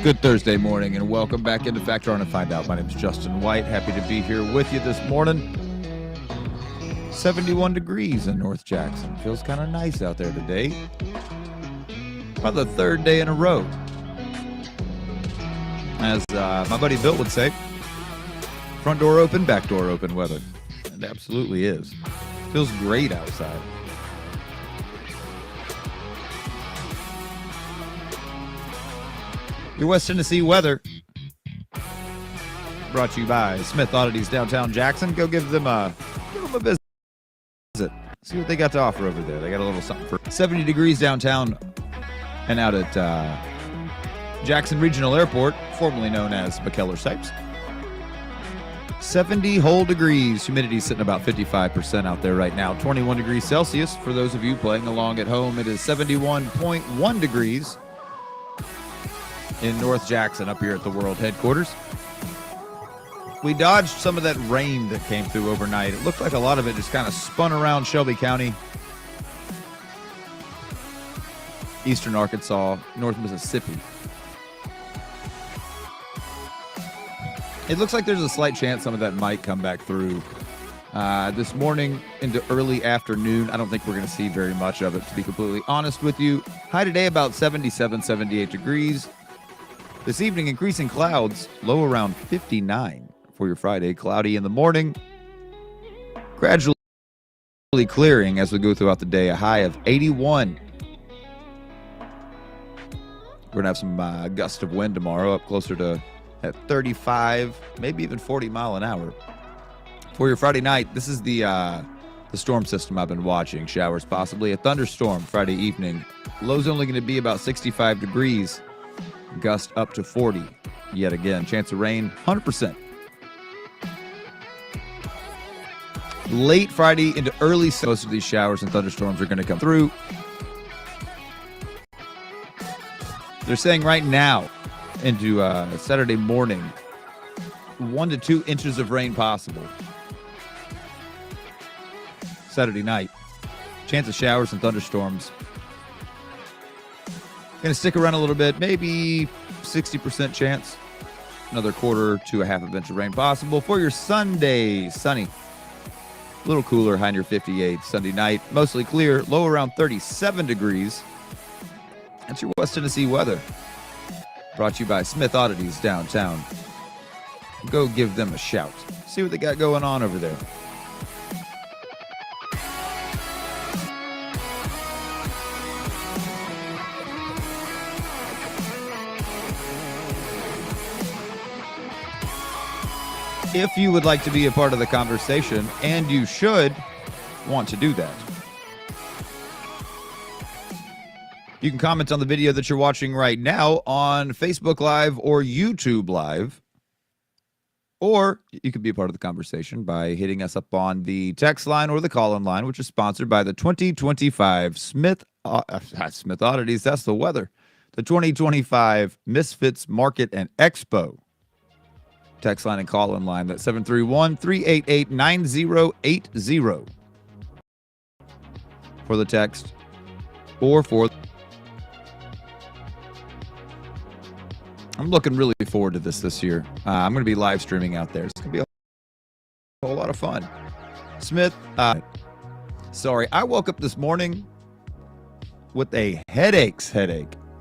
Good Thursday morning and welcome back into Factor On and Find Out. My name is Justin White. Happy to be here with you this morning. 71 degrees in North Jackson. Feels kind of nice out there today. About the third day in a row. As my buddy Bill would say, front door open, back door open weather. It absolutely is. Feels great outside. Your West Tennessee weather brought to you by Smith Oddities downtown Jackson. Go give them a visit. See what they got to offer over there. They got a little something for 70 degrees downtown and out at Jackson Regional Airport, formerly known as McKellar-Sipes. 70 whole degrees. Humidity sitting about 55% out there right now. 21 degrees Celsius. For those of you playing along at home, it is 71.1 degrees. In North Jackson, up here at the World Headquarters. We dodged some of that rain that came through overnight. It looked like a lot of it just kind of spun around Shelby County, eastern Arkansas, North Mississippi. It looks like there's a slight chance some of that might come back through. This morning into early afternoon, I don't think we're going to see very much of it, to be completely honest with you. High today about 77, 78 degrees. This evening, increasing clouds, low around 59 for your Friday. Cloudy in the morning, gradually clearing as we go throughout the day. A high of 81. We're going to have some gust of wind tomorrow, up closer to at 35, maybe even 40 mile an hour. For your Friday night, this is the storm system I've been watching. Showers possibly. A thunderstorm Friday evening. Low's only going to be about 65 degrees. Gust up to 40. Yet again, chance of rain, 100%. Late Friday into early, most of these showers and thunderstorms are going to come through. They're saying right now into Saturday morning, 1 to 2 inches of rain possible. Saturday night, chance of showers and thunderstorms. Going to stick around a little bit, maybe 60% chance. Another quarter to a half of inch of rain possible. For your Sunday, sunny. A little cooler, high near 58. Sunday night, mostly clear, low around 37 degrees. That's your West Tennessee weather. Brought to you by Smith Oddities downtown. Go give them a shout. See what they got going on over there. If you would like to be a part of the conversation, and you should want to do that, you can comment on the video that you're watching right now on Facebook Live or YouTube Live, or you can be a part of the conversation by hitting us up on the text line or the call-in line, which is sponsored by the 2025 Smith Oddities. That's the weather. The 2025 Misfits Market and Expo. Text line and call-in line, that's 731-388-9080 for the text or for... I'm looking really forward to this year. I'm going to be live streaming out there. It's going to be a whole lot of fun. Smith, sorry, I woke up this morning with a headache.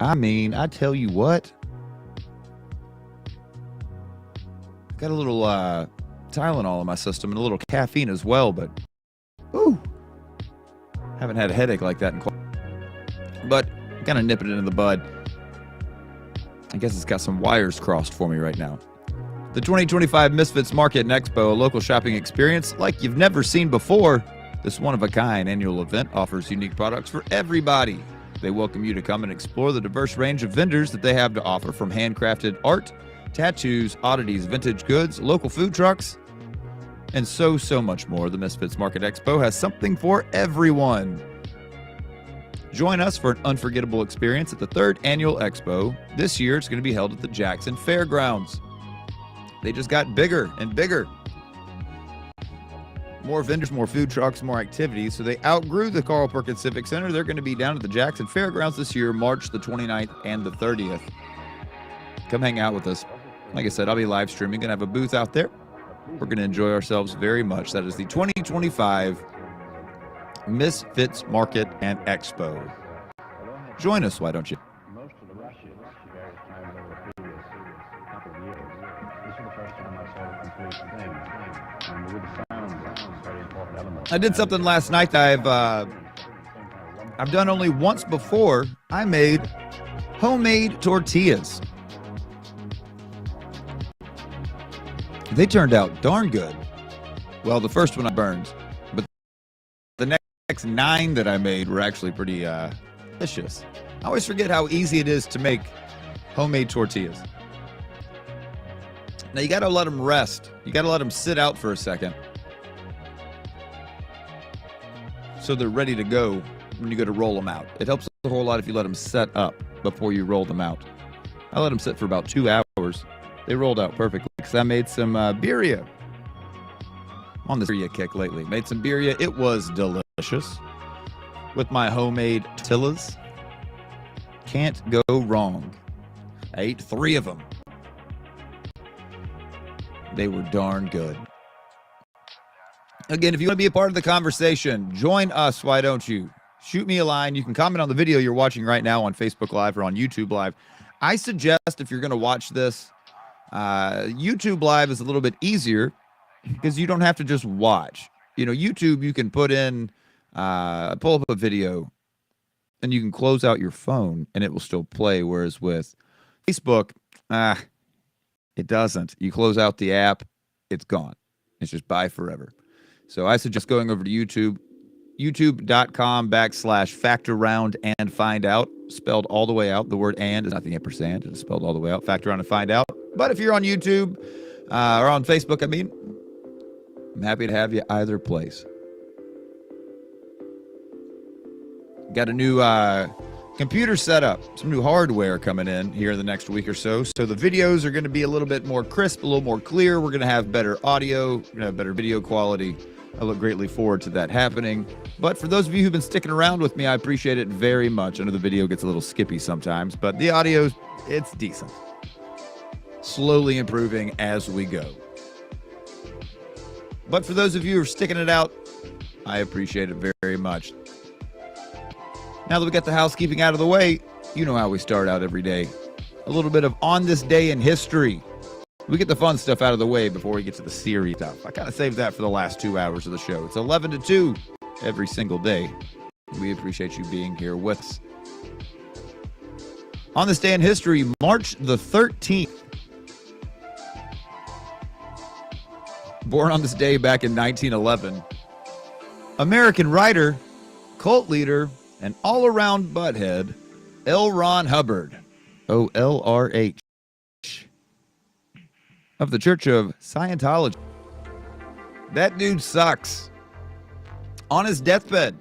I mean, I tell you what. Got a little Tylenol in my system and a little caffeine as well, but ooh, Haven't had a headache like that in quite, but kind of nipping it in the bud. I guess it's got some wires crossed for me right now. The 2025 Misfits Market and Expo, a local shopping experience like you've never seen before. This one-of-a-kind annual event offers unique products for everybody. They welcome you to come and explore the diverse range of vendors that they have to offer, from handcrafted art, tattoos, oddities, vintage goods, local food trucks, and so much more. The Misfits Market Expo has something for everyone. Join us for an unforgettable experience at the 3rd Annual Expo. This year, it's going to be held at the Jackson Fairgrounds. They just got bigger and bigger. More vendors, more food trucks, more activities. So they outgrew the Carl Perkins Civic Center. They're going to be down at the Jackson Fairgrounds this year, March the 29th and the 30th. Come hang out with us. Like I said, I'll be live streaming. Going to have a booth out there. We're going to enjoy ourselves very much. That is the 2025 Misfits Market and Expo. Join us, why don't you? I did something last night that I've done only once before. I made homemade tortillas. They turned out darn good. Well, the first one I burned, but the next 9 that I made were actually pretty delicious. I always forget how easy it is to make homemade tortillas. Now, you got to let them rest. You got to let them sit out for a second so they're ready to go when you go to roll them out. It helps a whole lot if you let them set up before you roll them out. I let them sit for about 2 hours. They rolled out perfectly because I made some birria. On this birria kick lately. Made some birria. It was delicious with my homemade tortillas. Can't go wrong. I ate 3 of them. They were darn good. Again, if you want to be a part of the conversation, join us, why don't you? Shoot me a line. You can comment on the video you're watching right now on Facebook Live or on YouTube Live. I suggest if you're going to watch this, YouTube Live is a little bit easier because you don't have to just watch. You know, YouTube, you can put in, pull up a video, and you can close out your phone, and it will still play, whereas with Facebook, it doesn't. You close out the app, it's gone. It's just bye forever. So I suggest going over to YouTube, youtube.com/factor round and find out, spelled all the way out. The word and is not the ampersand. It's spelled all the way out. Factor round and find out. But if you're on YouTube or on Facebook, I'm happy to have you either place. Got a new computer setup, some new hardware coming in here in the next week or so. So the videos are going to be a little bit more crisp, a little more clear. We're going to have better audio, we're going to have better video quality. I look greatly forward to that happening. But for those of you who've been sticking around with me, I appreciate it very much. I know the video gets a little skippy sometimes, but the audio, it's decent. Slowly improving as we go. But for those of you who are sticking it out, I appreciate it very much. Now that we got the housekeeping out of the way, you know how we start out every day. A little bit of on this day in history. We get the fun stuff out of the way before we get to the serious stuff. I kind of saved that for the last 2 hours of the show. It's 11 to 2 every single day. We appreciate you being here with us. On this day in history, March the 13th. Born on this day back in 1911. American writer, cult leader, and all-around butthead, L. Ron Hubbard, O-L-R-H, of the Church of Scientology. That dude sucks. On his deathbed,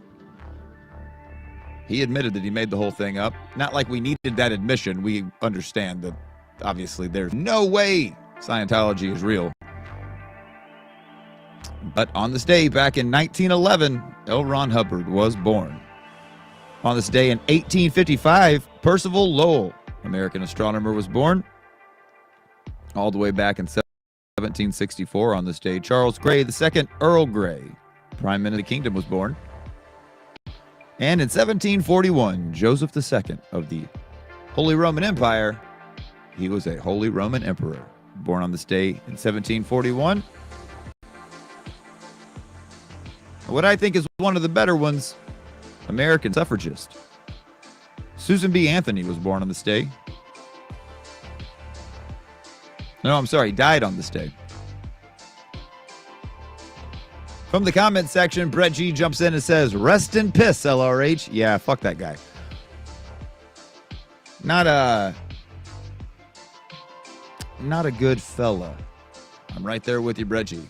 he admitted that he made the whole thing up. Not like we needed that admission. We understand that, obviously, there's no way Scientology is real. But on this day, back in 1911, L. Ron Hubbard was born. On this day in 1855, Percival Lowell, American astronomer, was born. All the way back in 1764, on this day, Charles Grey II, Earl Grey, Prime Minister of the Kingdom, was born. And in 1741, Joseph II of the Holy Roman Empire, he was a Holy Roman Emperor, born on this day in 1741. What I think is one of the better ones, American suffragist. Susan B. Anthony was born on this day. No, I'm sorry, died on this day. From the comment section, Brett G jumps in and says, "Rest in piss, LRH." Yeah, fuck that guy. Not a good fella. I'm right there with you, Brett G.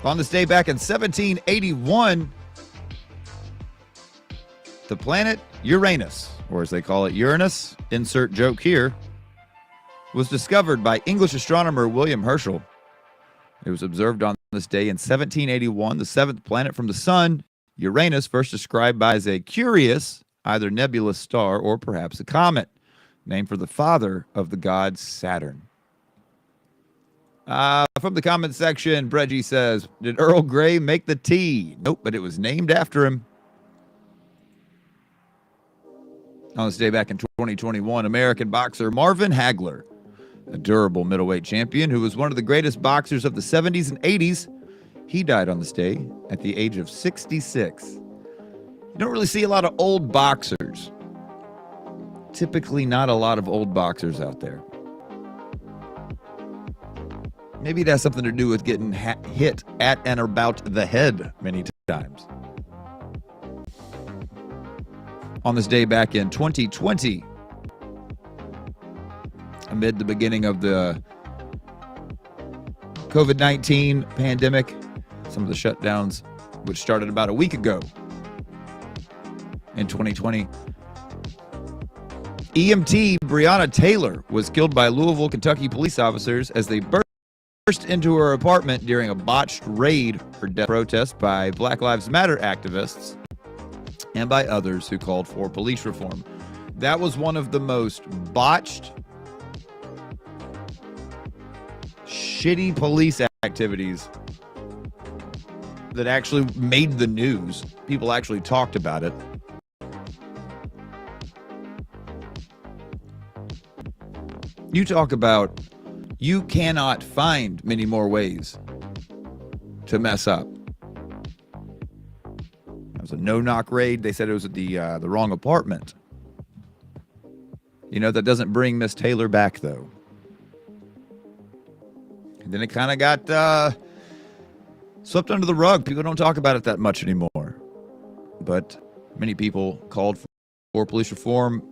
On this day back in 1781, the planet Uranus, or as they call it, Uranus, insert joke here, was discovered by English astronomer William Herschel. It was observed on this day in 1781, the seventh planet from the sun, Uranus, first described by as a curious, either nebulous star or perhaps a comet, named for the father of the god Saturn. From the comment section, Breggy says, "Did Earl Grey make the tea?" Nope, but it was named after him. On this day back in 2021, American boxer Marvin Hagler, a durable middleweight champion who was one of the greatest boxers of the 70s and 80s, he died on this day at the age of 66. You don't really see a lot of old boxers. Typically not a lot of old boxers out there. Maybe it has something to do with getting hit at and about the head many times. On this day back in 2020, amid the beginning of the COVID-19 pandemic, some of the shutdowns, which started about a week ago in 2020, EMT Breonna Taylor was killed by Louisville, Kentucky police officers as they burst into her apartment during a botched raid for death protest by Black Lives Matter activists and by others who called for police reform. That was one of the most botched, shitty police activities that actually made the news. People actually talked about it. You talk about, you cannot find many more ways to mess up. It was a no-knock raid. They said it was at the wrong apartment. You know, that doesn't bring Miss Taylor back, though. And then it kind of got swept under the rug. People don't talk about it that much anymore. But many people called for police reform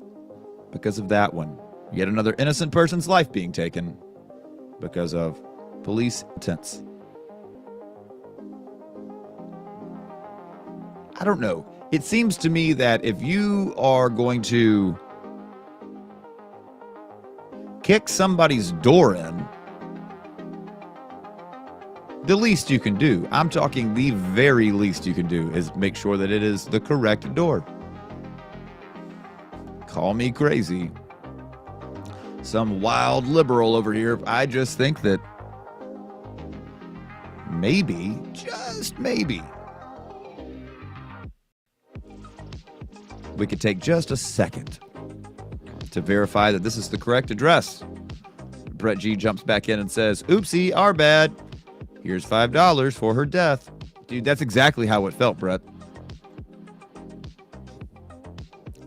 because of that one. Yet another innocent person's life being taken because of police intents. I don't know. It seems to me that if you are going to kick somebody's door in, the least you can do, I'm talking the very least you can do, is make sure that it is the correct door. Call me crazy. Some wild liberal over here. I just think that maybe, just maybe, we could take just a second to verify that this is the correct address. Brett G jumps back in and says, "Oopsie, our bad. Here's $5 for her death." Dude, that's exactly how it felt, Brett.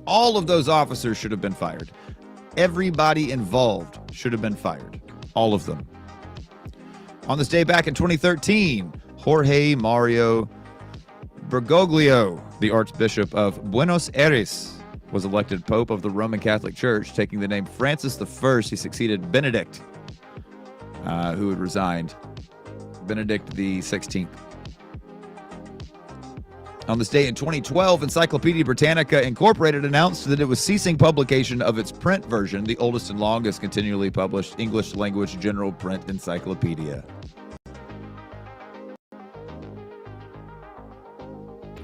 All of those officers should have been fired. Everybody involved should have been fired. All of them. On this day back in 2013, Jorge Mario Bergoglio, the Archbishop of Buenos Aires, was elected Pope of the Roman Catholic Church, taking the name Francis I. He succeeded Benedict, who had resigned. Benedict the 16th. On this day in 2012, Encyclopedia Britannica Incorporated announced that it was ceasing publication of its print version, the oldest and longest continually published English language general print encyclopedia.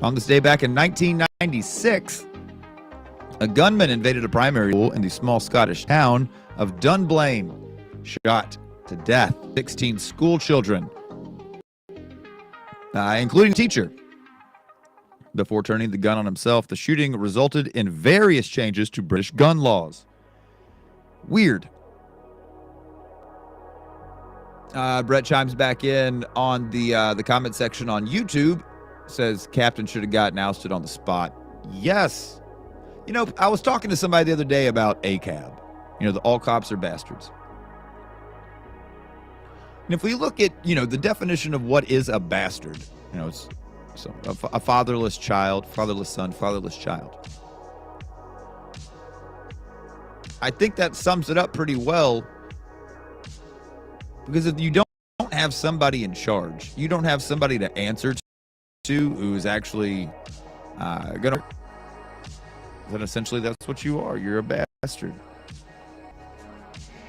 On this day back in 1996, a gunman invaded a primary school in the small Scottish town of Dunblane, shot to death 16 school children, including a teacher. Before turning the gun on himself, the shooting resulted in various changes to British gun laws. Weird. Brett chimes back in on the comment section on YouTube says captain should have gotten ousted on the spot. Yes. You know, I was talking to somebody the other day about ACAB. You know, the all cops are bastards. And if we look at, you know, the definition of what is a bastard, you know, it's a fatherless child, fatherless son, fatherless child. I think that sums it up pretty well. Because if you don't have somebody in charge, you don't have somebody to answer to who's actually going to, then essentially that's what you are. You're a bastard.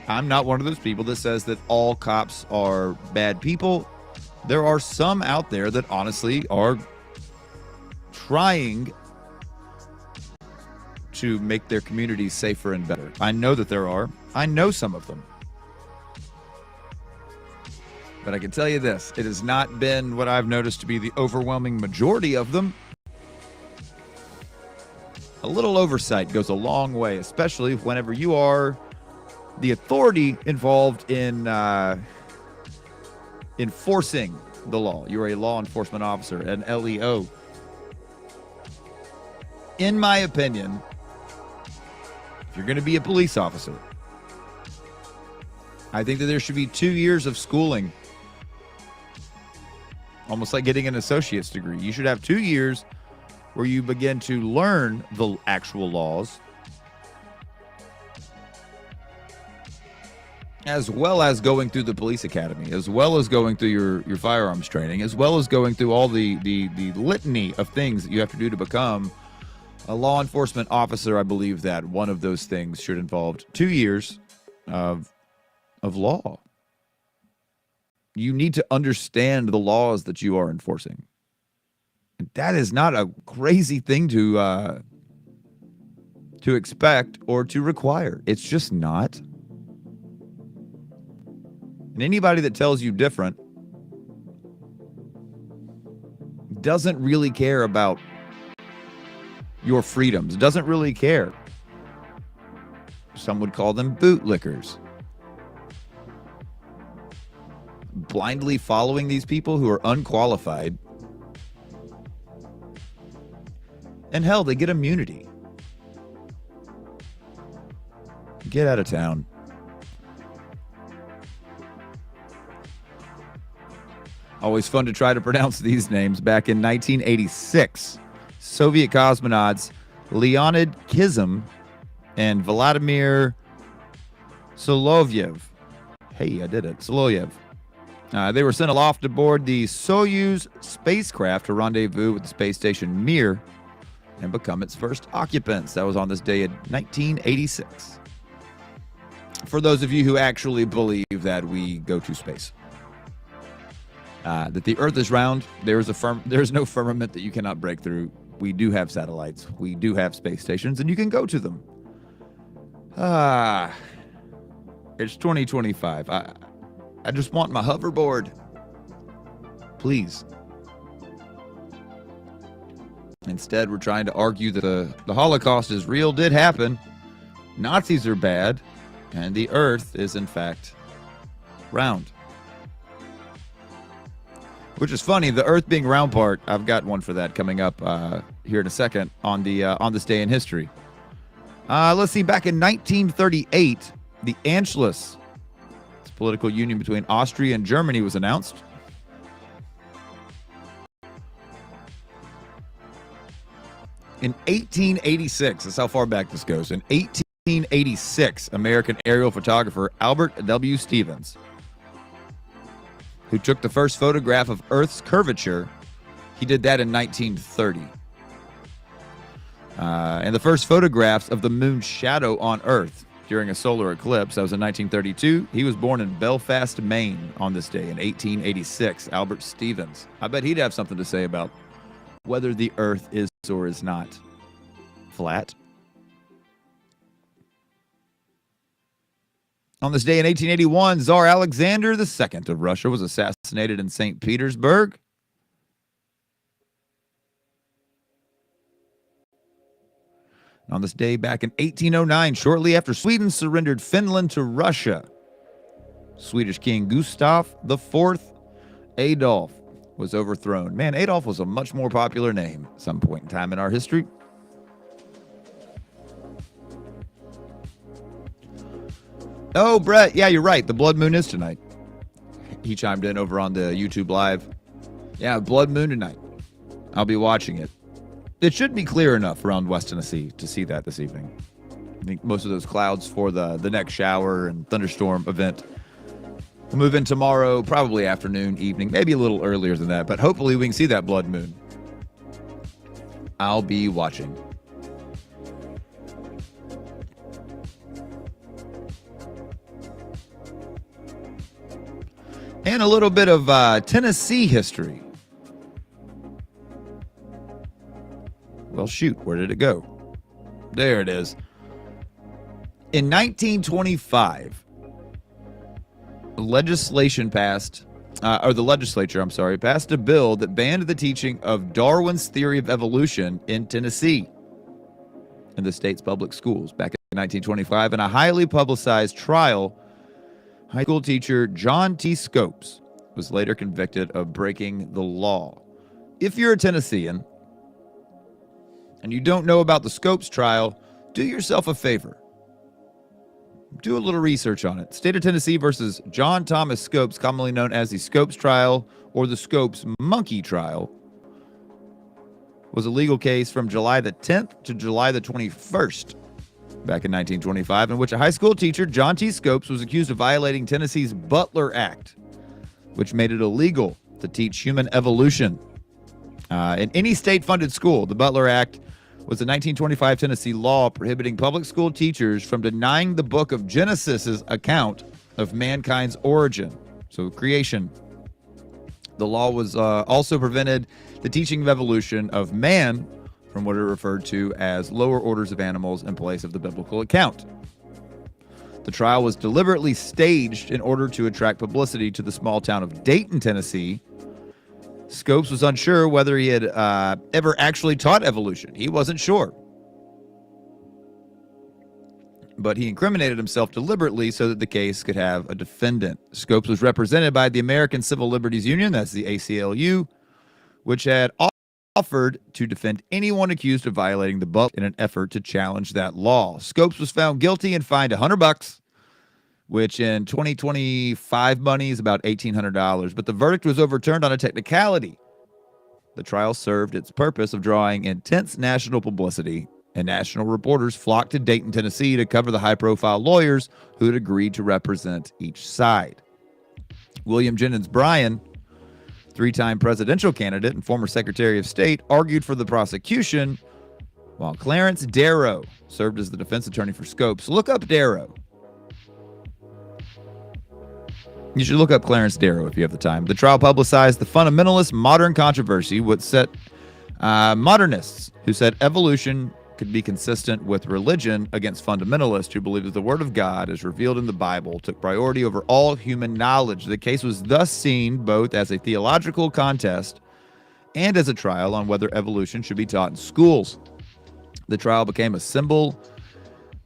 I'm not one of those people that says that all cops are bad people. There are some out there that honestly are trying to make their communities safer and better. I know that there are. I know some of them. But I can tell you this, it has not been what I've noticed to be the overwhelming majority of them. A little oversight goes a long way, especially whenever you are the authority involved in enforcing the law. You're a law enforcement officer, an LEO. In my opinion, if you're going to be a police officer, I think that there should be 2 years of schooling. Almost like getting an associate's degree. You should have 2 years where you begin to learn the actual laws, as well as going through the police academy, as well as going through your firearms training, as well as going through all the litany of things that you have to do to become a law enforcement officer. I believe that one of those things should involve 2 years of law. You need to understand the laws that you are enforcing. And that is not a crazy thing to expect or to require. It's just not. And anybody that tells you different doesn't really care about your freedoms, doesn't really care. Some would call them bootlickers. Blindly following these people who are unqualified. And hell, they get immunity. Get out of town. Always fun to try to pronounce these names. Back in 1986, Soviet cosmonauts Leonid Kizim and Vladimir Solovyev. Hey, I did it. Solovyev. They were sent aloft aboard the Soyuz spacecraft to rendezvous with the space station Mir and become its first occupants. That was on this day in 1986. For those of you who actually believe that we go to space. That the Earth is round, there is no firmament that you cannot break through. We do have satellites. We do have space stations, and you can go to them. It's 2025. I just want my hoverboard. Please. Instead, we're trying to argue that the Holocaust is real, did happen. Nazis are bad, and the Earth is, in fact, round. Which is funny, the Earth being round part, I've got one for that coming up here in a second on this day in history. Let's see, back in 1938, the Anschluss, this political union between Austria and Germany, was announced. In 1886, that's how far back this goes. In 1886, American aerial photographer Albert W. Stevens, who took the first photograph of Earth's curvature, he did that in 1930. And the first photographs of the moon's shadow on Earth during a solar eclipse, that was in 1932. He was born in Belfast, Maine on this day in 1886, Albert Stevens. I bet he'd have something to say about whether the Earth is or is not flat. On this day in 1881, Tsar Alexander II of Russia was assassinated in St. Petersburg. On this day back in 1809, shortly after Sweden surrendered Finland to Russia, Swedish King Gustav IV Adolf was overthrown. Man, Adolf was a much more popular name at some point in time in our history. Oh, Brett, yeah, you're right. The blood moon is tonight. He chimed in over on the YouTube Live. Yeah, blood moon tonight. I'll be watching it. It should be clear enough around West Tennessee to see that this evening. I think most of those clouds for the next shower and thunderstorm event will move in tomorrow, probably afternoon, evening, maybe a little earlier than that, but hopefully we can see that blood moon. I'll be watching. And a little bit of Tennessee history. Well, shoot, where did it go? There it is. In 1925, the legislature passed a bill that banned the teaching of Darwin's theory of evolution in Tennessee in the state's public schools back in 1925. In a highly publicized trial, high school teacher John T. Scopes was later convicted of breaking the law. If you're a Tennessean and you don't know about the Scopes trial, do yourself a favor. Do a little research on it. State of Tennessee versus John Thomas Scopes, commonly known as the Scopes trial or the Scopes monkey trial, was a legal case from July the 10th to July the 21st back in 1925, in which a high school teacher, John T. Scopes, was accused of violating Tennessee's Butler Act, which made it illegal to teach human evolution in any state-funded school. The Butler Act was a 1925 Tennessee law prohibiting public school teachers from denying the book of Genesis' account of mankind's origin, so creation. The law was also prevented the teaching of evolution of man from what are referred to as lower orders of animals in place of the biblical account. The trial was deliberately staged in order to attract publicity to the small town of Dayton, Tennessee. Scopes was unsure whether he had ever actually taught evolution. He wasn't sure. But he incriminated himself deliberately so that the case could have a defendant. Scopes was represented by the American Civil Liberties Union, that's the ACLU, which had offered to defend anyone accused of violating the book in an effort to challenge that law. Scopes was found guilty and fined $100, which in 2025 money is about $1,800. But the verdict was overturned on a technicality. The trial served its purpose of drawing intense national publicity, and national reporters flocked to Dayton, Tennessee to cover the high-profile lawyers who had agreed to represent each side. William Jennings Bryan, three-time presidential candidate and former Secretary of State, argued for the prosecution, while Clarence Darrow served as the defense attorney for Scopes. Look up Darrow. You should look up Clarence Darrow if you have the time. The trial publicized the fundamentalist modern controversy, which set modernists who said evolution could be consistent with religion against fundamentalists who believe that the Word of God, as revealed in the Bible, took priority over all human knowledge. The case was thus seen both as a theological contest and as a trial on whether evolution should be taught in schools. The trial became a symbol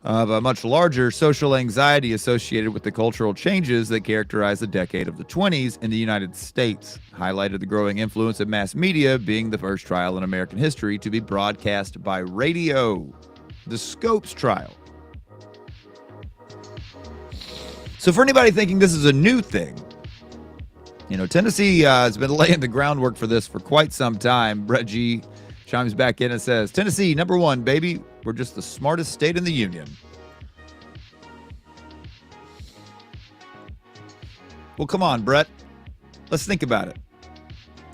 of a much larger social anxiety associated with the cultural changes that characterized the decade of the 20s in the United States, highlighted the growing influence of mass media being the first trial in American history to be broadcast by radio, the Scopes trial. So for anybody thinking this is a new thing, Tennessee has been laying the groundwork for this for quite some time. Brett G chimes back in and says, Tennessee, number one, baby. We're just the smartest state in the union. Well, come on, Brett. Let's think about it.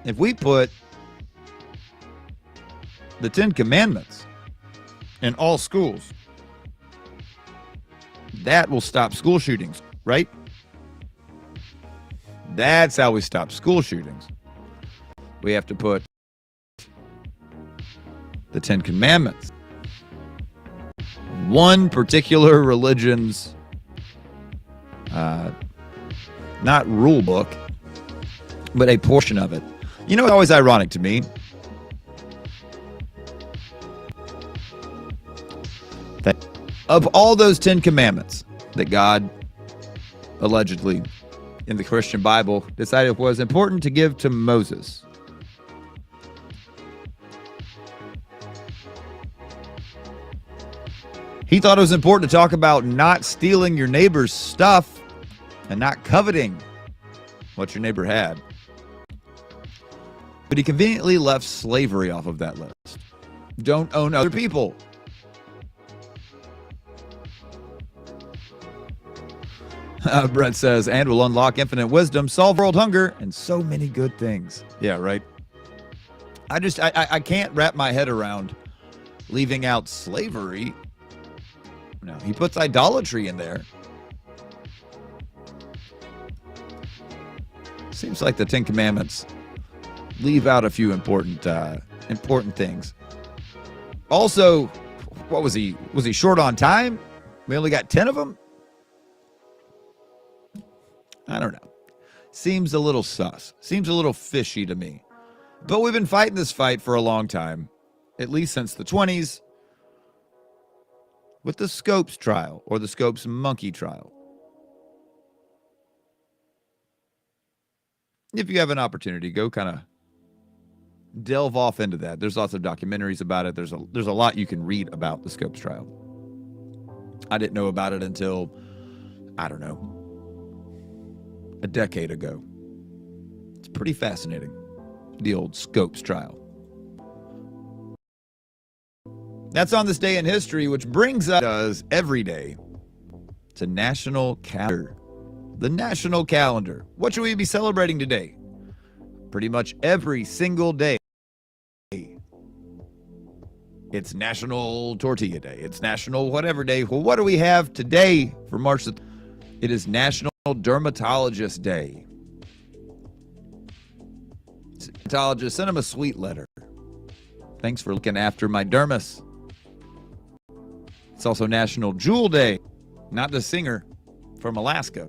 If we put the 10 Commandments in all schools, that will stop school shootings, right? That's how we stop school shootings. We have to put the 10 Commandments, one particular religion's not rule book, but a portion of it. It's always ironic to me that of all those 10 Commandments that God allegedly in the Christian Bible, decided it was important to give to Moses. He thought it was important to talk about not stealing your neighbor's stuff and not coveting what your neighbor had. But he conveniently left slavery off of that list. Don't own other people. Brett says, and will unlock infinite wisdom, solve world hunger, and so many good things. Yeah, right. I can't wrap my head around leaving out slavery. No, he puts idolatry in there. Seems like the Ten Commandments leave out a few important things. Also, what was he? Was he short on time? We only got 10 of them? I don't know. Seems a little sus. Seems a little fishy to me. But we've been fighting this fight for a long time, at least since the 20s, with the Scopes trial, or the Scopes monkey trial. If you have an opportunity, go kind of delve off into that. There's lots of documentaries about it. There's a lot you can read about the Scopes trial. I didn't know about it until, I don't know, a decade ago. It's pretty fascinating, the old Scopes trial. That's on this day in history, which brings us every day to National Calendar. The National Calendar. What should we be celebrating today? Pretty much every single day. It's National Tortilla Day. It's National whatever day. Well, what do we have today for March 3rd? It is National Dermatologist Day. Dermatologist, send him a sweet letter. Thanks for looking after my dermis. It's also National Jewel Day. Not the singer from Alaska,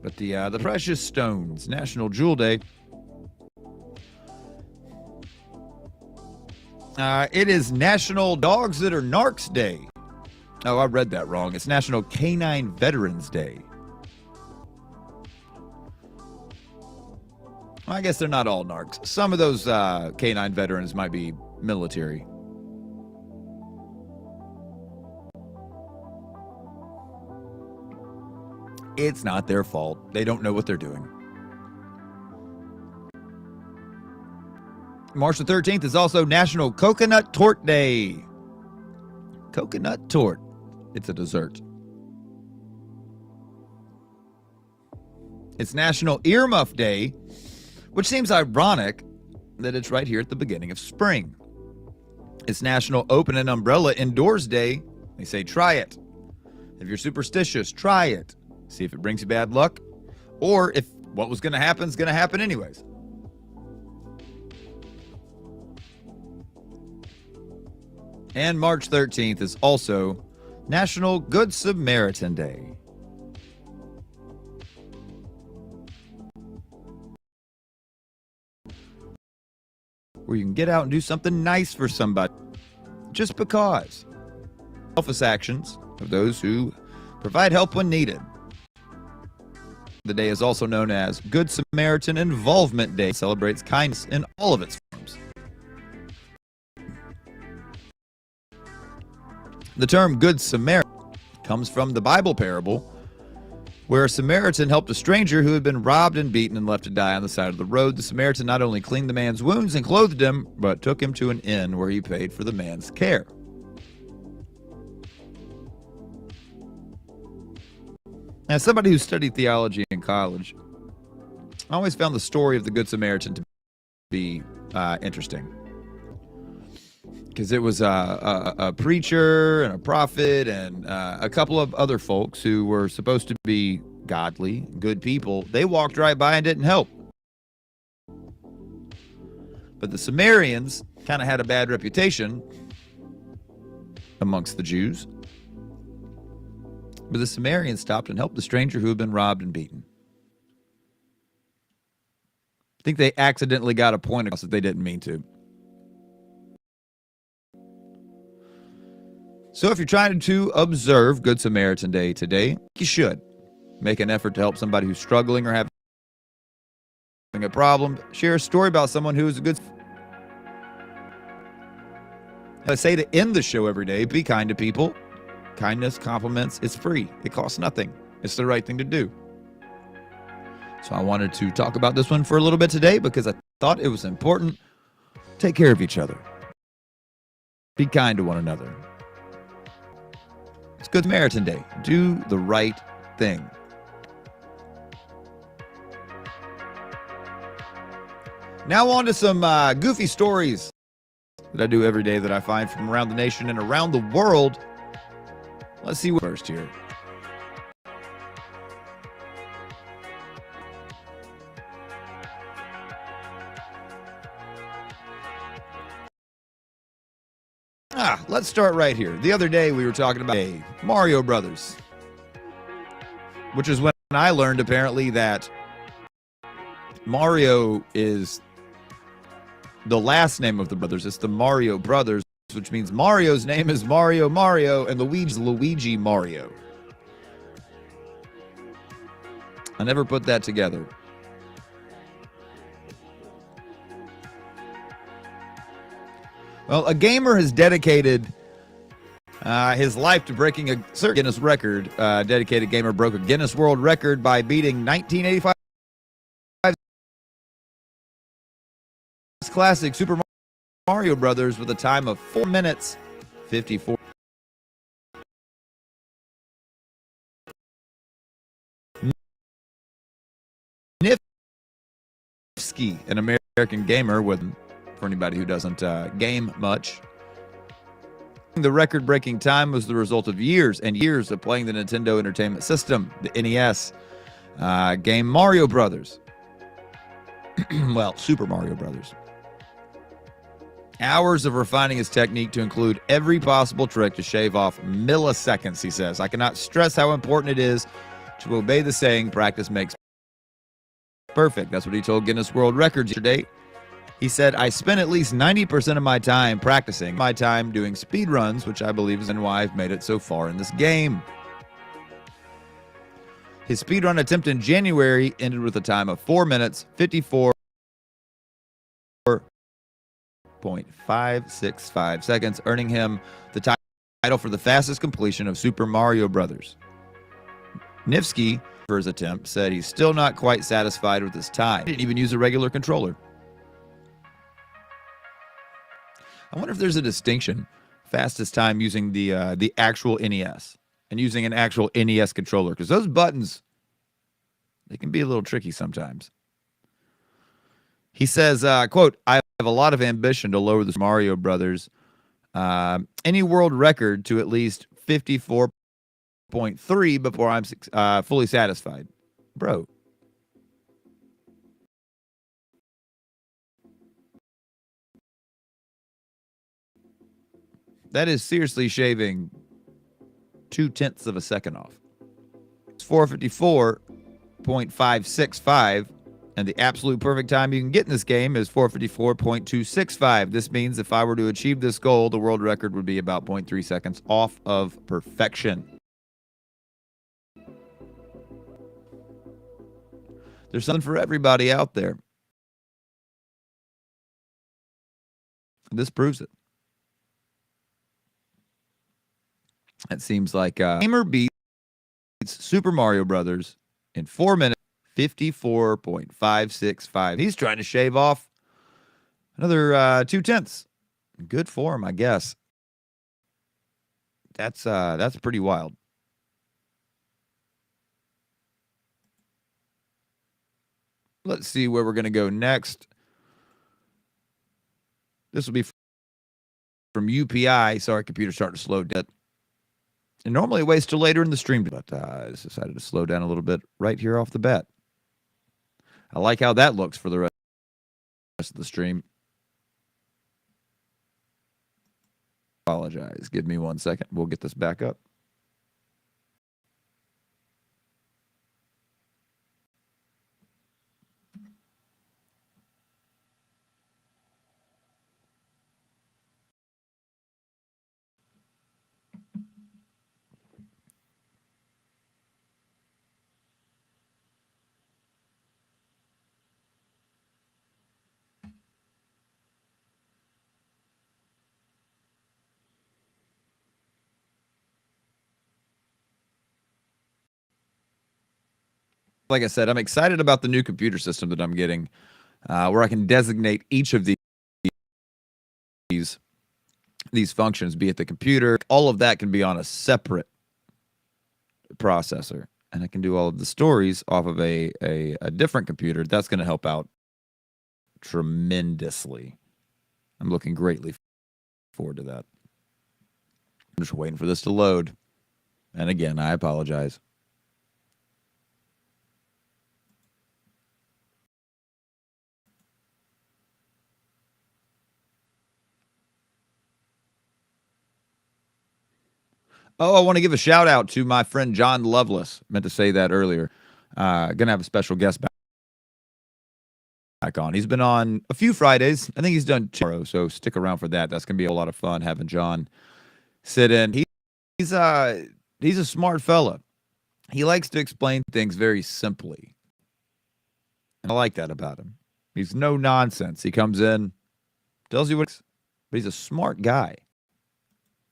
but the precious stones. National Jewel Day. It is National Dogs That Are Narcs Day. Oh, I read that wrong. It's National Canine Veterans Day. Well, I guess they're not all narcs. Some of those canine veterans might be military. It's not their fault. They don't know what they're doing. March the 13th is also National Coconut Torte Day. Coconut Torte. It's a dessert. It's National Earmuff Day, which seems ironic that it's right here at the beginning of spring. It's National Open an Umbrella Indoors Day. They say try it. If you're superstitious, try it. See if it brings you bad luck, or if what was going to happen is going to happen anyways. And March 13th is also National Good Samaritan Day. Where you can get out and do something nice for somebody, just because. Selfless actions of those who provide help when needed. The day is also known as Good Samaritan Involvement Day. It celebrates kindness in all of its forms. The term Good Samaritan comes from the Bible parable where a Samaritan helped a stranger who had been robbed and beaten and left to die on the side of the road. The Samaritan not only cleaned the man's wounds and clothed him, but took him to an inn where he paid for the man's care. As somebody who studied theology in college, I always found the story of the Good Samaritan to be interesting. Because it was a preacher and a prophet and a couple of other folks who were supposed to be godly, good people. They walked right by and didn't help. But the Samaritans kind of had a bad reputation amongst the Jews. But the Samaritans stopped and helped the stranger who had been robbed and beaten. I think they accidentally got a point across that they didn't mean to. So if you're trying to observe Good Samaritan Day today, you should. Make an effort to help somebody who's struggling or having a problem. Share a story about someone who is a good. I say to end the show every day, be kind to people. Kindness, compliments, it's free. It costs nothing. It's the right thing to do. So I wanted to talk about this one for a little bit today because I thought it was important. Take care of each other. Be kind to one another. It's Good Samaritan Day. Do the right thing. Now on to some goofy stories that I do every day that I find from around the nation and around the world. Let's see what first here. Let's start right here. The other day we were talking about Mario Brothers, which is when I learned apparently that Mario is the last name of the brothers. It's the Mario Brothers, which means Mario's name is Mario and Luigi's Luigi Mario. I never put that together. Well, a gamer has dedicated his life to breaking a Guinness record. Dedicated gamer broke a Guinness World Record by beating 1985 classic Super Mario Brothers with a time of 4 minutes 54. Nifsky, an American gamer with, for anybody who doesn't game much. The record-breaking time was the result of years and years of playing the Nintendo Entertainment System, the NES, game Mario Brothers. Well, Super Mario Brothers. Hours of refining his technique to include every possible trick to shave off milliseconds, he says. I cannot stress how important it is to obey the saying, practice makes perfect. That's what he told Guinness World Records yesterday. He said, I spent at least 90% of my time practicing, my time doing speed runs, which I believe is why I've made it so far in this game. His speedrun attempt in January ended with a time of 4 minutes, 54.565 seconds, earning him the title for the fastest completion of Super Mario Brothers. Nifsky, for his attempt, said he's still not quite satisfied with his time. He didn't even use a regular controller. I wonder if there's a distinction, fastest time using the actual NES and using an actual NES controller, because those buttons, they can be a little tricky sometimes. He says, quote, I have a lot of ambition to lower the Mario Brothers any world record to at least 54.3 before I'm fully satisfied. Bro. That is seriously shaving 0.2 of a second off. It's 454.565, and the absolute perfect time you can get in this game is 454.265. This means if I were to achieve this goal, the world record would be about 0.3 seconds off of perfection. There's something for everybody out there. This proves it. It seems like gamer beats Super Mario Brothers in 4 minutes, 54.565. He's trying to shave off another 0.2. Good for him, I guess. That's pretty wild. Let's see where we're going to go next. This will be from UPI. Sorry, computer's starting to slow down. And normally it waits till later in the stream, but I just decided to slow down a little bit right here off the bat. I like how that looks for the rest of the stream. Apologize. Give me 1 second. We'll get this back up. like I said, I'm excited about the new computer system that I'm getting, where I can designate each of these functions, be it the computer. All of that can be on a separate processor, and I can do all of the stories off of a different computer. That's going to help out tremendously. I'm looking greatly forward to that. I'm just waiting for this to load. And again, I apologize. Oh, I want to give a shout out to my friend John Lovelace. Meant to say that earlier. Gonna have a special guest back on. He's been on a few Fridays. I think he's done tomorrow, so stick around for that. That's gonna be a lot of fun having John sit in. He's a smart fella. He likes to explain things very simply, and I like that about him. He's no nonsense. He comes in, tells you what, but he's a smart guy.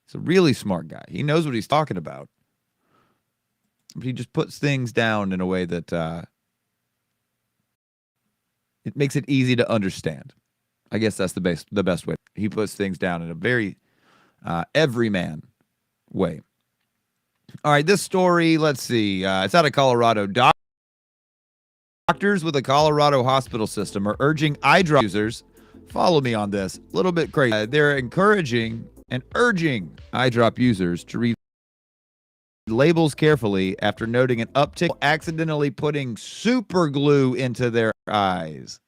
He's a really smart guy. He knows what he's talking about. But he just puts things down in a way that it makes it easy to understand. I guess that's the best way. He puts things down in a very everyman way. All right, this story, let's see. It's out of Colorado. Doctors with a Colorado hospital system are urging eye drop users, follow me on this, a little bit crazy. They're encouraging and urging eye drop users to read labels carefully after noting an uptick accidentally putting super glue into their eyes.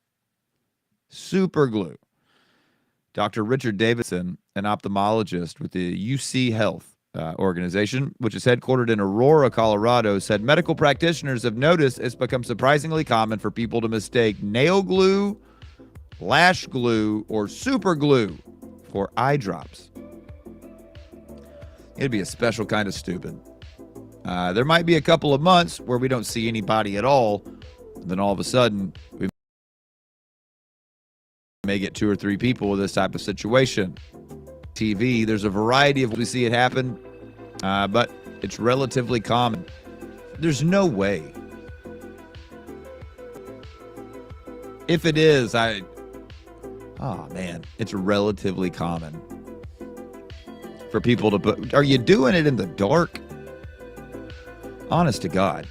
Super glue. Dr. Richard Davidson, an ophthalmologist with the UC Health organization, which is headquartered in Aurora, Colorado, said medical practitioners have noticed it's become surprisingly common for people to mistake nail glue, lash glue, or super glue for eye drops. It'd be a special kind of stupid. There might be a couple of months where we don't see anybody at all. Then all of a sudden, we may get 2 or 3 people with this type of situation. TV, there's a variety of we see it happen, but it's relatively common. There's no way. If it is, it's relatively common for people to put. Are you doing it in the dark? Honest to God.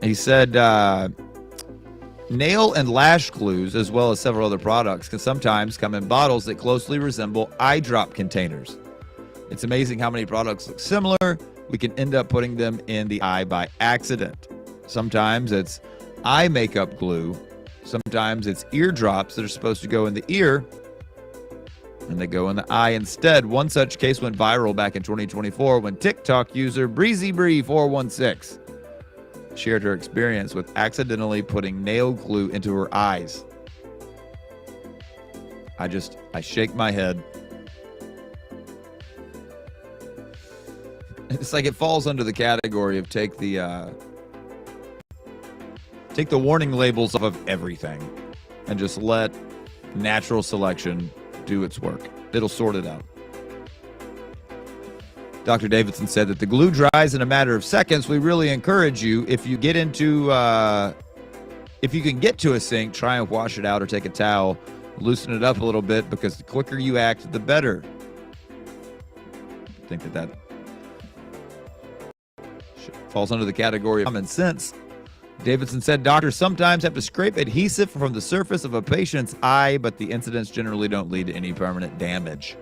He said nail and lash glues, as well as several other products, can sometimes come in bottles that closely resemble eye drop containers. It's amazing how many products look similar. We can end up putting them in the eye by accident. Sometimes it's eye makeup glue. Sometimes it's ear drops that are supposed to go in the ear, and they go in the eye instead. One such case went viral back in 2024 when TikTok user BreezyBree416 shared her experience with accidentally putting nail glue into her eyes. I shake my head. It's like it falls under the category of take the warning labels off of everything and just let natural selection do its work. It'll sort it out. Dr. Davidson said that the glue dries in a matter of seconds. We really encourage you, if you can get to a sink, try and wash it out or take a towel, loosen it up a little bit, because the quicker you act, the better. I think that falls under the category of common sense. Davidson said doctors sometimes have to scrape adhesive from the surface of a patient's eye, but the incidents generally don't lead to any permanent damage.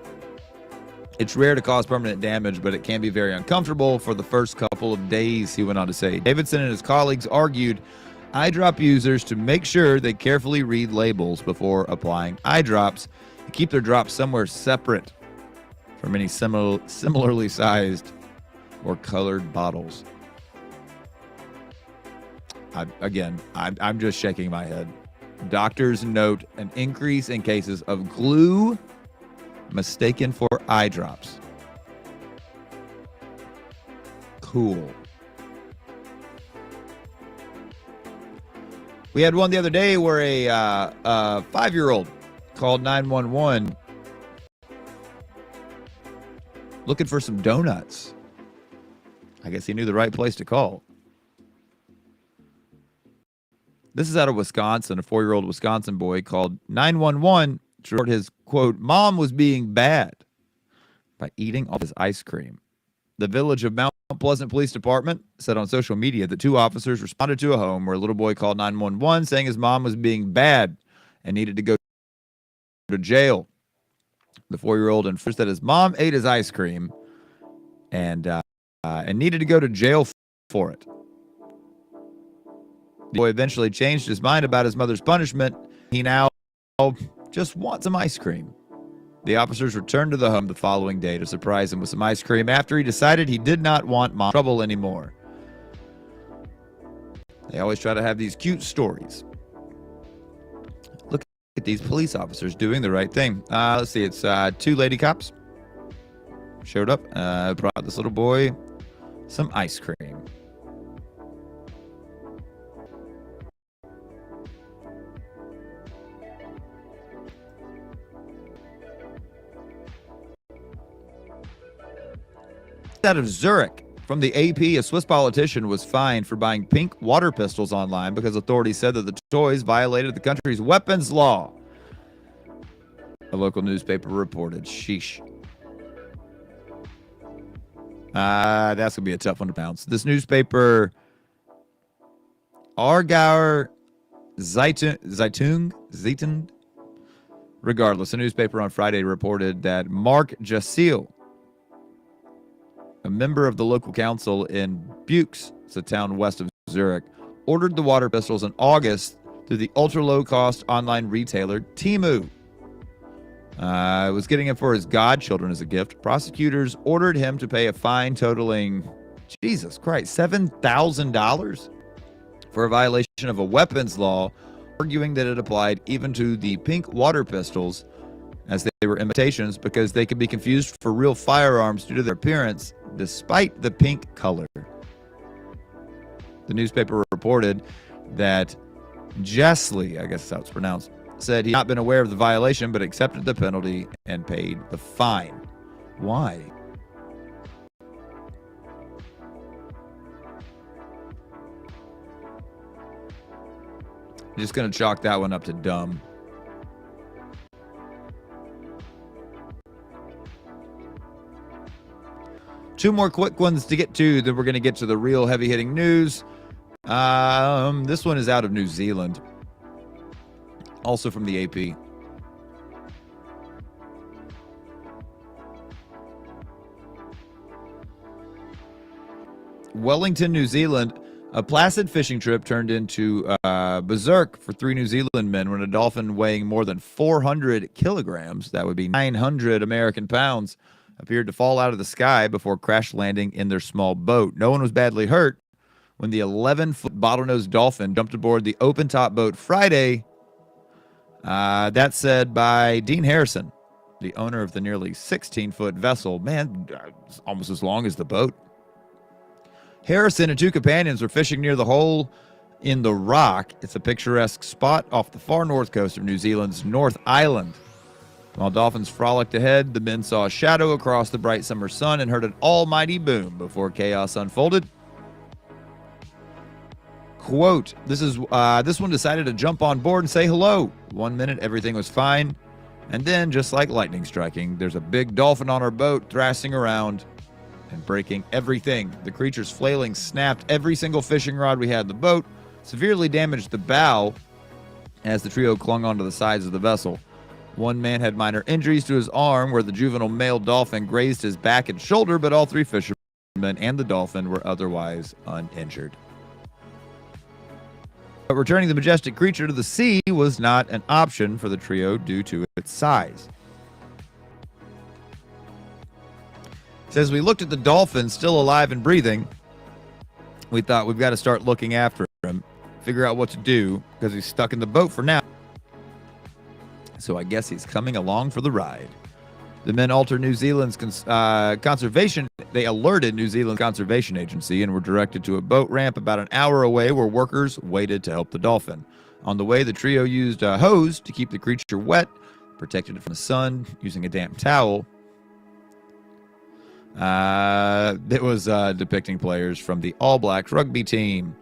It's rare to cause permanent damage, but it can be very uncomfortable for the first couple of days, he went on to say. Davidson and his colleagues argued eye drop users to make sure they carefully read labels before applying eye drops and keep their drops somewhere separate from any similarly sized or colored bottles. I'm just shaking my head. Doctors note an increase in cases of glue mistaken for eye drops. Cool. We had one the other day where a 5-year-old called 911 looking for some donuts. I guess he knew the right place to call. This is out of Wisconsin. A 4-year-old Wisconsin boy called 911 to report his, quote, mom was being bad by eating all his ice cream. The Village of Mount Pleasant Police Department said on social media that 2 officers responded to a home where a little boy called 911 saying his mom was being bad and needed to go to jail. The 4-year-old informed that his mom ate his ice cream and needed to go to jail for it. The boy eventually changed his mind about his mother's punishment. He now just wants some ice cream. The officers returned to the home the following day to surprise him with some ice cream after he decided he did not want mom trouble anymore. They always try to have these cute stories. Look at these police officers doing the right thing. Let's see, it's 2 lady cops showed up, brought this little boy some ice cream. Out of Zurich from the AP, a Swiss politician was fined for buying pink water pistols online because authorities said that the toys violated the country's weapons law. A local newspaper reported. Sheesh. That's gonna be a tough one to pronounce. This newspaper, Aargauer Zeitung. Regardless, a newspaper on Friday reported that Mark Jasil, a member of the local council in Bux, it's a town west of Zurich, ordered the water pistols in August through the ultra-low-cost online retailer Temu. Was getting it for his godchildren as a gift. Prosecutors ordered him to pay a fine totaling, Jesus Christ, $7,000 for a violation of a weapons law, arguing that it applied even to the pink water pistols as they were imitations because they could be confused for real firearms due to their appearance despite the pink color. The newspaper reported that Jessley, I guess that's how it's pronounced, said he had not been aware of the violation but accepted the penalty and paid the fine. Why? I'm just going to chalk that one up to dumb. Two more quick ones to get to, then we're going to get to the real heavy-hitting news. This one is out of New Zealand, also from the AP. Wellington, New Zealand, a placid fishing trip turned into berserk for 3 New Zealand men when a dolphin weighing more than 400 kilograms, that would be 900 American pounds, appeared to fall out of the sky before crash landing in their small boat. No one was badly hurt when the 11-foot bottlenose dolphin jumped aboard the open-top boat Friday. That's said by Dean Harrison, the owner of the nearly 16-foot vessel. Man, it's almost as long as the boat. Harrison and 2 companions were fishing near the hole in the rock. It's a picturesque spot off the far north coast of New Zealand's North Island. While dolphins frolicked ahead, the men saw a shadow across the bright summer sun and heard an almighty boom before chaos unfolded. Quote, this one decided to jump on board and say hello. 1 minute, everything was fine. And then, just like lightning striking, there's a big dolphin on our boat thrashing around and breaking everything. The creature's flailing snapped every single fishing rod we had in the boat, severely damaged the bow as the trio clung onto the sides of the vessel. 1 man had minor injuries to his arm where the juvenile male dolphin grazed his back and shoulder, but all 3 fishermen and the dolphin were otherwise uninjured. But returning the majestic creature to the sea was not an option for the trio due to its size. It says, we looked at the dolphin still alive and breathing. We thought we've got to start looking after him, figure out what to do because he's stuck in the boat for now. So I guess he's coming along for the ride. The men altered New Zealand's conservation. They alerted New Zealand Conservation Agency and were directed to a boat ramp about an hour away where workers waited to help the dolphin. On the way, the trio used a hose to keep the creature wet, protected it from the sun using a damp towel. It was depicting players from the All Blacks rugby team.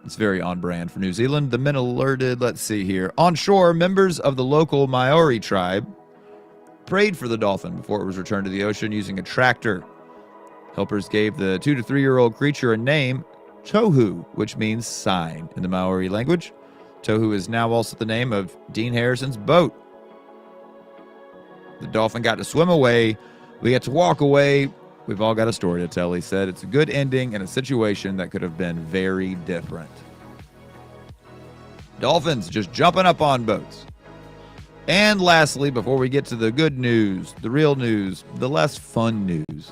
It's very on brand for New Zealand. The men alerted, let's see here. On shore, members of the local Maori tribe prayed for the dolphin before it was returned to the ocean using a tractor. Helpers gave the 2 to 3 year old creature a name, Tohu, which means sign in the Maori language. Tohu is now also the name of Dean Harrison's boat. The dolphin got to swim away. We got to walk away. We've all got a story to tell, he said. It's a good ending in a situation that could have been very different. Dolphins just jumping up on boats. And lastly, before we get to the good news, the real news, the less fun news.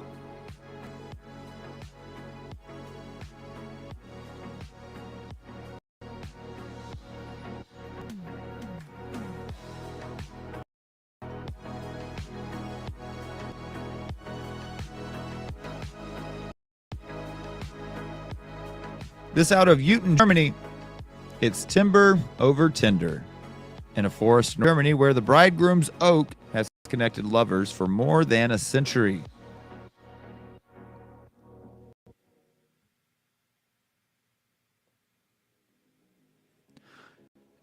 This out of Uten, Germany. It's timber over tinder. In a forest in Germany where the bridegroom's oak has connected lovers for more than a century.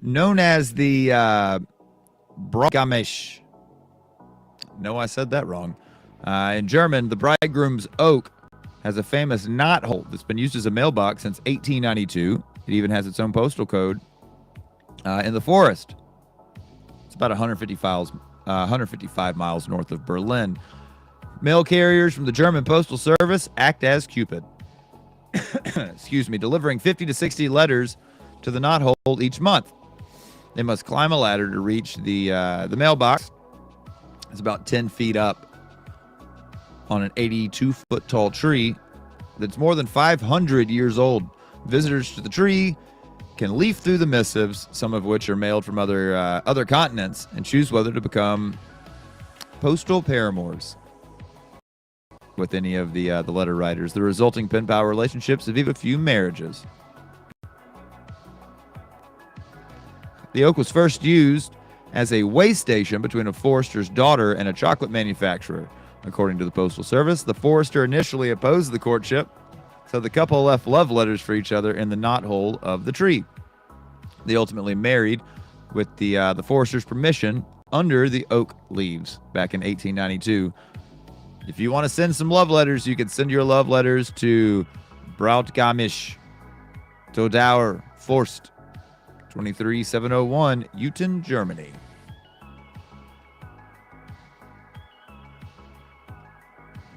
Known as the Braugamesh. No, I said that wrong. In German, the bridegroom's oak has a famous knot hole that's been used as a mailbox since 1892. It even has its own postal code in the forest. It's about 155 miles north of Berlin. Mail carriers from the German Postal Service act as Cupid. Excuse me, delivering 50 to 60 letters to the knot hole each month. They must climb a ladder to reach the mailbox. It's about 10 feet up on an 82-foot tall tree that's more than 500 years old. Visitors to the tree can leaf through the missives, some of which are mailed from other continents, and choose whether to become postal paramours with any of the letter writers. The resulting pen pal relationships have even a few marriages. The oak was first used as a way station between a forester's daughter and a chocolate manufacturer. According to the Postal Service, the forester initially opposed the courtship, so the couple left love letters for each other in the knothole of the tree. They ultimately married with the forester's permission under the oak leaves back in 1892. If you want to send some love letters, you can send your love letters to Brautgamisch, Todauer Forst, 23701, Uten, Germany.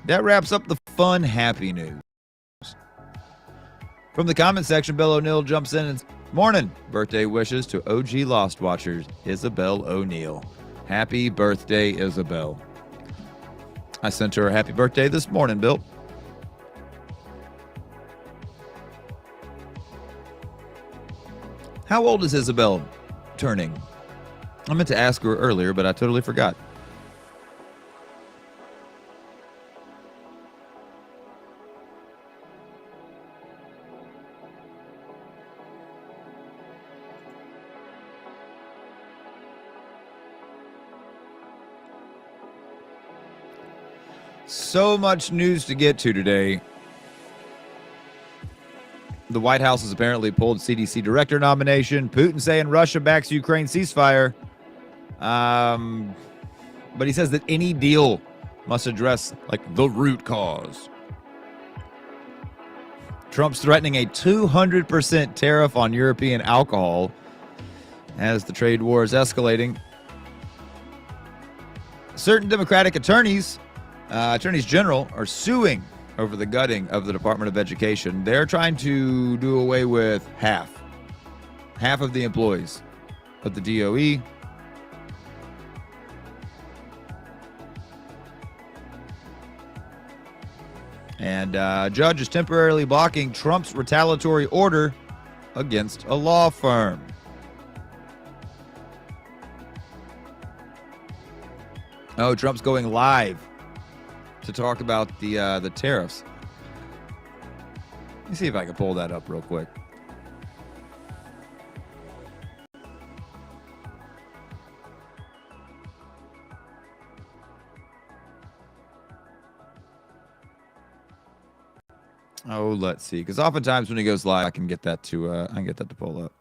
That wraps up the fun, happy news. From the comment section, Bill O'Neill jumps in and says, morning. Birthday wishes to OG Lost Watchers, Isabel O'Neill. Happy birthday, Isabel. I sent her a happy birthday this morning, Bill. How old is Isabel turning? I meant to ask her earlier, but I totally forgot. So much news to get to today. The White House has apparently pulled CDC director nomination. Putin saying Russia backs Ukraine ceasefire. But he says that any deal must address, the root cause. Trump's threatening a 200% tariff on European alcohol as the trade war is escalating. Certain Democratic attorneys general are suing over the gutting of the Department of Education. They're trying to do away with half of the employees of the DOE. And a judge is temporarily blocking Trump's retaliatory order against a law firm. Oh, Trump's going live to talk about the tariffs. Let me see if I can pull that up real quick. Oh, let's see. Because oftentimes when he goes live, I can get that to pull up.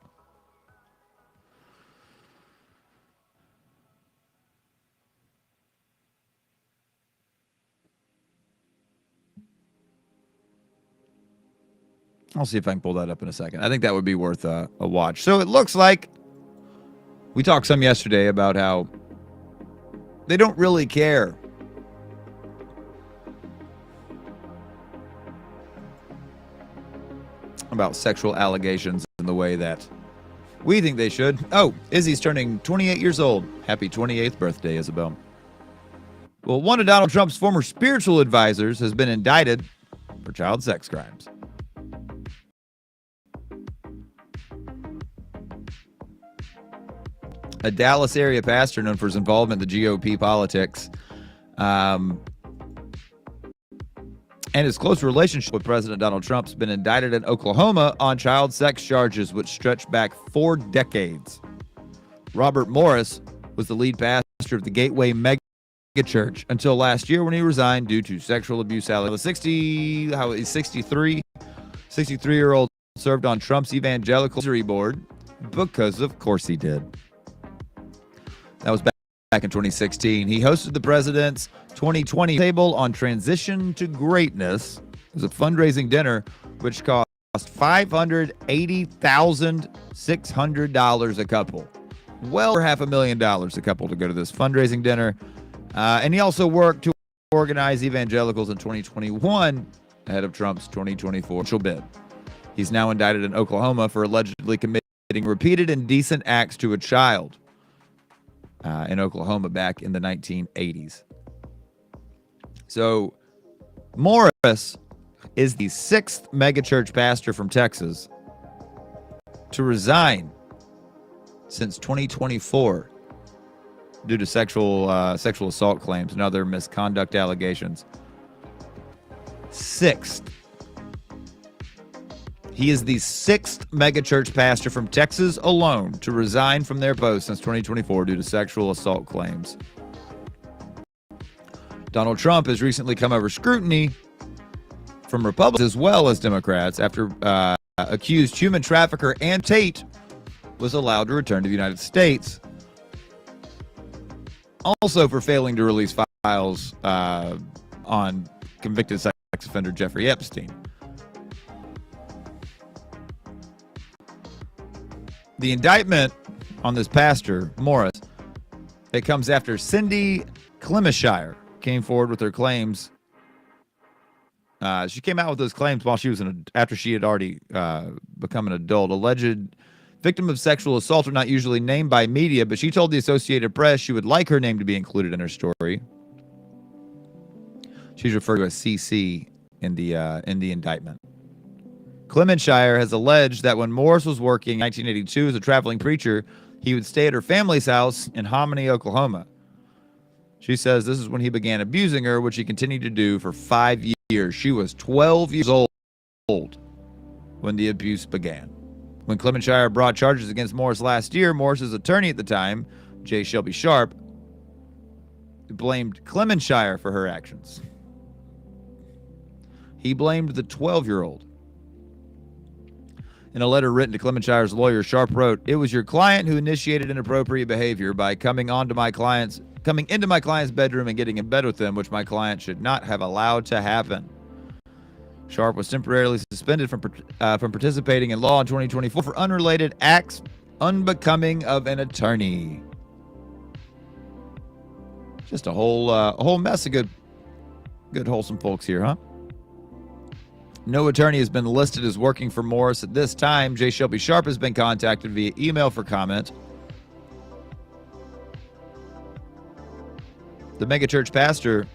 I'll see if I can pull that up in a second. I think that would be worth a watch. So it looks like we talked some yesterday about how they don't really care about sexual allegations in the way that we think they should. Oh, Izzy's turning 28 years old. Happy 28th birthday, Isabel. Well, one of Donald Trump's former spiritual advisors has been indicted for child sex crimes. A Dallas area pastor known for his involvement in the GOP politics and his close relationship with President Donald Trump has been indicted in Oklahoma on child sex charges which stretch back 4 decades. Robert Morris was the lead pastor of the Gateway Mega Church until last year when he resigned due to sexual abuse allegations. He's 63-year-old served on Trump's evangelical advisory board because of course he did. That was back in 2016. He hosted the president's 2020 table on transition to greatness. It was a fundraising dinner which cost $580,600 a couple. Well over $500,000 a couple to go to this fundraising dinner. And he also worked to organize evangelicals in 2021 ahead of Trump's 2024 bid. He's now indicted in Oklahoma for allegedly committing repeated indecent acts to a child in Oklahoma back in the 1980s. So Morris is the 6th megachurch pastor from Texas to resign since 2024 due to sexual assault claims and other misconduct allegations. 6th. He is the 6th megachurch pastor from Texas alone to resign from their post since 2024 due to sexual assault claims. Donald Trump has recently come over scrutiny from Republicans as well as Democrats after accused human trafficker Ann Tate was allowed to return to the United States. Also for failing to release files on convicted sex offender Jeffrey Epstein. The indictment on this pastor, Morris, it comes after Cindy Clemishire came forward with her claims. She came out with those claims while she was after she had already become an adult. Alleged victim of sexual assault are not usually named by media, but she told the Associated Press she would like her name to be included in her story. She's referred to as CC in the indictment. Clementshire has alleged that when Morris was working in 1982 as a traveling preacher, he would stay at her family's house in Hominy, Oklahoma. She says this is when he began abusing her, which he continued to do for 5 years. She was 12 years old when the abuse began. When Clementshire brought charges against Morris last year, Morris's attorney at the time, J. Shelby Sharp, blamed Clementshire for her actions. He blamed the 12-year-old. In a letter written to Clemenshire's lawyer, Sharp wrote, "It was your client who initiated inappropriate behavior by coming into my client's bedroom and getting in bed with him, which my client should not have allowed to happen." Sharp was temporarily suspended from participating in law in 2024 for unrelated acts unbecoming of an attorney. Just a whole mess of good wholesome folks here, huh? No attorney has been listed as working for Morris at this time. J. Shelby Sharp has been contacted via email for comment. The megachurch pastor,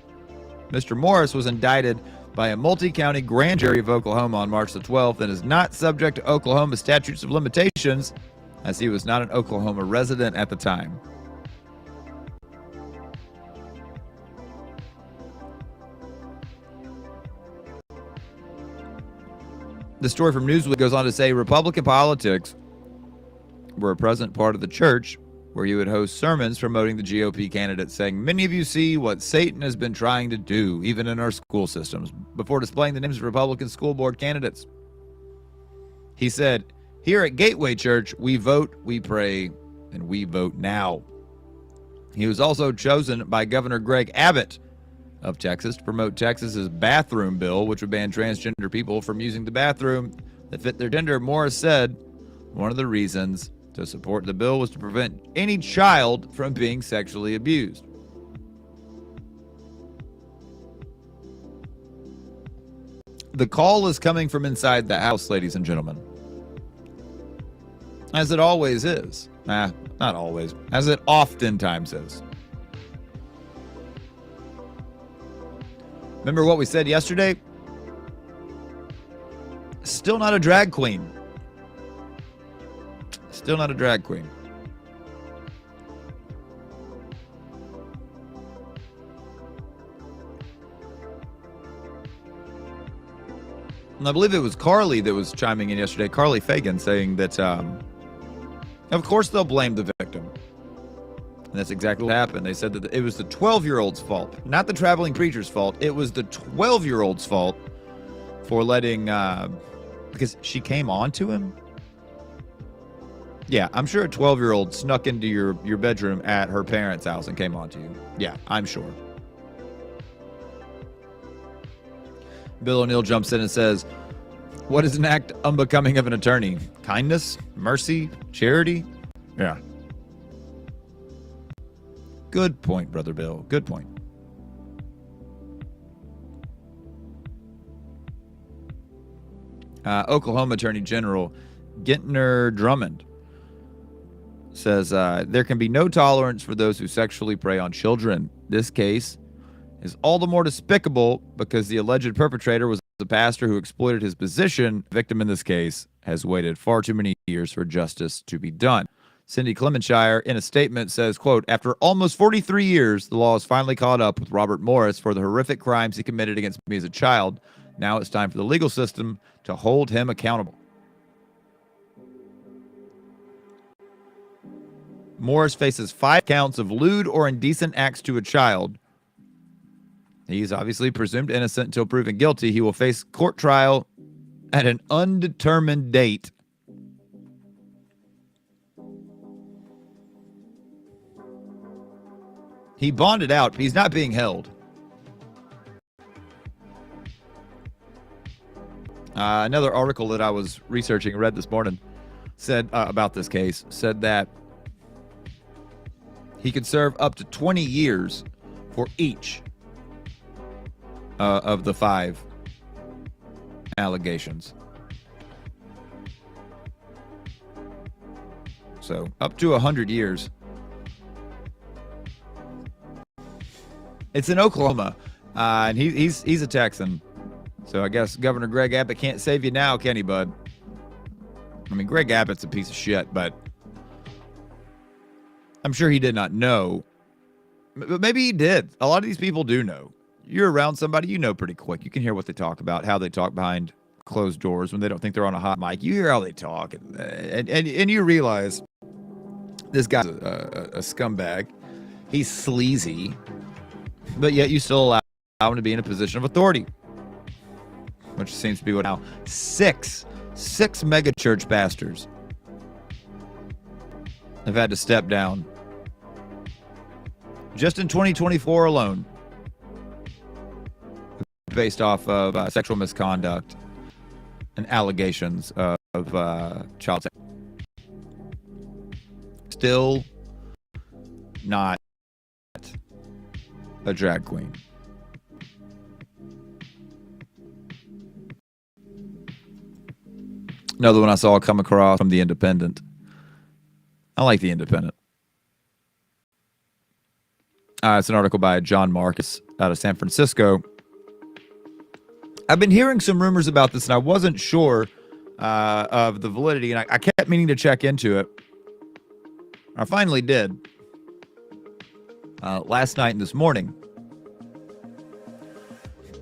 Mr. Morris, was indicted by a multi-county grand jury of Oklahoma on March the 12th and is not subject to Oklahoma statutes of limitations as he was not an Oklahoma resident at the time. The story from Newsweek goes on to say Republican politics were a present part of the church where he would host sermons promoting the GOP candidates, saying, "Many of you see what Satan has been trying to do, even in our school systems," before displaying the names of Republican school board candidates. He said, "Here at Gateway Church, we vote, we pray, and we vote now." He was also chosen by Governor Greg Abbott of Texas to promote Texas's bathroom bill, which would ban transgender people from using the bathroom that fit their gender. Morris said one of the reasons to support the bill was to prevent any child from being sexually abused. The call is coming from inside the house, ladies and gentlemen. As it always is. Not always. As it oftentimes is. Remember what we said yesterday? Still not a drag queen. Still not a drag queen. And I believe it was Carly that was chiming in yesterday, Carly Fagan, saying that, of course they'll blame the victim. And that's exactly what happened. They said that it was the 12-year-old's fault, not the traveling preacher's fault. It was the 12-year-old's fault for letting, because she came on to him. Yeah, I'm sure a 12-year-old snuck into your bedroom at her parents' house and came on to you. Yeah, I'm sure. Bill O'Neill jumps in and says, "What is an act unbecoming of an attorney? Kindness? Mercy? Charity?" Yeah. Good point, Brother Bill. Good point. Oklahoma Attorney General Gentner Drummond says there can be no tolerance for those who sexually prey on children. This case is all the more despicable because the alleged perpetrator was the pastor who exploited his position. The victim in this case has waited far too many years for justice to be done. Cindy Clementshire, in a statement, says, quote, "After almost 43 years, the law has finally caught up with Robert Morris for the horrific crimes he committed against me as a child. Now it's time for the legal system to hold him accountable." Morris faces 5 counts of lewd or indecent acts to a child. He's obviously presumed innocent until proven guilty. He will face court trial at an undetermined date. He bonded out, but he's not being held. Another article that I was researching, read this morning, said about this case, said that he could serve up to 20 years for each of the 5 allegations. So up to 100 years. It's in Oklahoma, and he's a Texan. So I guess Governor Greg Abbott can't save you now, can he, bud? I mean, Greg Abbott's a piece of shit, but I'm sure he did not know. But maybe he did. A lot of these people do know. You're around somebody, you know pretty quick. You can hear what they talk about, how they talk behind closed doors when they don't think they're on a hot mic. You hear how they talk, and you realize this guy's a scumbag. He's sleazy, but yet you still allow him to be in a position of authority, which seems to be what now six megachurch pastors have had to step down just in 2024 alone, based off of sexual misconduct and allegations of child sex. Still not a drag queen. Another one I saw come across from The Independent. I like The Independent. It's an article by John Marcus out of San Francisco. I've been hearing some rumors about this, and I wasn't sure of the validity, and I kept meaning to check into it. I finally did. Last night and this morning.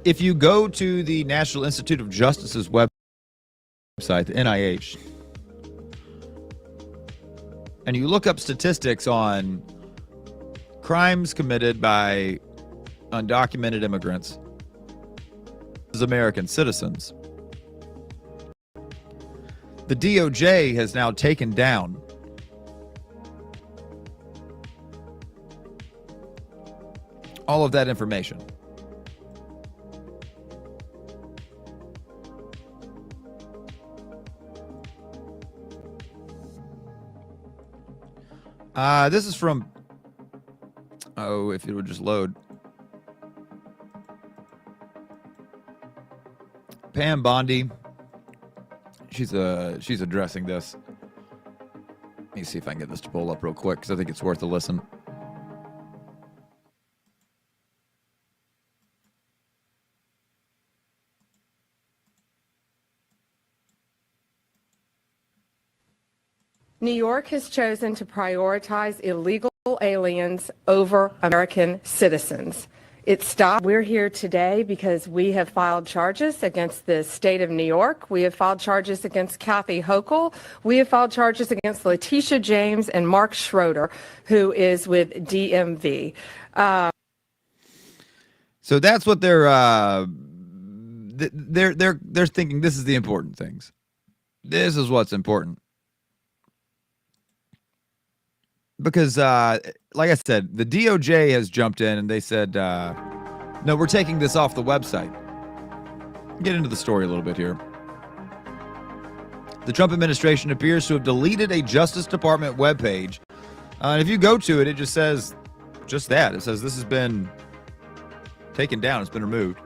If you go to the National Institute of Justice's website, the NIH, and you look up statistics on crimes committed by undocumented immigrants as American citizens, the DOJ has now taken down all of that information. This is from, oh, if it would just load. Pam Bondi. She's addressing this. Let me see if I can get this to pull up real quick, because I think it's worth a listen. New York has chosen to prioritize illegal aliens over American citizens. It stopped. We're here today because we have filed charges against the state of New York. We have filed charges against Kathy Hochul. We have filed charges against Letitia James and Mark Schroeder, who is with DMV. So that's what they're thinking. This is the important things. This is what's important. Because, like I said, the DOJ has jumped in and they said, no, we're taking this off the website. Get into the story a little bit here. The Trump administration appears to have deleted a Justice Department webpage. And if you go to it, it just says just that. It says this has been taken down. It's been removed.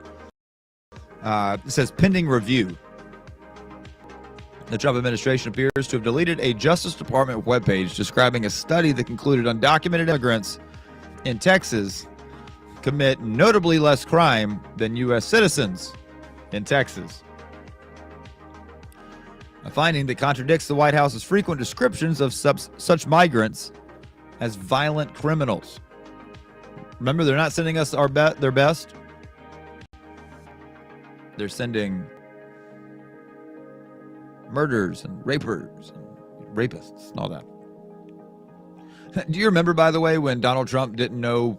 It says pending review. The Trump administration appears to have deleted a Justice Department webpage describing a study that concluded undocumented immigrants in Texas commit notably less crime than U.S. citizens in Texas. A finding that contradicts the White House's frequent descriptions of such migrants as violent criminals. Remember, they're not sending us their best. They're sending murderers and rapists and all that. Do you remember, by the way, when Donald Trump didn't know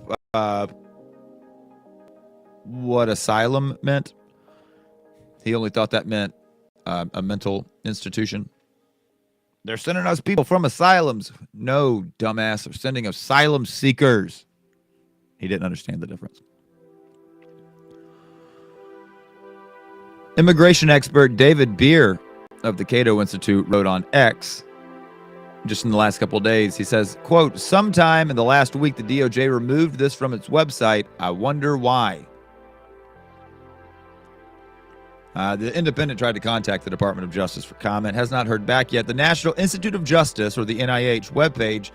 what asylum meant? He only thought that meant a mental institution. They're sending us people from asylums. No, dumbass. They're sending asylum seekers. He didn't understand the difference. Immigration expert David Beer of the Cato Institute wrote on X just in the last couple of days. He says, quote, sometime in the last week, the DOJ removed this from its website. I wonder why. The Independent tried to contact the Department of Justice for comment, has not heard back yet. The National Institute of Justice, or the NIH webpage,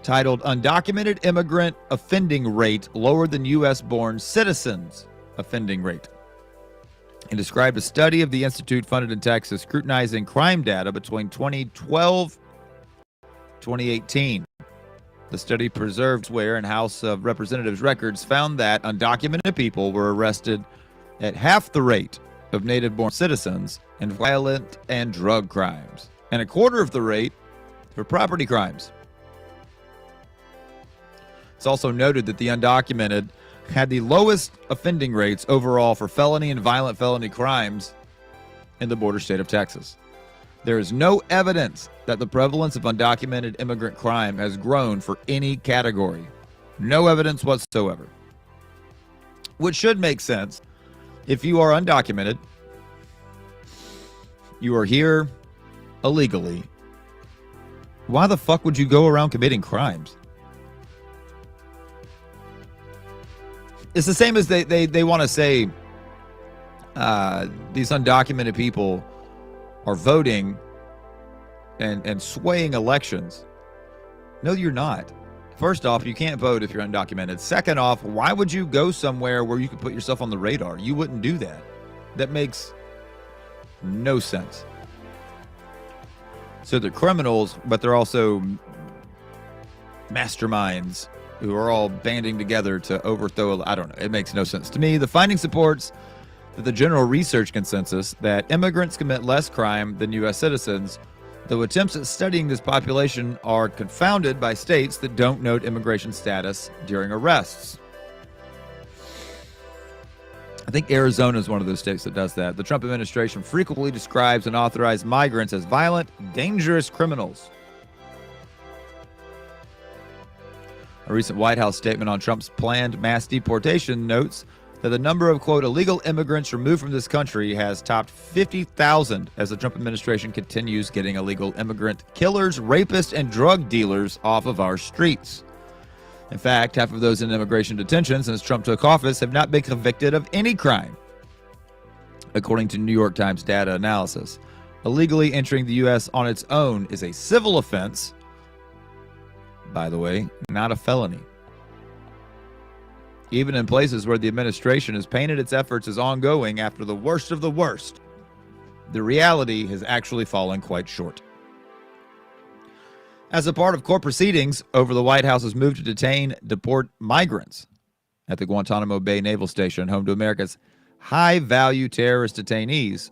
titled Undocumented Immigrant Offending Rate Lower Than U.S.-Born Citizens Offending Rate. He described a study of the institute funded in Texas scrutinizing crime data between 2012 and 2018. The study preserved where in House of Representatives records found that undocumented people were arrested at half the rate of native-born citizens in violent and drug crimes, and a quarter of the rate for property crimes. It's also noted that the undocumented had the lowest offending rates overall for felony and violent felony crimes in the border state of Texas. There is no evidence that the prevalence of undocumented immigrant crime has grown for any category. No evidence whatsoever. Which should make sense. If you are undocumented, you are here illegally, why the fuck would you go around committing crimes? It's the same as they want to say these undocumented people are voting and swaying elections. No, you're not. First off, you can't vote if you're undocumented. Second off, why would you go somewhere where you could put yourself on the radar? You wouldn't do that. That makes no sense. So they're criminals, but they're also masterminds who are all banding together to overthrow. I don't know. It makes no sense to me. The finding supports that the general research consensus that immigrants commit less crime than U.S. citizens, though attempts at studying this population are confounded by states that don't note immigration status during arrests. I think Arizona is one of those states that does that. The Trump administration frequently describes and authorizes migrants as violent, dangerous criminals. A recent White House statement on Trump's planned mass deportation notes that the number of, quote, illegal immigrants removed from this country has topped 50,000 as the Trump administration continues getting illegal immigrant killers, rapists, and drug dealers off of our streets. In fact, half of those in immigration detention since Trump took office have not been convicted of any crime, according to New York Times data analysis. Illegally entering the U.S. on its own is a civil offense, by the way, not a felony. Even in places where the administration has painted its efforts as ongoing after the worst of the worst, the reality has actually fallen quite short. As a part of court proceedings over the White House's move to deport migrants at the Guantanamo Bay Naval Station, home to America's high-value terrorist detainees,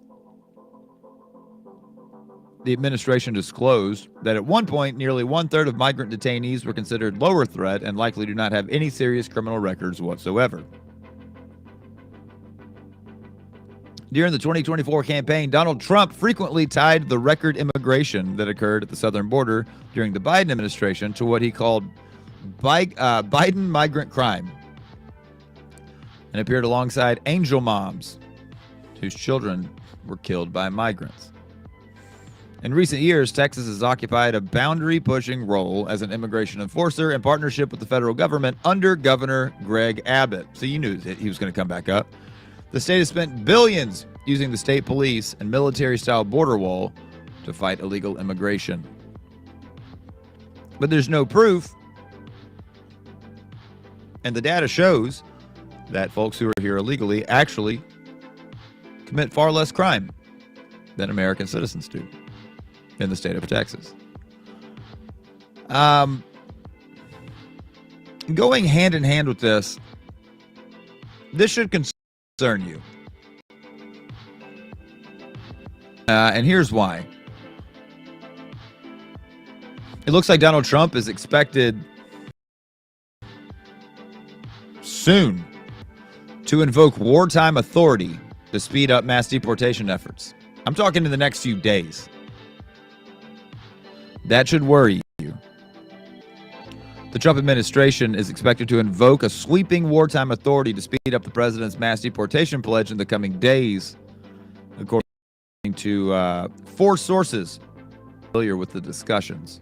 the administration disclosed that at one point, nearly one-third of migrant detainees were considered lower threat and likely do not have any serious criminal records whatsoever. During the 2024 campaign, Donald Trump frequently tied the record immigration that occurred at the southern border during the Biden administration to what he called Biden migrant crime, and appeared alongside angel moms whose children were killed by migrants. In recent years, Texas has occupied a boundary-pushing role as an immigration enforcer in partnership with the federal government under Governor Greg Abbott. So you knew that he was going to come back up. The state has spent billions using the state police and military-style border wall to fight illegal immigration. But there's no proof, and the data shows that folks who are here illegally actually commit far less crime than American citizens do in the state of Texas. Going hand in hand with this should concern you. And here's why. It looks like Donald Trump is expected soon to invoke wartime authority to speed up mass deportation efforts. I'm talking in the next few days. That should worry you. The Trump administration is expected to invoke a sweeping wartime authority to speed up the president's mass deportation pledge in the coming days, according to 4 sources familiar with the discussions.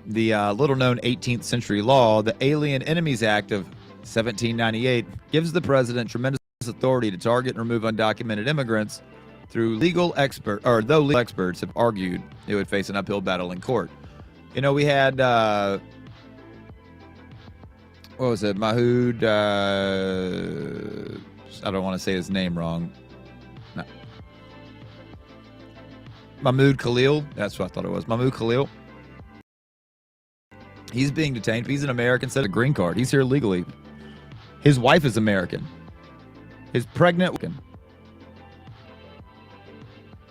The little-known 18th century law, the Alien Enemies Act of 1798, gives the president tremendous authority to target and remove undocumented immigrants though legal experts have argued it would face an uphill battle in court. You know, we had, what was it, Mahood, I don't want to say his name wrong. No. Mahmoud Khalil, that's what I thought it was, Mahmoud Khalil. He's being detained. He's an American, set a green card. He's here legally. His wife is American. His pregnant woman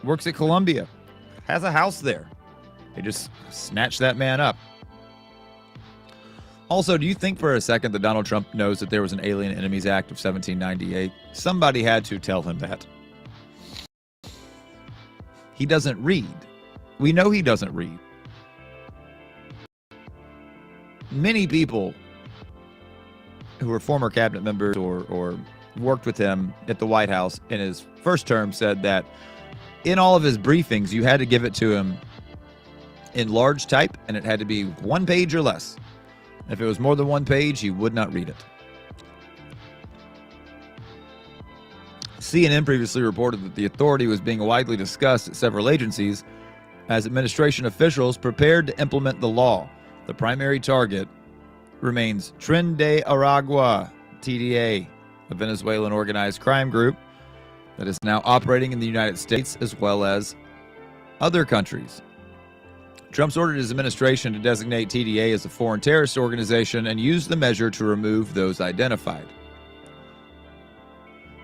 works at Columbia, has a house there. They just snatched that man up. Also, do you think for a second that Donald Trump knows that there was an Alien Enemies Act of 1798? Somebody had to tell him that. He doesn't read. We know he doesn't read. Many people who were former cabinet members or worked with him at the White House in his first term said that in all of his briefings, you had to give it to him in large type, and it had to be 1 page or less. If it was more than 1 page, he would not read it. CNN previously reported that the authority was being widely discussed at several agencies as administration officials prepared to implement the law. The primary target remains Tren de Aragua, TDA, a Venezuelan organized crime group that is now operating in the United States as well as other countries. Trump's ordered his administration to designate TDA as a foreign terrorist organization and use the measure to remove those identified.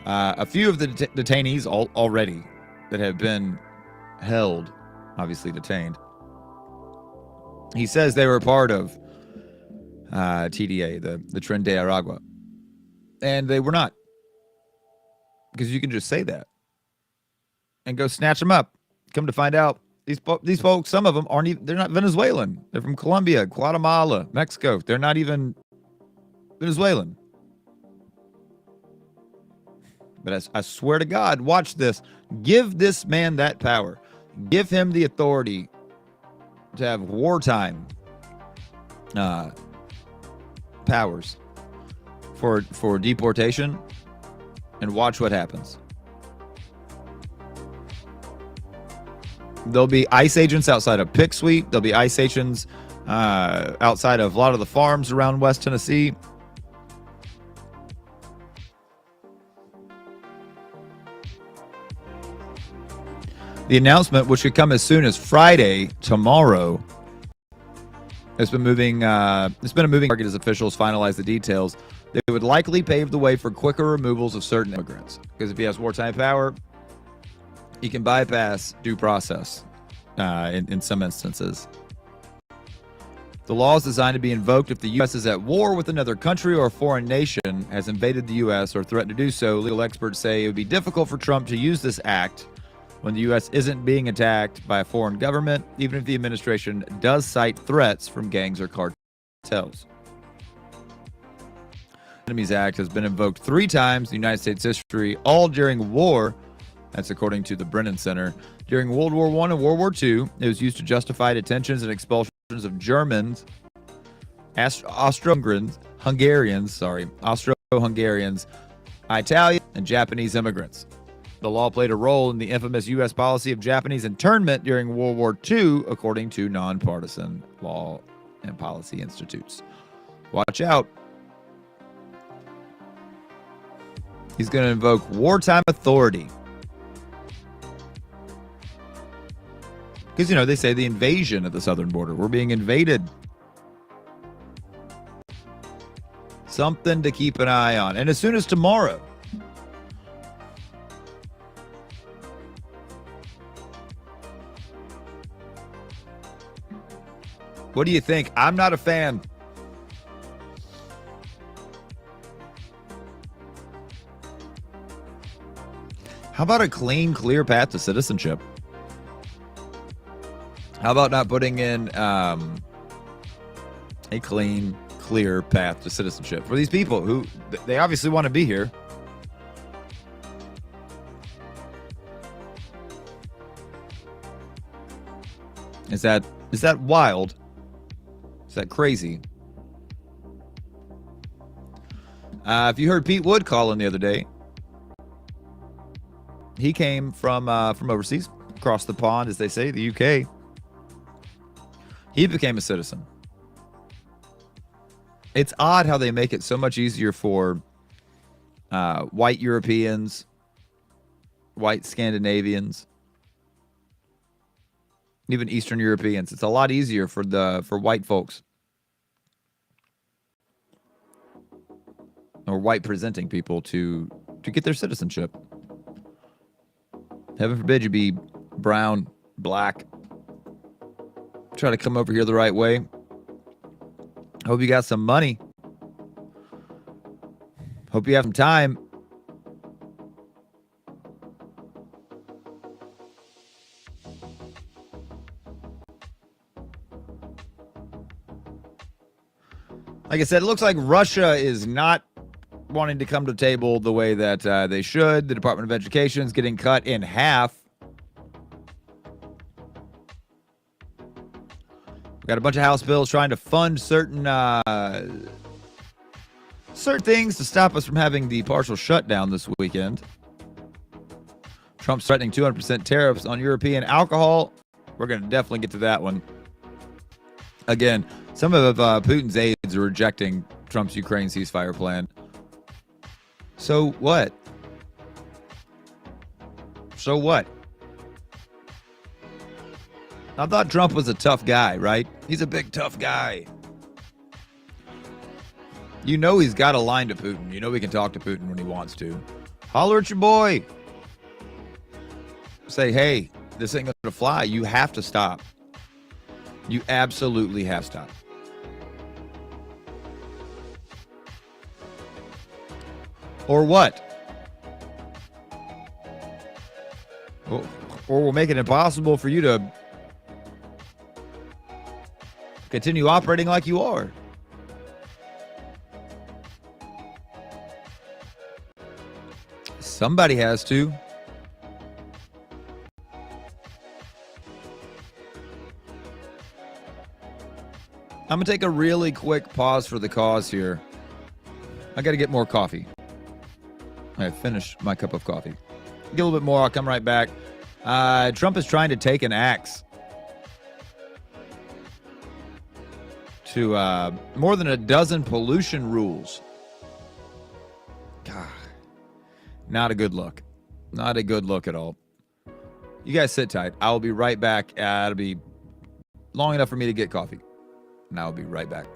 A few of the detainees already that have been held, obviously detained. He says they were part of TDA, the Tren de Aragua. And they were not. Because you can just say that and go snatch them up. Come to find out, these folks, some of them aren't even, they're not Venezuelan. They're from Colombia, Guatemala, Mexico. They're not even Venezuelan. But I swear to God, watch this. Give this man that power. Give him the authority to have wartime powers for deportation, and watch what happens. There'll be ICE agents outside of Pick Sweep. There'll be ICE agents outside of a lot of the farms around West Tennessee. The announcement, which could come as soon as Friday, tomorrow, it's been moving. It's been a moving target as officials finalize the details. They would likely pave the way for quicker removals of certain immigrants, because if he has wartime power, he can bypass due process in some instances. The law is designed to be invoked if the U.S. is at war with another country or a foreign nation has invaded the U.S. or threatened to do so. Legal experts say it would be difficult for Trump to use this act when the U.S. isn't being attacked by a foreign government, even if the administration does cite threats from gangs or cartels. The Enemies Act has been invoked 3 times in United States history, all during war. That's according to the Brennan Center. During World War I and World War II, it was used to justify detentions and expulsions of Germans, Austro-Hungarians, Italian, and Japanese immigrants. The law played a role in the infamous U.S. policy of Japanese internment during World War II, according to nonpartisan law and policy institutes. Watch out. He's going to invoke wartime authority. Because, they say the invasion at the southern border. We're being invaded. Something to keep an eye on. And as soon as tomorrow, what do you think? I'm not a fan. How about a clean, clear path to citizenship? How about not putting in a clean, clear path to citizenship for these people who they obviously want to be here? Is that wild? Is that crazy? If you heard Pete Wood calling the other day, he came from overseas, across the pond, as they say, the UK. He became a citizen. It's odd how they make it so much easier for white Europeans, white Scandinavians, even Eastern Europeans. It's a lot easier for white folks or white presenting people to get their citizenship. Heaven forbid you be brown, black. Try to come over here the right way. Hope you got some money. Hope you have some time. Like I said, it looks like Russia is not wanting to come to the table the way that they should. The Department of Education is getting cut in half. Got a bunch of House bills trying to fund certain things to stop us from having the partial shutdown this weekend. Trump's threatening 200% tariffs on European alcohol. We're going to definitely get to that one. Again, some of Putin's aides are rejecting Trump's Ukraine ceasefire plan. So what? So what? I thought Trump was a tough guy, right? He's a big, tough guy. He's got a line to Putin. He can talk to Putin when he wants to. Holler at your boy. Say, hey, this ain't going to fly. You have to stop. You absolutely have to stop. Or what? Or we'll make it impossible for you to continue operating like you are. Somebody has to. I'm going to take a really quick pause for the cause here. I got to get more coffee. I finished my cup of coffee. Get a little bit more. I'll come right back. Trump is trying to take an axe to more than a dozen pollution rules. God, not a good look. Not a good look at all. You guys sit tight. I'll be right back. It'll be long enough for me to get coffee. And I'll be right back.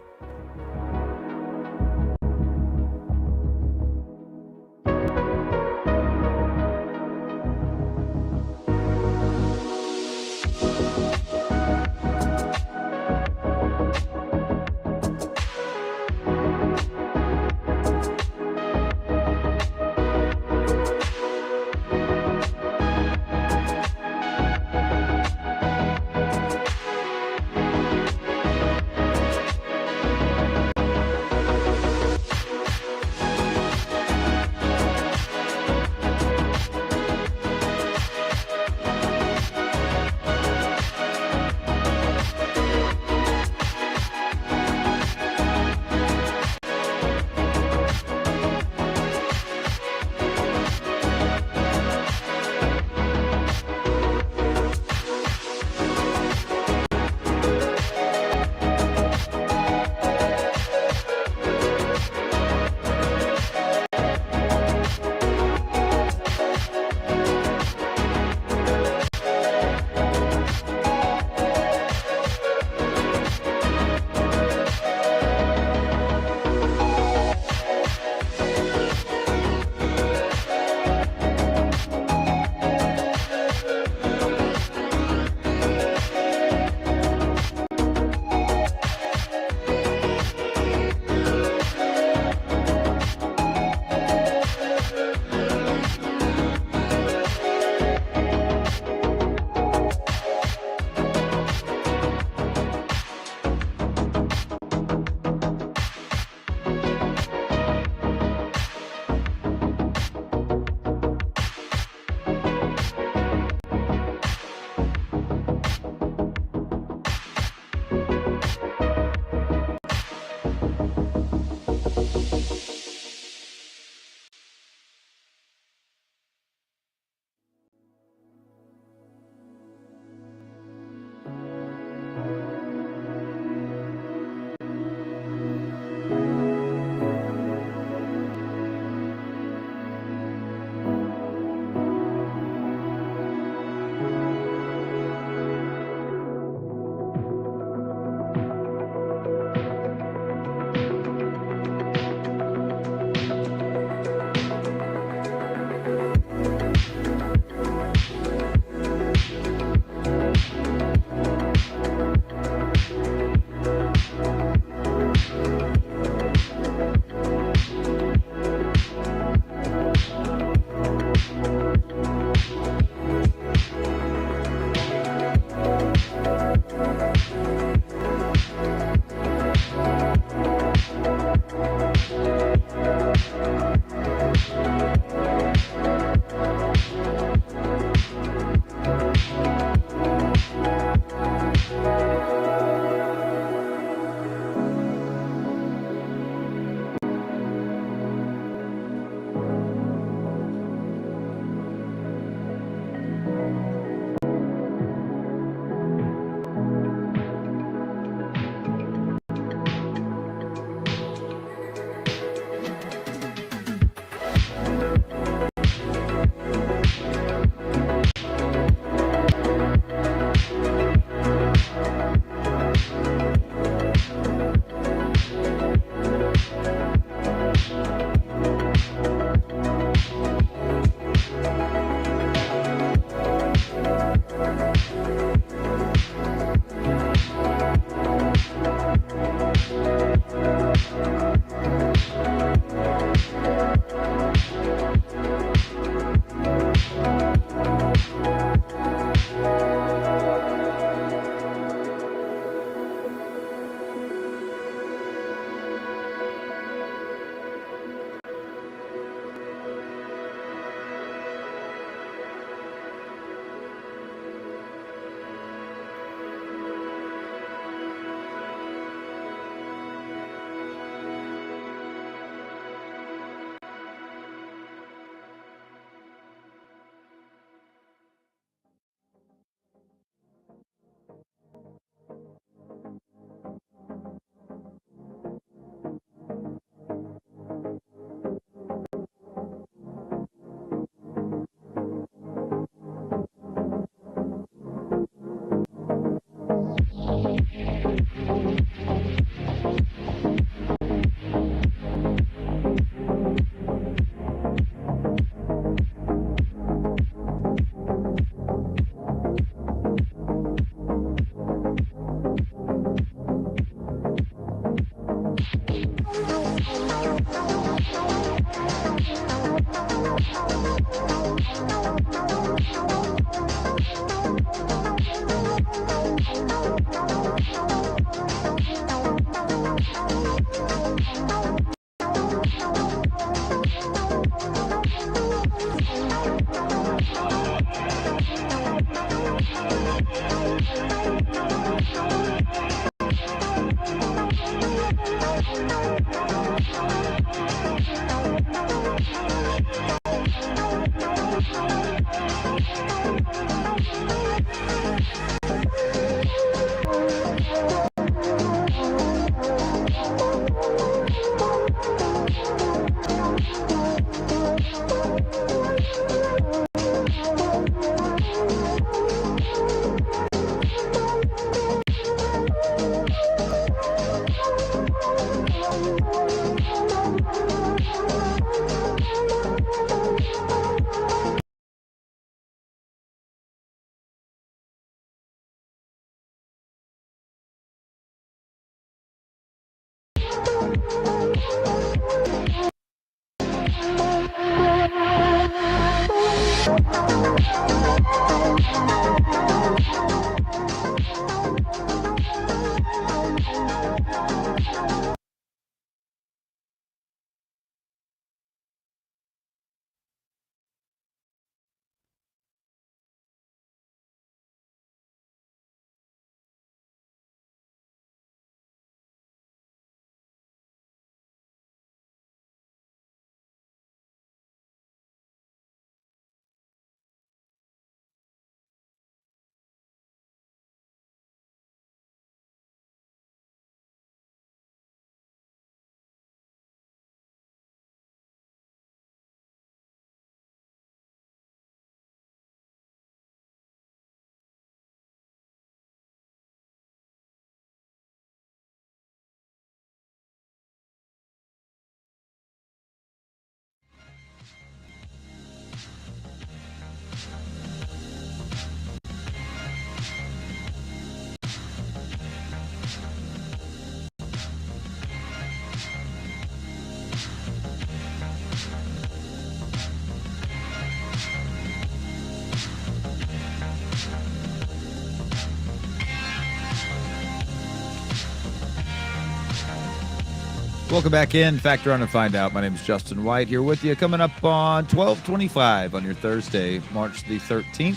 Welcome back in. Factor on and find out. My name is Justin White here with you. Coming up on 12:25 on your Thursday, March the 13th.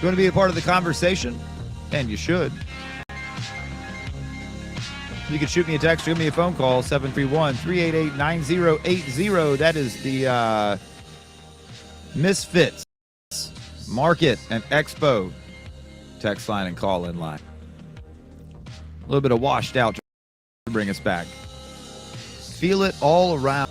You want to be a part of the conversation? And you should. You can shoot me a text, give me a phone call, 731-388-9080. That is the Misfits Market and Expo text line and call-in line. A little bit of washed out to bring us back. Feel it all around.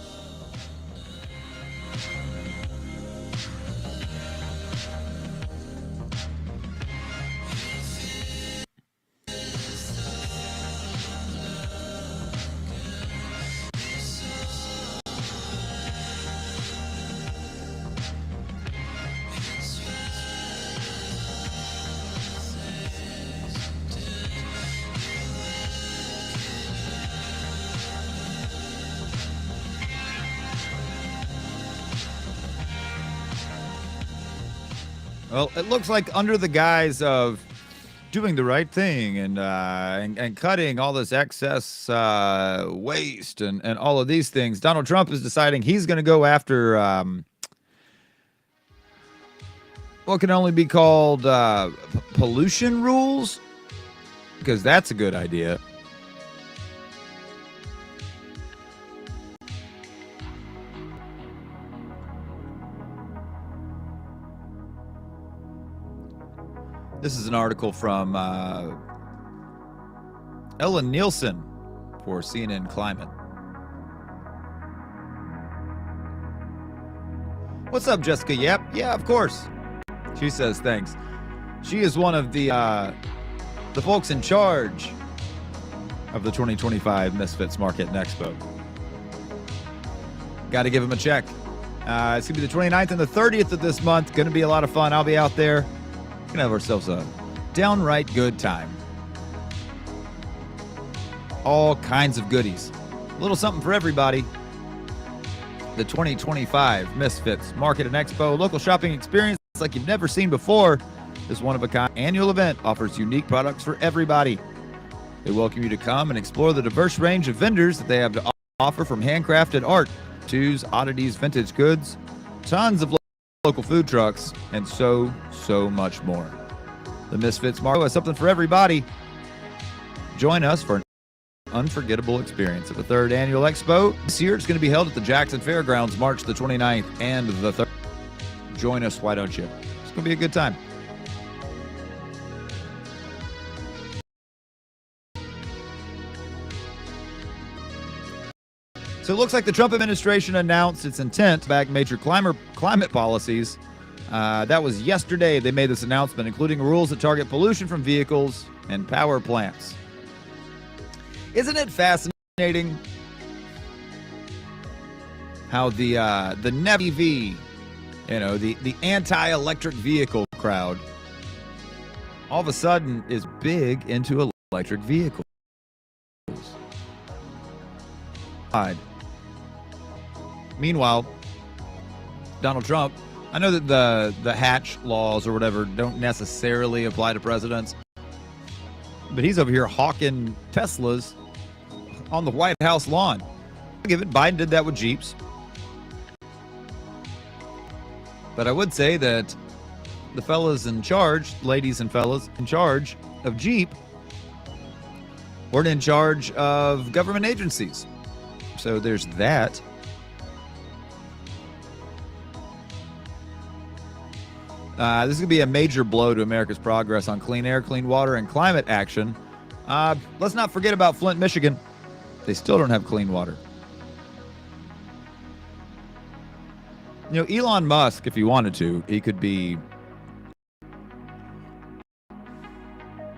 Well, it looks like under the guise of doing the right thing and cutting all this excess waste and all of these things, Donald Trump is deciding he's going to go after what can only be called pollution rules, because that's a good idea. This is an article from Ellen Nielsen for CNN Climate. What's up, Jessica? Yep, yeah, of course. She says thanks. She is one of the folks in charge of the 2025 Misfits Market and Expo. Got to give them a check. It's going to be the 29th and the 30th of this month. Going to be a lot of fun. I'll be out there. We're going to have ourselves a downright good time. All kinds of goodies. A little something for everybody. The 2025 Misfits Market and Expo local shopping experience like you've never seen before. This one-of-a-kind annual event offers unique products for everybody. They welcome you to come and explore the diverse range of vendors that they have to offer, from handcrafted art, tattoos, oddities, vintage goods, tons of local food trucks, and so much more. The Misfits Market has something for everybody. Join us for an unforgettable experience at the third annual expo. This year it's going to be held at the Jackson Fairgrounds March the 29th and the 3rd. Join us, why don't you? It's going to be a good time. So it looks like the Trump administration announced its intent to back major climate policies. That was yesterday. They made this announcement, including rules that target pollution from vehicles and power plants. Isn't it fascinating how the NEV, the anti-electric vehicle crowd, all of a sudden is big into electric vehicles? Meanwhile, Donald Trump, I know that the hatch laws or whatever don't necessarily apply to presidents, but he's over here hawking Teslas on the White House lawn. I'll give it, Biden did that with Jeeps. But I would say that the fellas in charge, ladies and fellas in charge of Jeep, weren't in charge of government agencies. So there's that. This is going to be a major blow to America's progress on clean air, clean water, and climate action. Let's not forget about Flint, Michigan. They still don't have clean water. Elon Musk, if he wanted to, he could be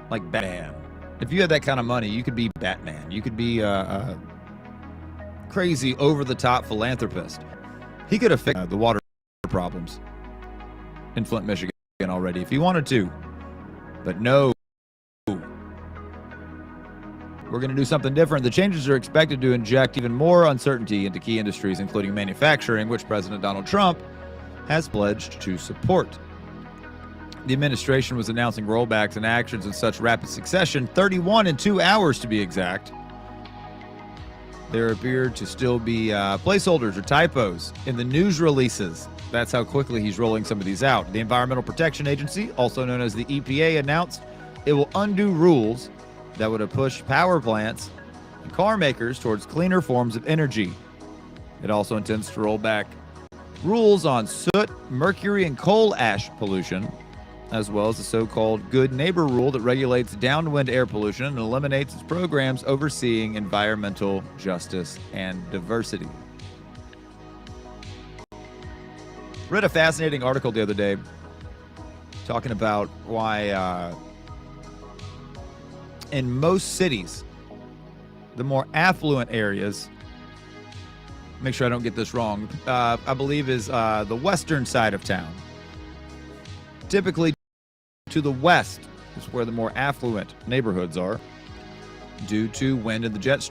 like Batman. If you had that kind of money, you could be Batman. You could be a crazy, over-the-top philanthropist. He could have fixed the water problems in Flint, Michigan already if he wanted to. But no. We're going to do something different. The changes are expected to inject even more uncertainty into key industries, including manufacturing, which President Donald Trump has pledged to support. The administration was announcing rollbacks and actions in such rapid succession, 31 in 2 hours to be exact, There appear to still be placeholders or typos in the news releases. That's how quickly he's rolling some of these out. The Environmental Protection Agency, also known as the EPA, announced it will undo rules that would have pushed power plants and car makers towards cleaner forms of energy. It also intends to roll back rules on soot, mercury, and coal ash pollution, as well as the so-called Good Neighbor Rule that regulates downwind air pollution and eliminates its programs overseeing environmental justice and diversity. Read a fascinating article the other day talking about why in most cities, the more affluent areas, make sure I don't get this wrong, I believe is the western side of town. Typically to the west is where the more affluent neighborhoods are, due to wind and the jet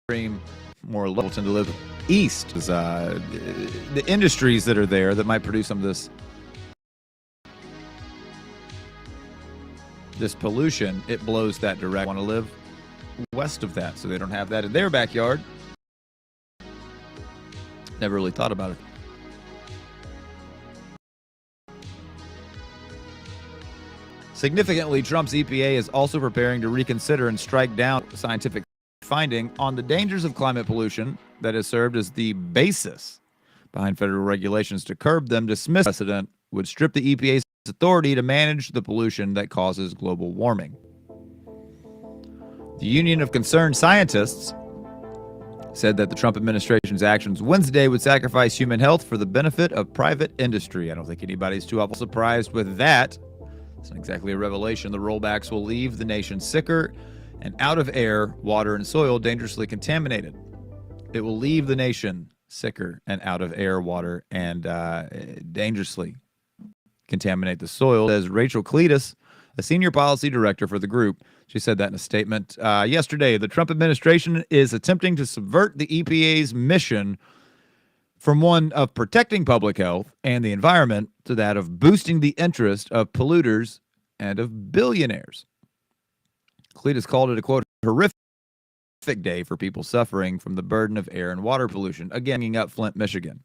stream. More local tend to live east. Is the industries that are there that might produce some of this pollution, it blows that direct. Want to live west of that, so they don't have that in their backyard. Never really thought about it. Significantly, Trump's EPA is also preparing to reconsider and strike down scientific finding on the dangers of climate pollution that has served as the basis behind federal regulations to curb them. Dismiss precedent would strip the EPA's authority to manage the pollution that causes global warming. The Union of Concerned Scientists said that the Trump administration's actions Wednesday would sacrifice human health for the benefit of private industry. I don't think anybody's too surprised with that. It's not exactly a revelation. The rollbacks will leave the nation sicker and out of air, water, and soil dangerously contaminated. It will leave the nation sicker and out of air, water, and dangerously contaminate the soil, says Rachel Cletus, a senior policy director for the group. She said that in a statement yesterday. The Trump administration is attempting to subvert the EPA's mission from one of protecting public health and the environment to that of boosting the interest of polluters and of billionaires. Cletus called it a, quote, horrific day for people suffering from the burden of air and water pollution. Again, bringing up Flint, Michigan.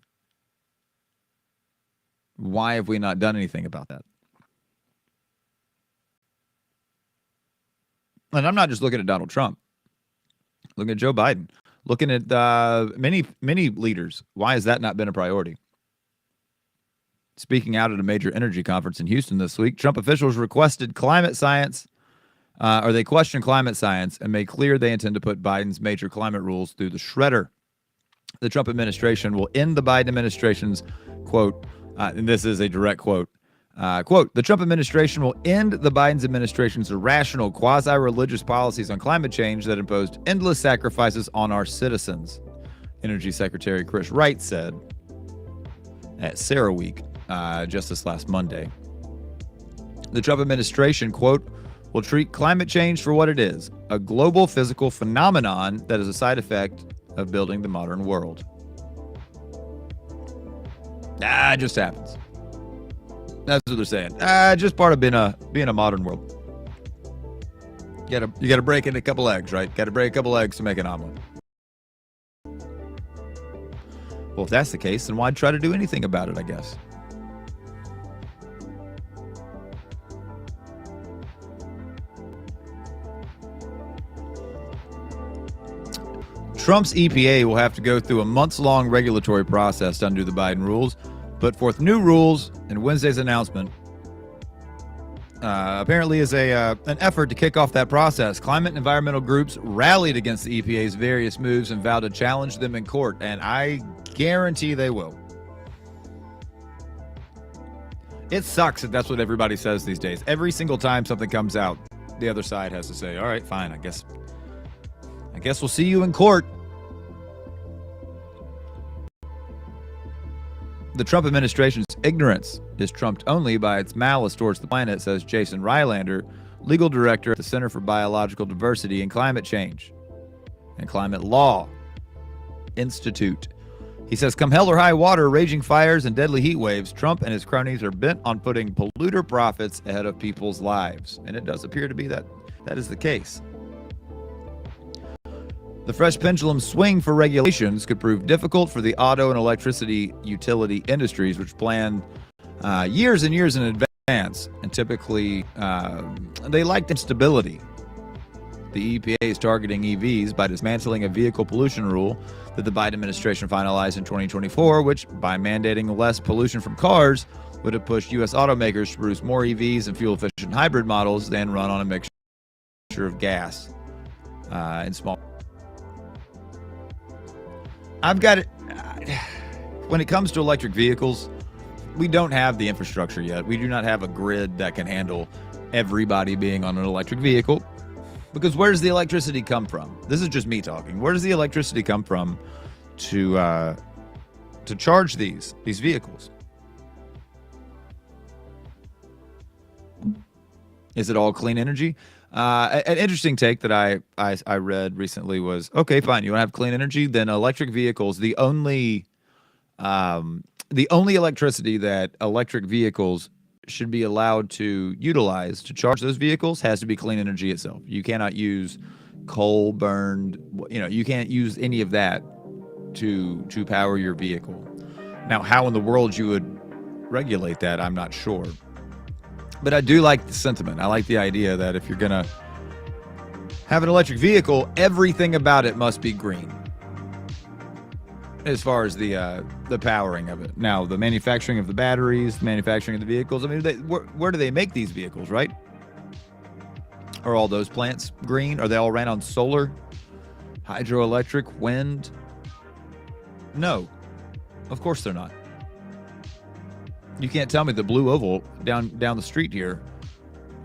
Why have we not done anything about that? And I'm not just looking at Donald Trump. Looking at Joe Biden. Looking at many leaders. Why has that not been a priority? Speaking out at a major energy conference in Houston this week, Trump officials requested climate science, or they questioned climate science and made clear they intend to put Biden's major climate rules through the shredder. The Trump administration will end the Biden administration's, quote, and this is a direct quote, quote, the Trump administration will end the Biden's administration's irrational quasi-religious policies on climate change that imposed endless sacrifices on our citizens. Energy Secretary Chris Wright said at CERAWeek just this last Monday. The Trump administration, quote, will treat climate change for what it is, a global physical phenomenon that is a side effect of building the modern world. It just happens. That's what they're saying. Just part of being a modern world. You gotta break in a couple eggs, right? Gotta break a couple eggs to make an omelet. Well, if that's the case, then why try to do anything about it, I guess? Trump's EPA will have to go through a months-long regulatory process to undo the Biden rules, put forth new rules in Wednesday's announcement. Apparently is an effort to kick off that process. Climate and environmental groups rallied against the EPA's various moves and vowed to challenge them in court, and I guarantee they will. It sucks that that's what everybody says these days. Every single time something comes out, the other side has to say, all right, fine, I guess we'll see you in court. The Trump administration's ignorance is trumped only by its malice towards the planet, says Jason Rylander, legal director at the Center for Biological Diversity and Climate Change and Climate Law Institute. He says, come hell or high water, raging fires and deadly heat waves, Trump and his cronies are bent on putting polluter profits ahead of people's lives. And it does appear to be that is the case. The fresh pendulum swing for regulations could prove difficult for the auto and electricity utility industries, which plan years and years in advance, and typically they like instability. The EPA is targeting EVs by dismantling a vehicle pollution rule that the Biden administration finalized in 2024, which, by mandating less pollution from cars, would have pushed U.S. automakers to produce more EVs and fuel-efficient hybrid models than run on a mixture of gas and small. I've got it. When it comes to electric vehicles, we don't have the infrastructure yet. We do not have a grid that can handle everybody being on an electric vehicle. Because where does the electricity come from? This is just me talking. Where does the electricity come from to charge these vehicles? Is it all clean energy? An interesting take that I read recently was, okay, fine, you want to have clean energy, then electric vehicles, the only electricity that electric vehicles should be allowed to utilize to charge those vehicles has to be clean energy itself. You cannot use coal burned, you can't use any of that to power your vehicle. Now, how in the world you would regulate that, I'm not sure. But I do like the sentiment. I like the idea that if you're going to have an electric vehicle, everything about it must be green. As far as the powering of it. Now, the manufacturing of the batteries, the manufacturing of the vehicles, I mean, where do they make these vehicles, right? Are all those plants green? Are they all ran on solar, hydroelectric, wind? No, of course they're not. You can't tell me the Blue Oval down the street here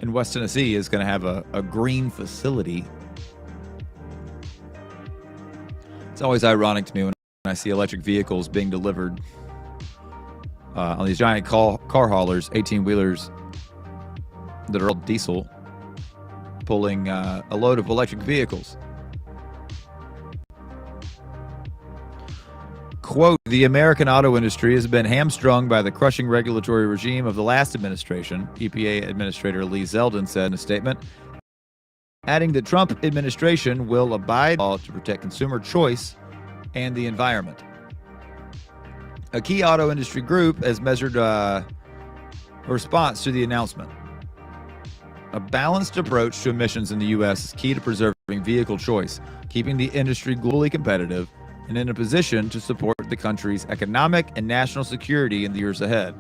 in West Tennessee is going to have a green facility. It's always ironic to me when I see electric vehicles being delivered on these giant car haulers, 18-wheelers that are all diesel, pulling a load of electric vehicles. Quote, the American auto industry has been hamstrung by the crushing regulatory regime of the last administration, EPA Administrator Lee Zeldin said in a statement, adding that Trump administration will abide by the law to protect consumer choice and the environment. A key auto industry group has measured a response to the announcement. A balanced approach to emissions in the U.S. is key to preserving vehicle choice, keeping the industry globally competitive, and in a position to support the country's economic and national security in the years ahead.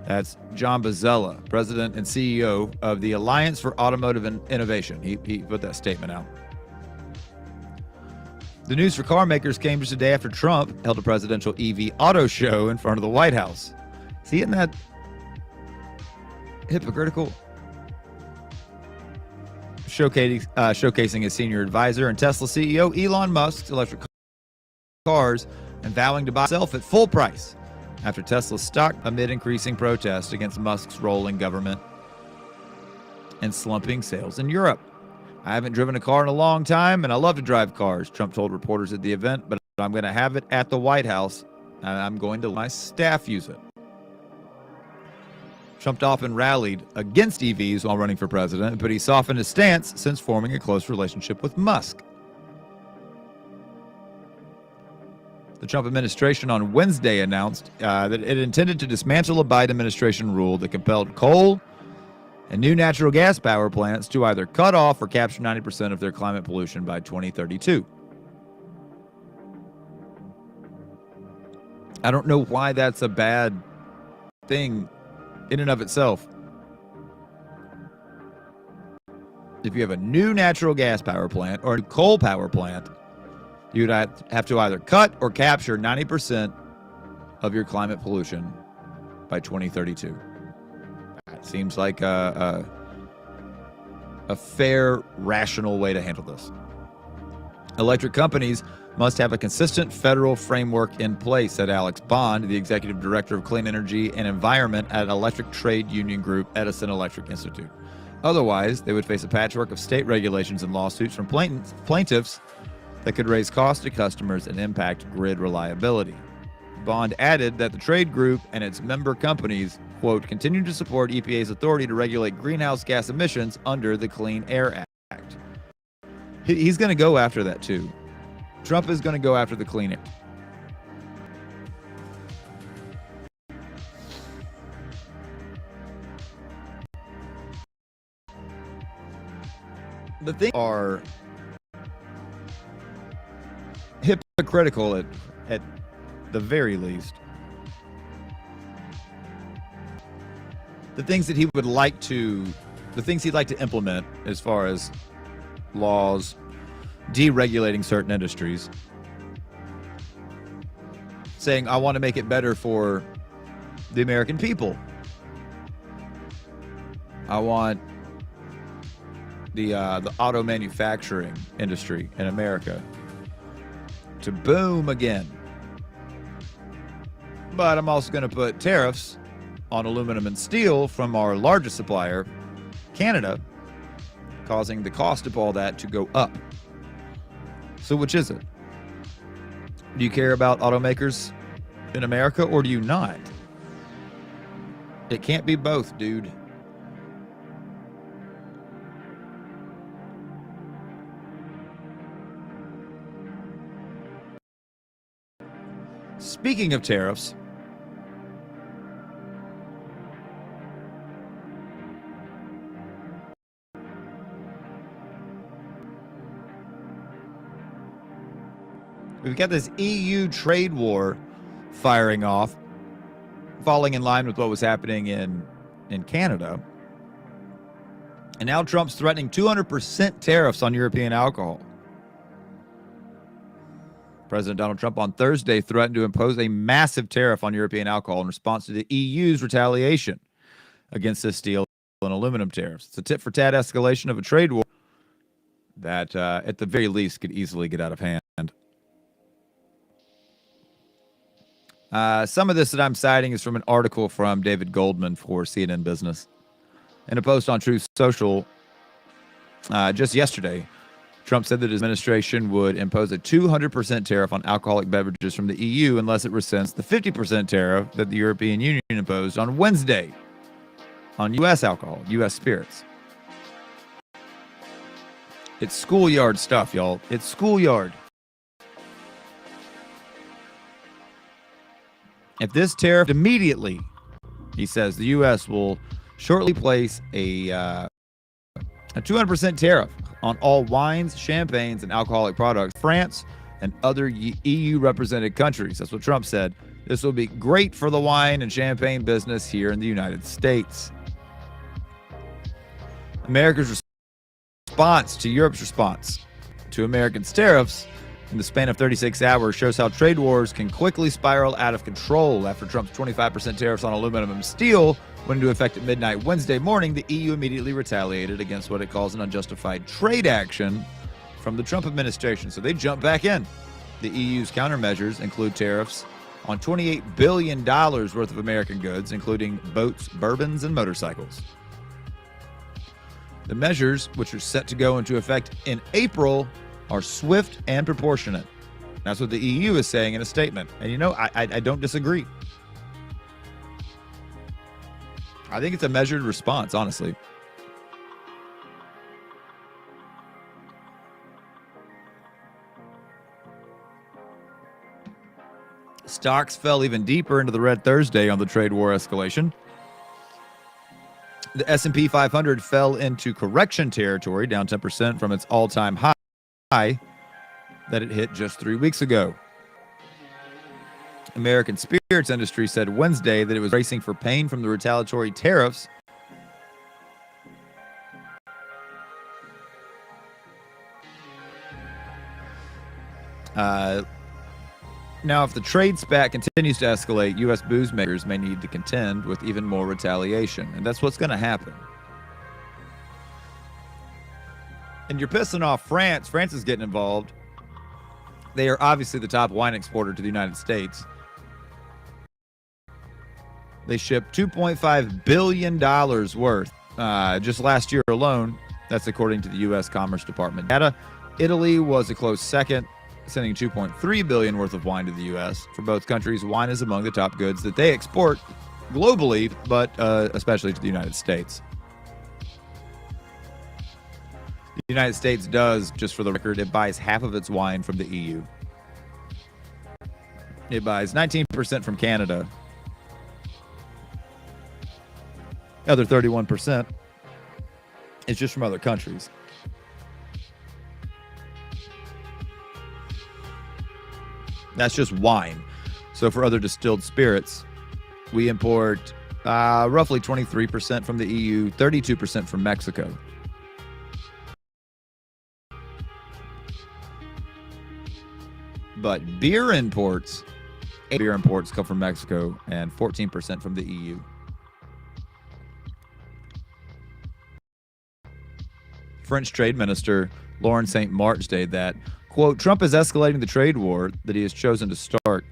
That's John Bozzella, president and CEO of the Alliance for Automotive Innovation. He put that statement out. The news for car makers came just a day after Trump held a presidential EV auto show in front of the White House. See, isn't that hypocritical? Showcasing his senior advisor and Tesla CEO Elon Musk's electric cars and vowing to buy itself at full price after Tesla's stock amid increasing protests against Musk's role in government and slumping sales in Europe. I haven't driven a car in a long time, and I love to drive cars, Trump told reporters at the event, but I'm going to have it at the White House, and I'm going to let my staff use it. Trump often rallied against EVs while running for president, but he softened his stance since forming a close relationship with Musk. The Trump administration on Wednesday announced that it intended to dismantle a Biden administration rule that compelled coal and new natural gas power plants to either cut off or capture 90% of their climate pollution by 2032. I don't know why that's a bad thing in and of itself. If you have a new natural gas power plant or a coal power plant, you'd have to either cut or capture 90% of your climate pollution by 2032. It seems like a fair, rational way to handle this. Electric companies must have a consistent federal framework in place, said Alex Bond, the executive director of Clean Energy and Environment at Electric Trade Union Group Edison Electric Institute. Otherwise, they would face a patchwork of state regulations and lawsuits from plaintiffs that could raise costs to customers and impact grid reliability. Bond added that the trade group and its member companies, quote, continue to support EPA's authority to regulate greenhouse gas emissions under the Clean Air Act. He's going to go after that too. Trump is going to go after the clean air. The things are hypocritical at the very least. The things that he would like to, the things he'd like to implement as far as laws deregulating certain industries, saying, I want to make it better for the American people. I want the auto manufacturing industry in America to boom again. But I'm also going to put tariffs on aluminum and steel from our largest supplier, Canada, causing the cost of all that to go up. So which is it? Do you care about automakers in America or do you not? It can't be both, dude. Speaking of tariffs, we've got this EU trade war firing off, falling in line with what was happening in Canada. And now Trump's threatening 200% tariffs on European alcohol. President Donald Trump on Thursday threatened to impose a massive tariff on European alcohol in response to the EU's retaliation against the steel and aluminum tariffs. It's a tit-for-tat escalation of a trade war that, at the very least, could easily get out of hand. Some of this that I'm citing is from an article from David Goldman for CNN Business. In a post on Truth Social just yesterday, Trump said that his administration would impose a 200% tariff on alcoholic beverages from the EU unless it rescinds the 50% tariff that the European Union imposed on Wednesday on U.S. alcohol, U.S. spirits. It's schoolyard stuff, y'all. It's schoolyard. If this tariff immediately, he says, the U.S. will shortly place a 200% tariff on all wines, champagnes, and alcoholic products, France and other EU-represented countries. That's what Trump said. This will be great for the wine and champagne business here in the United States. America's response to Europe's response to Americans' tariffs in the span of 36 hours shows how trade wars can quickly spiral out of control. After Trump's 25% tariffs on aluminum and steel went into effect at midnight Wednesday morning, the EU immediately retaliated against what it calls an unjustified trade action from the Trump administration. So they jumped back in. The EU's countermeasures include tariffs on $28 billion worth of American goods, including boats, bourbons, and motorcycles. The measures, which are set to go into effect in April, are swift and proportionate. That's what the EU is saying in a statement. And you know, I don't disagree. I think it's a measured response, honestly. Stocks fell even deeper into the red Thursday on the trade war escalation. The S&P 500 fell into correction territory, down 10% from its all-time high that it hit just 3 weeks ago. American spirits industry said Wednesday that it was bracing for pain from the retaliatory tariffs. Now, if the trade spat continues to escalate, U.S. booze makers may need to contend with even more retaliation, and that's what's going to happen. And you're pissing off France. France is getting involved. They are obviously the top wine exporter to the United States. They shipped $2.5 billion worth just last year alone. That's according to the U.S. Commerce Department data. Italy was a close second, sending $2.3 billion worth of wine to the U.S. For both countries, wine is among the top goods that they export globally, but especially to the United States. The United States does, just for the record, it buys half of its wine from the EU. It buys 19% from Canada. The other 31% is just from other countries. That's just wine. So for other distilled spirits, we import roughly 23% from the EU, 32% from Mexico. But beer imports come from Mexico and 14% from the EU. French Trade Minister Laurent Saint-Martin stated that, quote, Trump is escalating the trade war that he has chosen to start,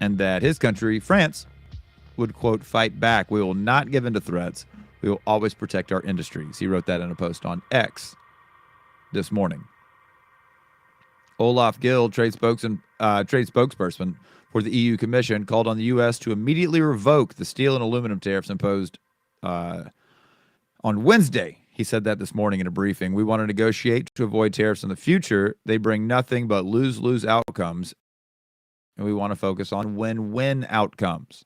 and that his country, France, would, quote, fight back. We will not give in to threats. We will always protect our industries. He wrote that in a post on X this morning. Olaf Gill, trade spokesperson for the EU Commission, called on the U.S. to immediately revoke the steel and aluminum tariffs imposed on Wednesday. He said that this morning in a briefing. We want to negotiate to avoid tariffs in the future. They bring nothing but lose-lose outcomes, and we want to focus on win-win outcomes.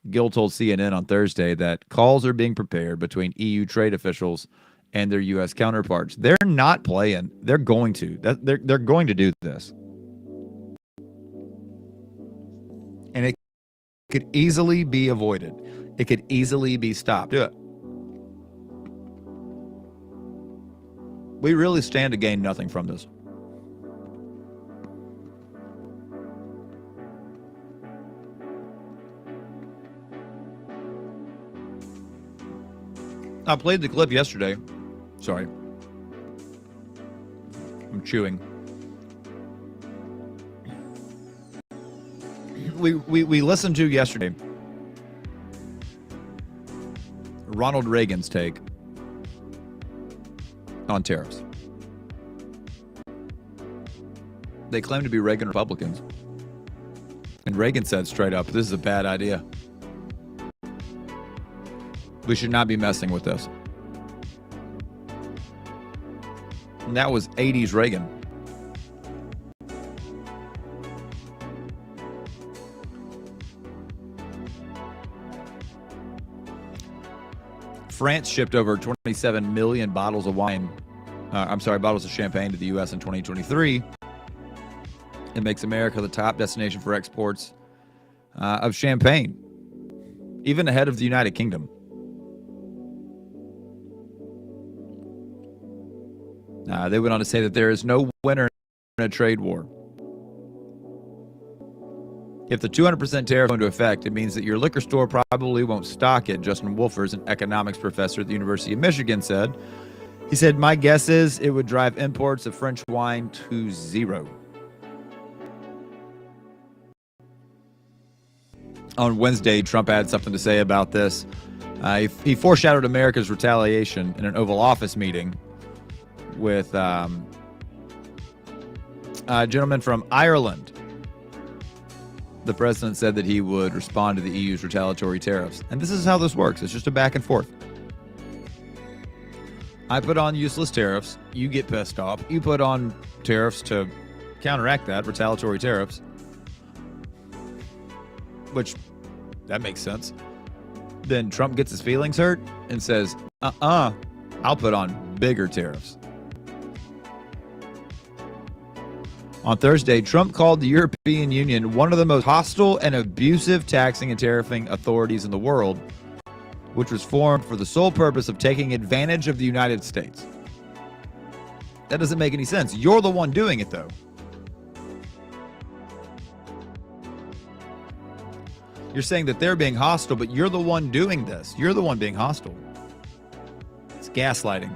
Gill told CNN on Thursday that calls are being prepared between EU trade officials and their U.S. counterparts. They're not playing. They're going to. They're going to do this. And it could easily be avoided. It could easily be stopped. Do it. We really stand to gain nothing from this. I played the clip yesterday. Sorry. I'm chewing. We listened to yesterday Ronald Reagan's take on tariffs. They claim to be Reagan Republicans. And Reagan said straight up, this is a bad idea. We should not be messing with this. And that was 80s Reagan. France shipped over 27 million bottles of bottles of champagne to the U.S. in 2023. It makes America the top destination for exports of champagne, even ahead of the United Kingdom. They went on to say that there is no winner in a trade war. If the 200% tariff goes into effect, it means that your liquor store probably won't stock it, Justin Wolfers, an economics professor at the University of Michigan, said. He said, my guess is it would drive imports of French wine to zero. On Wednesday, Trump had something to say about this. He foreshadowed America's retaliation in an Oval Office meeting with a gentleman from Ireland. The president said that he would respond to the EU's retaliatory tariffs. And this is how this works. It's just a back and forth. I put on useless tariffs. You get pissed off. You put on tariffs to counteract that, retaliatory tariffs. Which, that makes sense. Then Trump gets his feelings hurt and says, I'll put on bigger tariffs. On Thursday, Trump called the European Union one of the most hostile and abusive taxing and tariffing authorities in the world, which was formed for the sole purpose of taking advantage of the United States. That doesn't make any sense. You're the one doing it, though. You're saying that they're being hostile, but you're the one doing this. You're the one being hostile. It's gaslighting.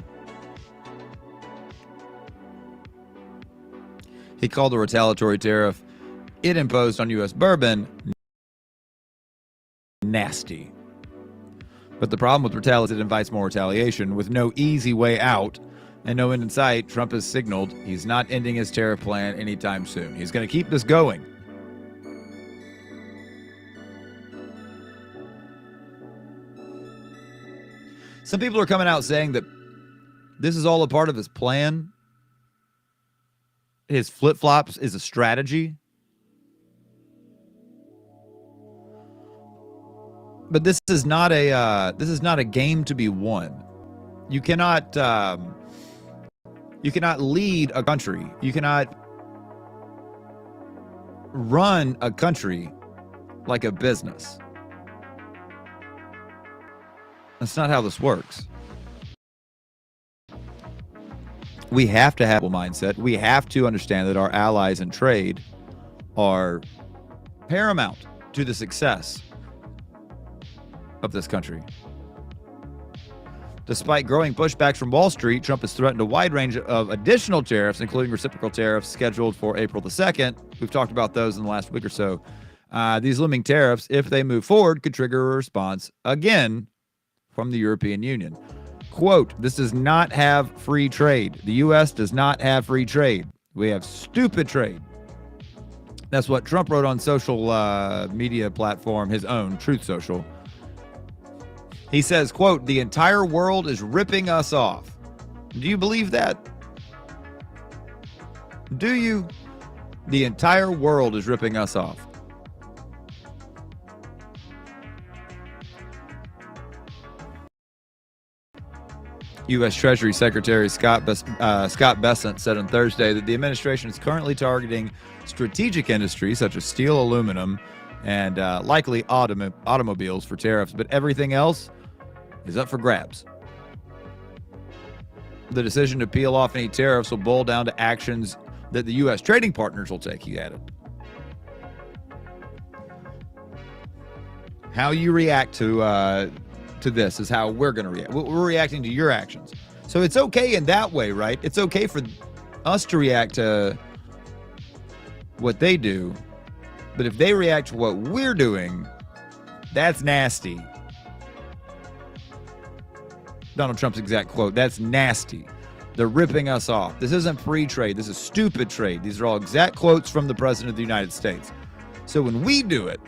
He called the retaliatory tariff it imposed on U.S. bourbon nasty. But the problem with retaliation is it invites more retaliation. With no easy way out and no end in sight, Trump has signaled he's not ending his tariff plan anytime soon. He's going to keep this going. Some people are coming out saying that this is all a part of his plan. His flip-flops is a strategy. But this is not a game to be won. You cannot lead a country. You cannot run a country like a business. That's not how this works. We have to have a mindset. We have to understand that our allies in trade are paramount to the success of this country. Despite growing pushbacks from Wall Street, Trump has threatened a wide range of additional tariffs, including reciprocal tariffs scheduled for April the 2nd. We've talked about those in the last week or so. These looming tariffs, if they move forward, could trigger a response again from the European Union. Quote, this does not have free trade. The U.S. does not have free trade. We have stupid trade. That's what Trump wrote on social media platform, his own, Truth Social. He says, quote, the entire world is ripping us off. Do you believe that? Do you? The entire world is ripping us off. U.S. Treasury Secretary Scott Bessent said on Thursday that the administration is currently targeting strategic industries such as steel, aluminum, and likely automobiles for tariffs, but everything else is up for grabs. The decision to peel off any tariffs will boil down to actions that the U.S. trading partners will take, he added. How you react to this is how we're going to react. We're reacting to your actions. So it's okay in that way, right? It's okay for us to react to what they do. But if they react to what we're doing, that's nasty. Donald Trump's exact quote, that's nasty. They're ripping us off. This isn't free trade. This is stupid trade. These are all exact quotes from the President of the United States. So when we do it,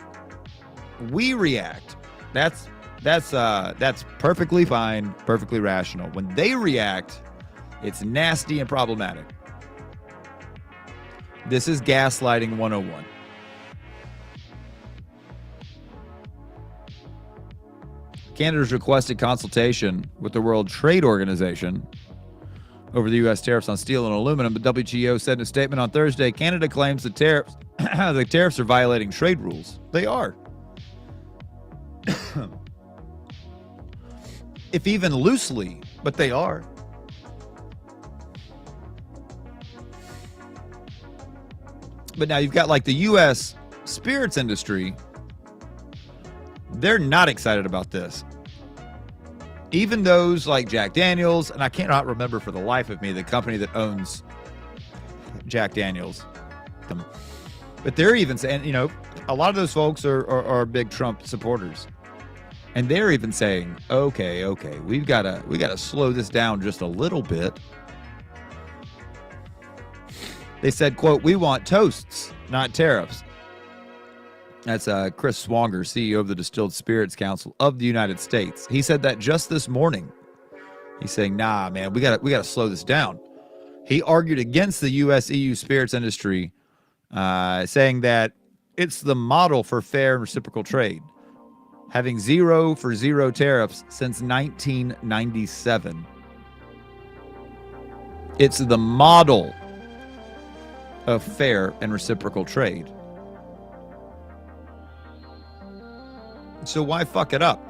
we react. That's perfectly fine, perfectly rational. When they react, it's nasty and problematic. This is gaslighting 101. Canada's requested consultation with the World Trade Organization over the U.S. tariffs on steel and aluminum, but WTO said in a statement on Thursday, Canada claims the tariffs are violating trade rules. They are. If even loosely, but they are. But now you've got like the U.S. spirits industry. They're not excited about this. Even those like Jack Daniels, and I cannot remember for the life of me the company that owns Jack Daniels. But they're even saying, you know, a lot of those folks are big Trump supporters. And they're even saying, okay, we gotta slow this down just a little bit. They said, quote, we want toasts, not tariffs. That's Chris Swanger, CEO of the Distilled Spirits Council of the United States. He said that just this morning. He's saying, nah, man, we gotta slow this down. He argued against the U.S.-EU spirits industry, saying that it's the model for fair and reciprocal trade, having 0 for 0 tariffs since 1997. It's the model of fair and reciprocal trade. So why fuck it up?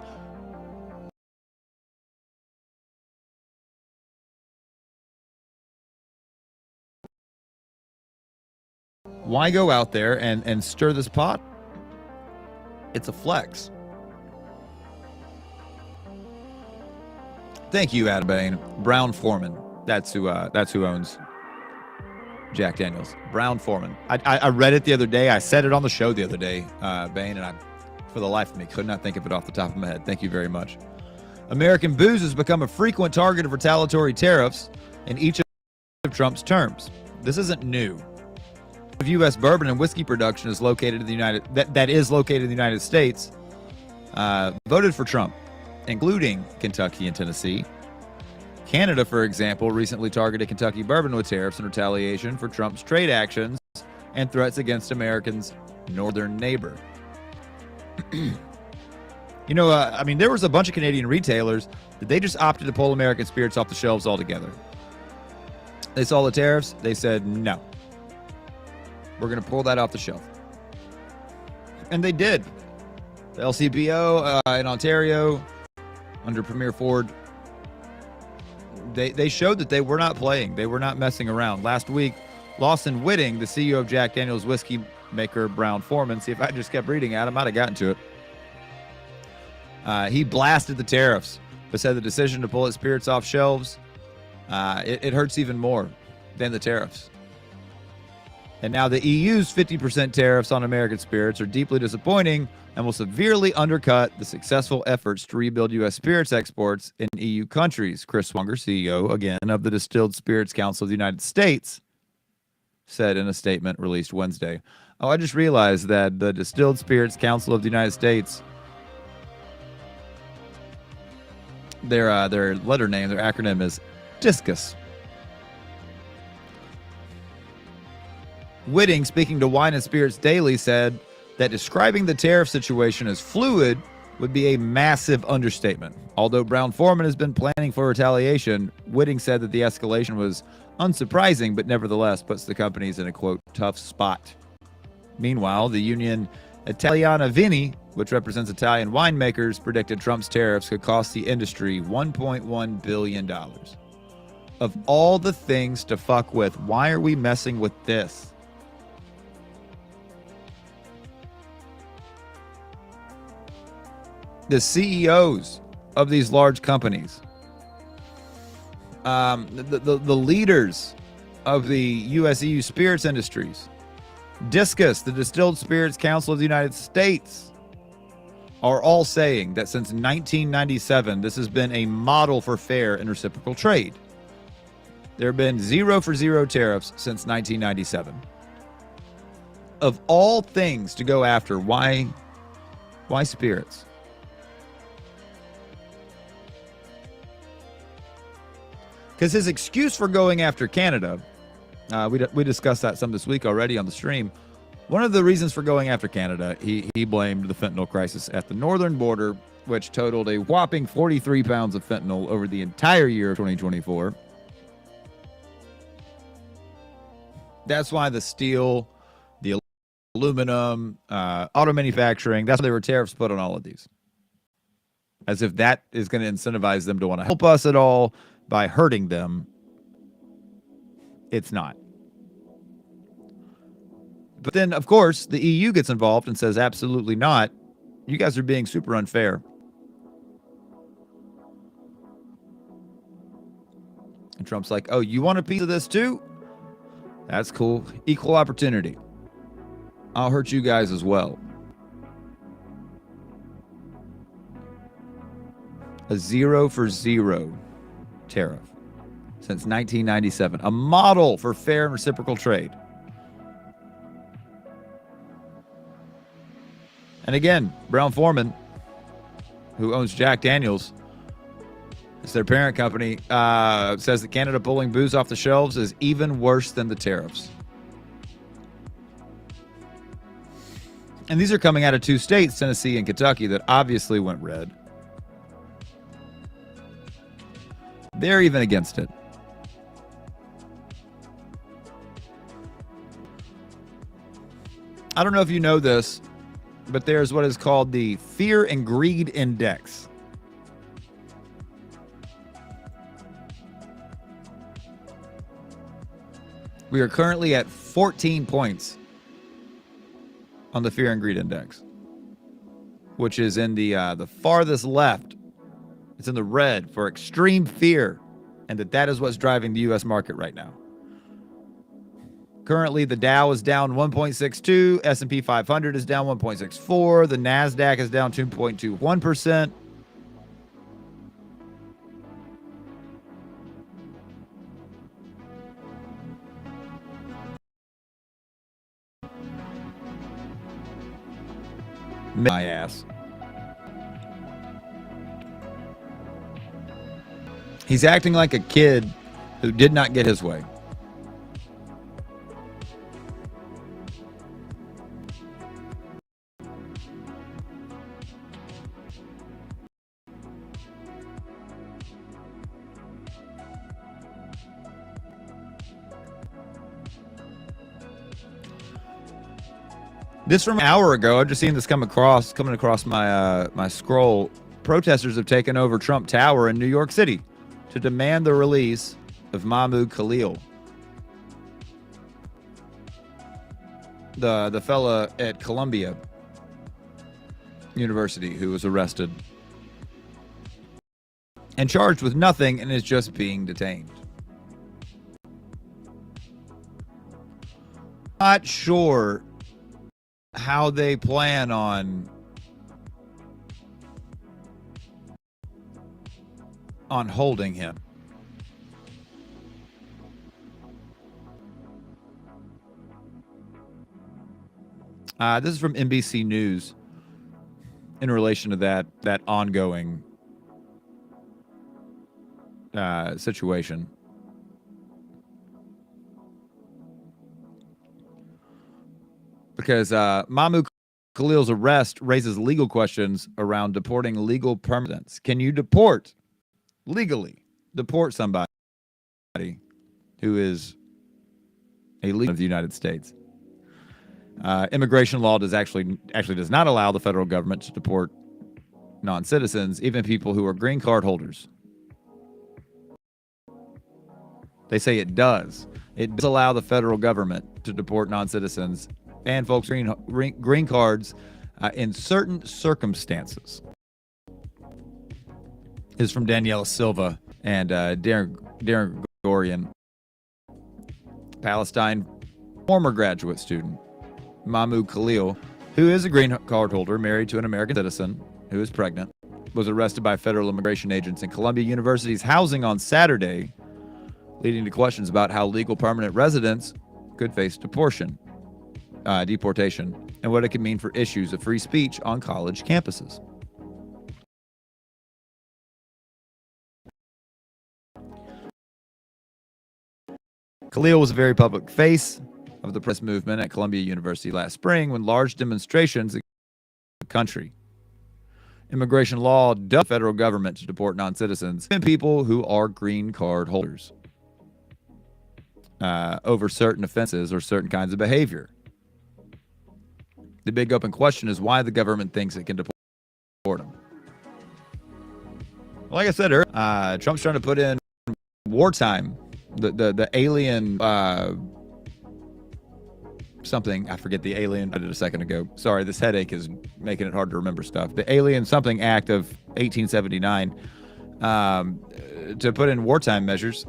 Why go out there and stir this pot? It's a flex. Thank you, Adam Bain. Brown Foreman. That's who owns Jack Daniels. Brown Foreman. I read it the other day. I said it on the show the other day, Bain, and I, for the life of me, could not think of it off the top of my head. Thank you very much. American booze has become a frequent target of retaliatory tariffs in each of Trump's terms. This isn't new. U.S. bourbon and whiskey production is located in the United States. Voted for Trump including Kentucky and Tennessee. Canada, for example, recently targeted Kentucky bourbon with tariffs in retaliation for Trump's trade actions and threats against America's northern neighbor. There was a bunch of Canadian retailers that they just opted to pull American spirits off the shelves altogether. They saw the tariffs. They said, no, we're going to pull that off the shelf. And they did. The LCBO in Ontario, under Premier Ford, they showed that they were not playing. They were not messing around. Last week, Lawson Whitting, the CEO of Jack Daniel's whiskey maker Brown-Forman, see if I just kept reading at him, I'd have gotten to it. He blasted the tariffs, but said the decision to pull its spirits off shelves, it hurts even more than the tariffs. And now the EU's 50% tariffs on American spirits are deeply disappointing and will severely undercut the successful efforts to rebuild U.S. spirits exports in EU countries. Chris Swanger, CEO, again, of the Distilled Spirits Council of the United States, said in a statement released Wednesday. Oh, I just realized that the Distilled Spirits Council of the United States, their letter name, their acronym is DISCUS. Whitting, speaking to Wine and Spirits Daily, said that describing the tariff situation as fluid would be a massive understatement. Although Brown-Forman has been planning for retaliation, Whitting said that the escalation was unsurprising, but nevertheless puts the companies in a, quote, tough spot. Meanwhile, the union Italiana Vini, which represents Italian winemakers, predicted Trump's tariffs could cost the industry $1.1 billion. Of all the things to fuck with, why are we messing with this? The CEOs of these large companies, the leaders of the U.S. EU spirits industries, DISCUS, the Distilled Spirits Council of the United States, are all saying that since 1997, this has been a model for fair and reciprocal trade. There have been 0 for 0 tariffs since 1997. Of all things to go after, why spirits? Because his excuse for going after Canada, we discussed that some this week already on the stream. One of the reasons for going after Canada, he blamed the fentanyl crisis at the northern border, which totaled a whopping 43 pounds of fentanyl over the entire year of 2024. That's why the steel, the aluminum, auto manufacturing, that's why there were tariffs put on all of these. As if that is going to incentivize them to want to help us at all by hurting them. It's not. But then, of course, the EU gets involved and says, absolutely not. You guys are being super unfair. And Trump's like, oh, you want a piece of this too? That's cool. Equal opportunity. I'll hurt you guys as well. A 0 for 0 tariff since 1997. A model for fair and reciprocal trade. And again, Brown-Forman, who owns Jack Daniel's, it's their parent company, says that Canada pulling booze off the shelves is even worse than the tariffs. And these are coming out of two states, Tennessee and Kentucky, that obviously went red. They're even against it. I don't know if you know this, but there's what is called the Fear and Greed Index. We are currently at 14 points on the Fear and Greed Index, which is in the farthest left. It's in the red for extreme fear, and that is what's driving the U.S. market right now. Currently, the Dow is down 1.62, S&P 500 is down 1.64, the NASDAQ is down 2.21%. My ass. He's acting like a kid who did not get his way. This from an hour ago. I've just seen this coming across my my scroll. Protesters have taken over Trump Tower in New York City to demand the release of Mahmoud Khalil, the fella at Columbia University who was arrested and charged with nothing and is just being detained. Not sure how they plan on holding him. This is from NBC News in relation to that ongoing situation. Because Mahmoud Khalil's arrest raises legal questions around deporting legal permanents. Can you legally deport somebody who is a legal of the United States? Immigration law actually does not allow the federal government to deport non-citizens, even people who are green card holders. They say it does. It does allow the federal government to deport non-citizens and folks green cards in certain circumstances. This is from Daniela Silva and Darren Gregorian. Palestine former graduate student Mahmoud Khalil, who is a green card holder married to an American citizen who is pregnant, was arrested by federal immigration agents in Columbia University's housing on Saturday, leading to questions about how legal permanent residents could face deportation, and what it could mean for issues of free speech on college campuses. Khalil was a very public face of the press movement at Columbia University last spring when large demonstrations in the country. Immigration law does the federal government to deport non-citizens and people who are green card holders over certain offenses or certain kinds of behavior. The big open question is why the government thinks it can deport them. Like I said earlier, Trump's trying to put in wartime, the alien something. I forget the alien. I did a second ago. Sorry, this headache is making it hard to remember stuff. The Alien Something Act of 1879 to put in wartime measures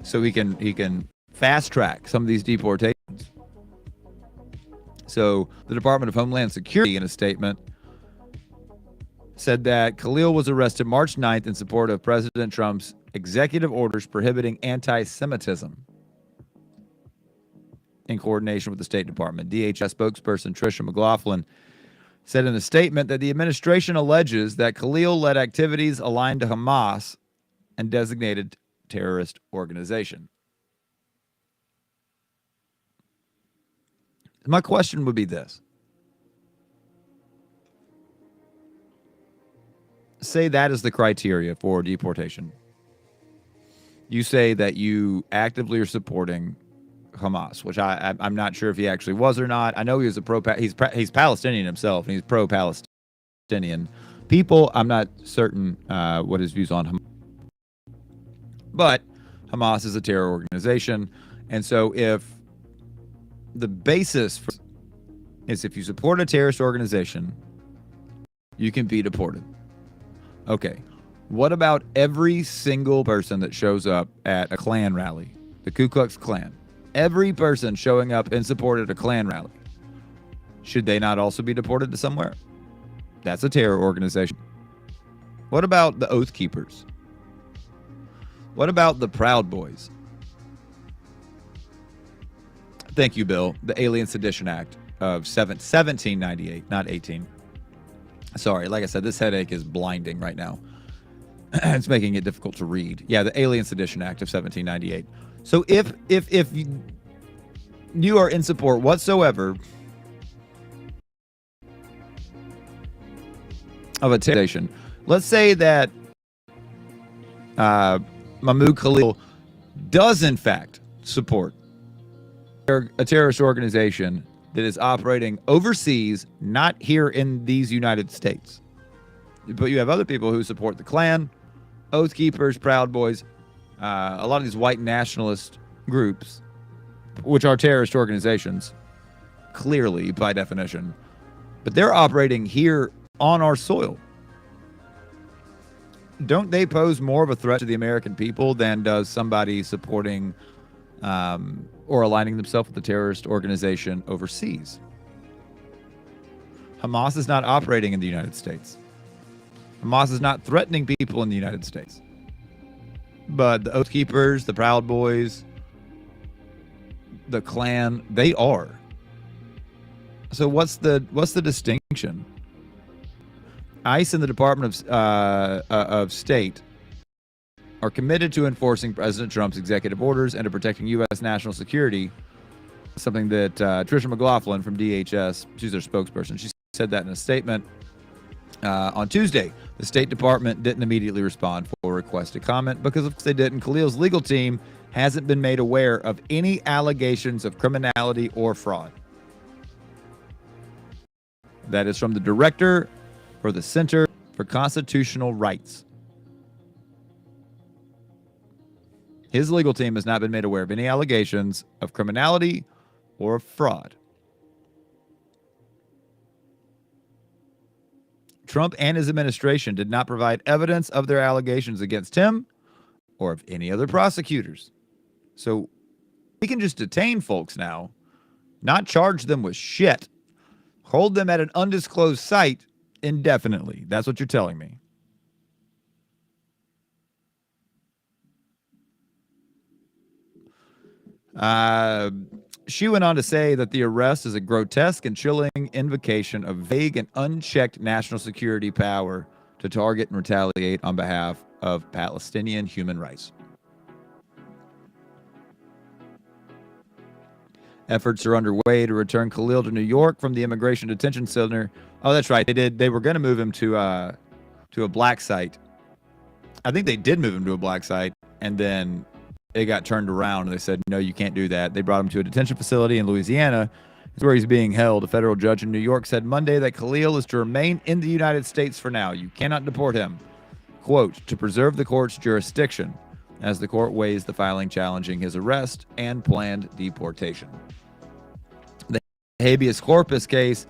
so he can fast track some of these deportations. So the Department of Homeland Security, in a statement, said that Khalil was arrested March 9th in support of President Trump's executive orders prohibiting anti-Semitism in coordination with the State Department. DHS spokesperson Tricia McLaughlin said in a statement that the administration alleges that Khalil led activities aligned to Hamas and designated terrorist organization. My question would be this. Say that is the criteria for deportation. You say that you actively are supporting Hamas, which I'm not sure if he actually was or not. I know he was he's Palestinian himself, and he's pro-Palestinian. People, I'm not certain what his views on Hamas. But Hamas is a terror organization, and so if the basis is if you support a terrorist organization, you can be deported. Okay, what about every single person that shows up at a Klan rally, the Ku Klux Klan? Every person showing up in support at a Klan rally, should they not also be deported to somewhere? That's a terror organization. What about the Oath Keepers? What about the Proud Boys? Thank you, Bill. The Alien Sedition Act of 1798, not 18. Sorry, like I said, this headache is blinding right now. It's making it difficult to read. Yeah, the Alien Sedition Act of 1798. So if you are in support whatsoever of a terrorization, let's say that Mahmoud Khalil does in fact support a terrorist organization that is operating overseas, not here in these United States. But you have other people who support the Klan, Oath Keepers, Proud Boys, a lot of these white nationalist groups, which are terrorist organizations, clearly by definition, but they're operating here on our soil. Don't they pose more of a threat to the American people than does somebody supporting or aligning themselves with a terrorist organization overseas? Hamas is not operating in the United States. Hamas is not threatening people in the United States. But the Oath Keepers, the Proud Boys, the Klan, they are. So what's the distinction? ICE and the Department of State are committed to enforcing President Trump's executive orders and to protecting U.S. national security, something that Tricia McLaughlin from DHS, she's their spokesperson, she said that in a statement on Tuesday. The State Department didn't immediately respond for a requested comment because if they didn't, Khalil's legal team hasn't been made aware of any allegations of criminality or fraud. That is from the director for the Center for Constitutional Rights. His legal team has not been made aware of any allegations of criminality or fraud. Trump and his administration did not provide evidence of their allegations against him or of any other prosecutors. So we can just detain folks now, not charge them with shit, hold them at an undisclosed site indefinitely. That's what you're telling me. She went on to say that the arrest is a grotesque and chilling invocation of vague and unchecked national security power to target and retaliate on behalf of Palestinian human rights. Efforts are underway to return Khalil to New York from the immigration detention center. Oh, that's right. They were going to move him to a black site. I think they did move him to a black site, and then it got turned around, and they said, no, you can't do that. They brought him to a detention facility in Louisiana. It's where he's being held. A federal judge in New York said Monday that Khalil is to remain in the United States for now. You cannot deport him. Quote, to preserve the court's jurisdiction as the court weighs the filing challenging his arrest and planned deportation. The habeas corpus case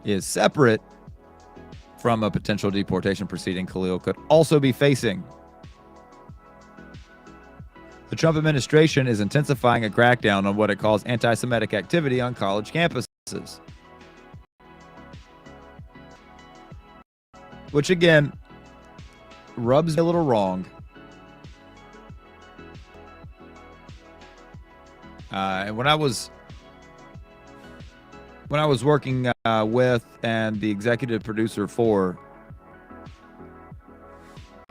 is separate from a potential deportation proceeding Khalil could also be facing. The Trump administration is intensifying a crackdown on what it calls anti-Semitic activity on college campuses. Which, again, rubs me a little wrong. And when I was working with and the executive producer for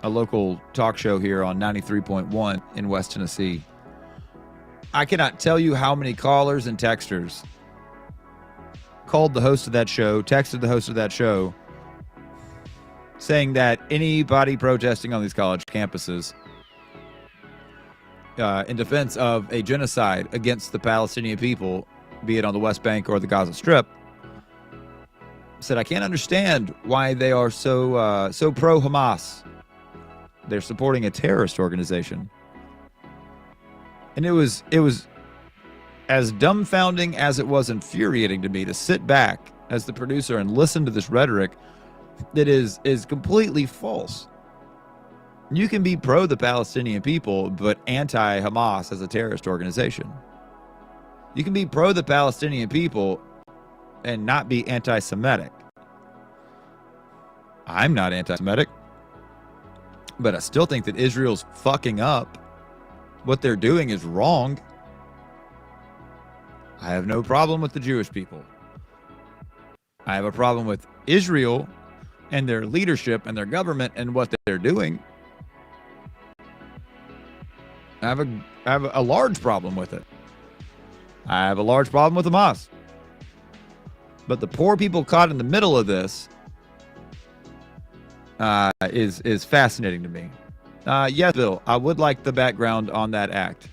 a local talk show here on 93.1 in West Tennessee, I cannot tell you how many callers and texters called the host of that show, texted the host of that show, saying that anybody protesting on these college campuses in defense of a genocide against the Palestinian people, be it on the West Bank or the Gaza Strip, said, I can't understand why they are so pro-Hamas. They're supporting a terrorist organization. And it was as dumbfounding as it was infuriating to me to sit back as the producer and listen to this rhetoric that is completely false. You can be pro the Palestinian people, but anti-Hamas as a terrorist organization. You can be pro the Palestinian people and not be anti-Semitic. I'm not anti-Semitic. But I still think that Israel's fucking up. What they're doing is wrong. I have no problem with the Jewish people. I have a problem with Israel and their leadership and their government and what they're doing. I have a large problem with it. I have a large problem with Hamas. But the poor people caught in the middle of this is fascinating to me. Yes, Bill, I would like the background on that act.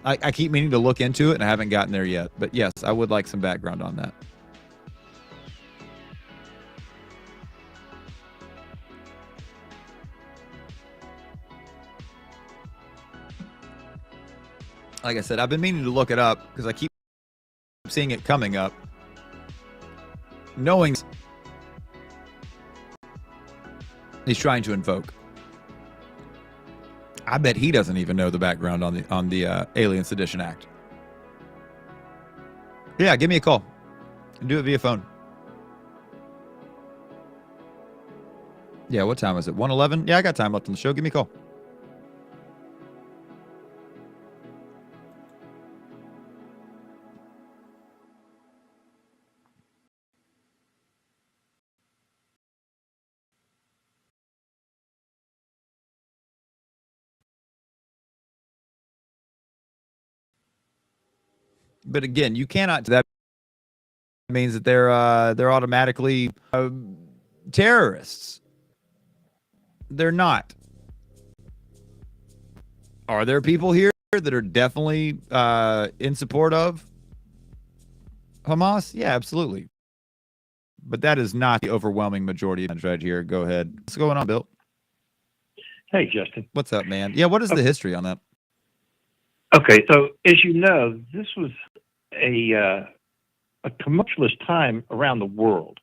I keep meaning to look into it, and I haven't gotten there yet. But yes, I would like some background on that. Like I said, I've been meaning to look it up because I keep seeing it coming up. Knowing he's trying to invoke. I bet he doesn't even know the background on the Alien Sedition Act. Yeah, give me a call. And do it via phone. Yeah, what time is it? 1:11? Yeah, I got time left on the show. Give me a call. But again, you cannot. That means that they're automatically terrorists. They're not. Are there people here that are definitely in support of Hamas? Yeah, absolutely. But that is not the overwhelming majority right here. Go ahead. What's going on, Bill? Hey, Justin. What's up, man? Yeah, what is the history on that? Okay, so as you know, this was a tumultuous time around the world.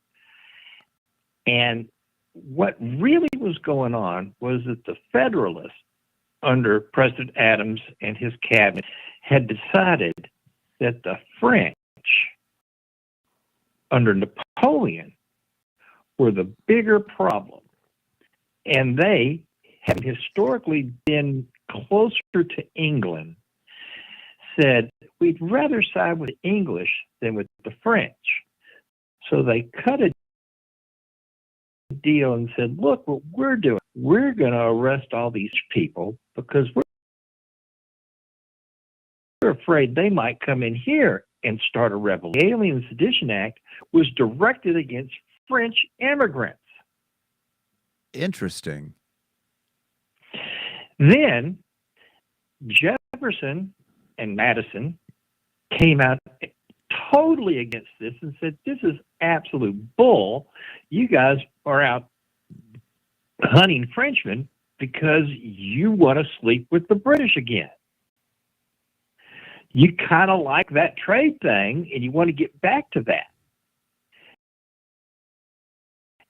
And what really was going on was that the Federalists, under President Adams and his cabinet, had decided that the French, under Napoleon, were the bigger problem. And they, having historically been closer to England, said, we'd rather side with the English than with the French. So they cut a deal and said, look what we're doing. We're going to arrest all these people because we're afraid they might come in here and start a revolution. The Alien Sedition Act was directed against French immigrants. Interesting. Then Jefferson and Madison came out totally against this and said, this is absolute bull. You guys are out hunting Frenchmen because you want to sleep with the British again. You kind of like that trade thing and you want to get back to that.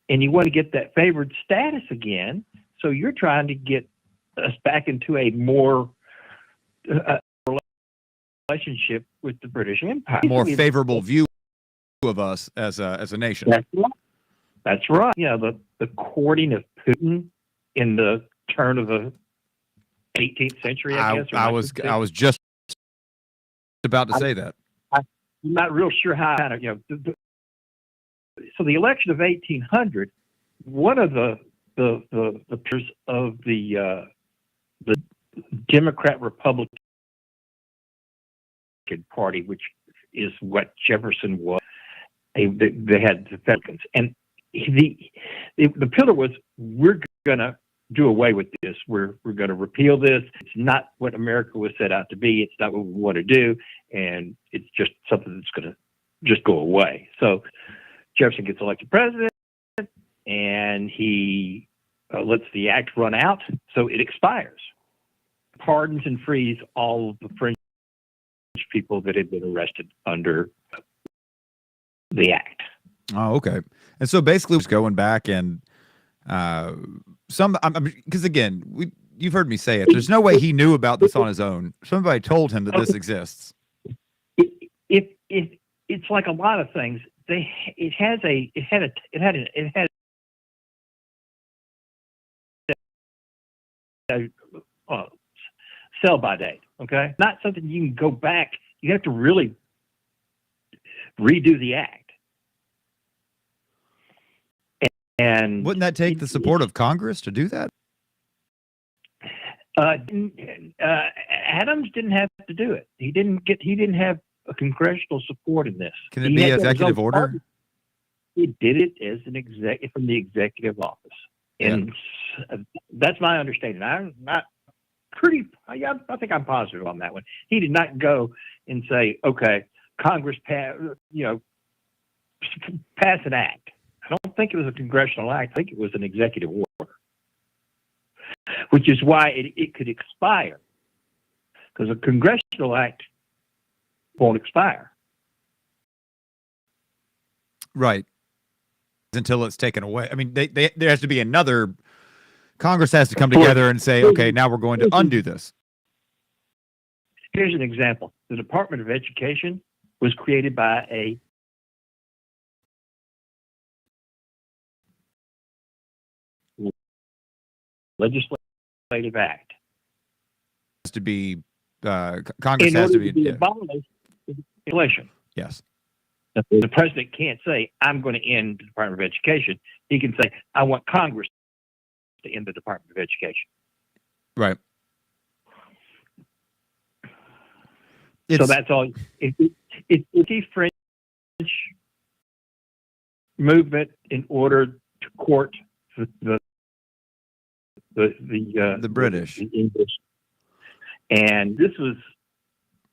And you want to get that favored status again. So you're trying to get us back into a more relationship with the British Empire. More favorable view of us as a nation. That's right. That's right. You know, the courting of Putin in the turn of the 18th century, I guess. I was just about to say that. I'm not real sure how, you know, so the election of 1800, one of the peers of the Democrat Republican Party, which is what Jefferson was, they had the Republicans, and the pillar was, we're going to do away with this. We're going to repeal this. It's not what America was set out to be. It's not what we want to do, and it's just something that's going to just go away. So Jefferson gets elected president, and he lets the act run out, so it expires. Pardons and frees all of the French people that had been arrested under the act. Oh, okay. And so basically, just going back and because again, you've heard me say it. There's no way he knew about this on his own. Somebody told him that this exists. If it's like a lot of things, it had a sell by date. Okay, not something you can go back. You have to really redo the act. And wouldn't that take the support of Congress to do that? Adams didn't have to do it. He didn't have a congressional support in this. Can it be an executive order? He did it as an from the executive office, and that's my understanding. I'm not I think I'm positive on that one. He did not go and say, "Okay, Congress pass an act." I don't think it was a congressional act. I think it was an executive order, which is why it could expire, because a congressional act won't expire. Right. Until it's taken away. I mean, there has to be another. Congress has to come together and say, okay, now we're going to undo this. Here's an example. The Department of Education was created by a legislative act. It has to be Congress has to be abolished inflation. Yes. The president can't say, I'm going to end the Department of Education. He can say, I want Congress to end the Department of Education. Right. So that's all. It's a French movement in order to court the British. The English. And this was,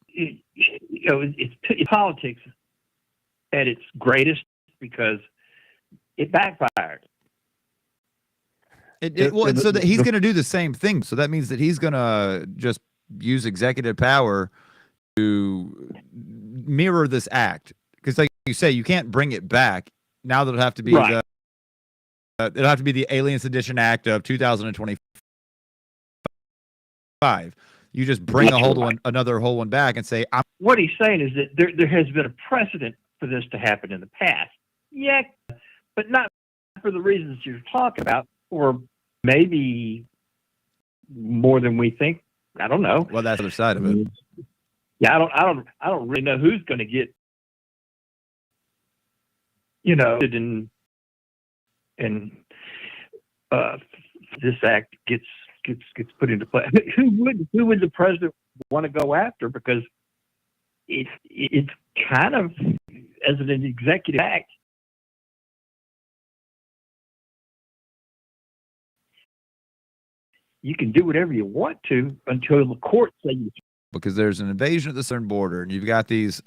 it's politics at its greatest because it backfired. So that he's going to do the same thing. So that means that he's going to just use executive power to mirror this act. Because, like you say, you can't bring it back. Now that'll have to be right. It'll have to be the Alien Sedition Act of 2025. You just bring another whole one back and say, what he's saying is that there has been a precedent for this to happen in the past. Yeah, but not for the reasons you're talking about, or maybe more than we think. I don't know. Well, that's the other side of it. Yeah, I don't really know who's going to get, in this act gets put into play. Who would the president want to go after? Because it's kind of, as an executive act, you can do whatever you want to until the court says you can. Because there's an invasion at the southern border, and you've got these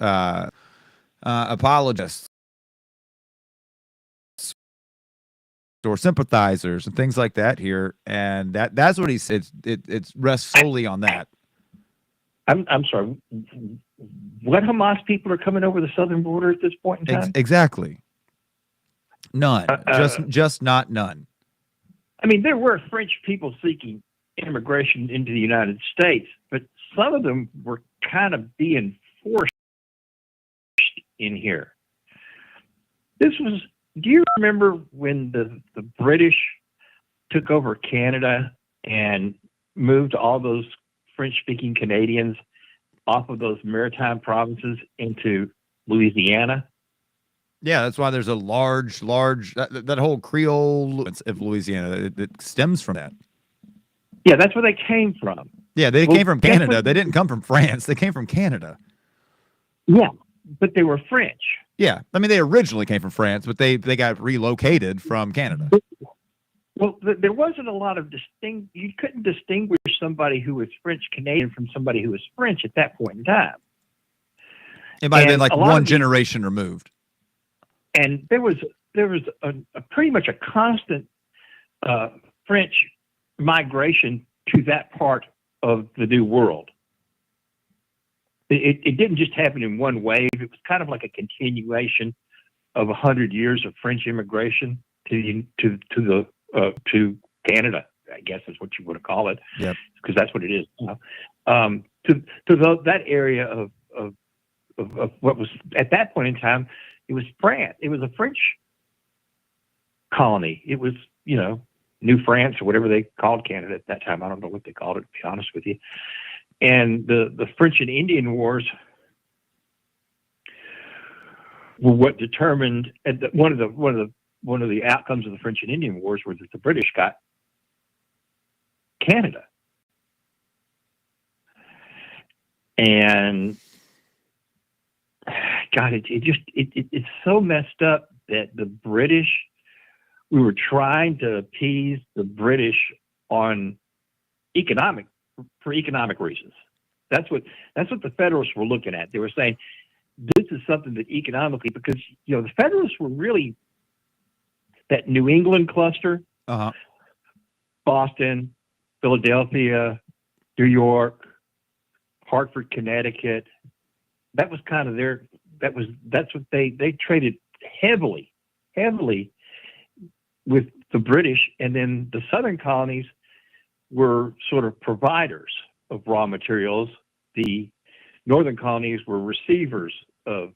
apologists or sympathizers and things like that here, and that's what he said. It rests solely on that. I'm sorry. What Hamas people are coming over the southern border at this point in time? Exactly. None. Just not none. I mean, there were French people seeking immigration into the United States, but some of them were kind of being forced in here. Do you remember when the British took over Canada and moved all those French-speaking Canadians off of those maritime provinces into Louisiana? Yeah, that's why there's a large that whole Creole of Louisiana that stems from that. Yeah, that's where they came from. Yeah, they came from Canada. They didn't come from France. They came from Canada. Yeah, but they were French. Yeah, I mean, they originally came from France, but they got relocated from Canada. Well, there wasn't a lot of you couldn't distinguish somebody who was French Canadian from somebody who was French at that point in time. It might have been like one generation removed. And there was a pretty much a constant French migration to that part of the New World. It didn't just happen in one wave. It was kind of like a continuation of 100 years of French immigration to Canada, I guess is what you want to call it. Yep. Because that's what it is now. That area of what was at that point in time, it was France. It was a French colony. It was, New France or whatever they called Canada at that time. I don't know what they called it, to be honest with you. And the French and Indian Wars were what determined one of the outcomes of the French and Indian Wars was that the British got Canada. And God, it's so messed up that the British, we were trying to appease the British on for economic reasons. That's what the Federalists were looking at. They were saying this is something that economically, because the Federalists were really that New England cluster, Boston, Philadelphia, New York, Hartford, Connecticut. That was kind of that's what they traded heavily with the British, and then the Southern colonies were sort of providers of raw materials. The Northern colonies were receivers of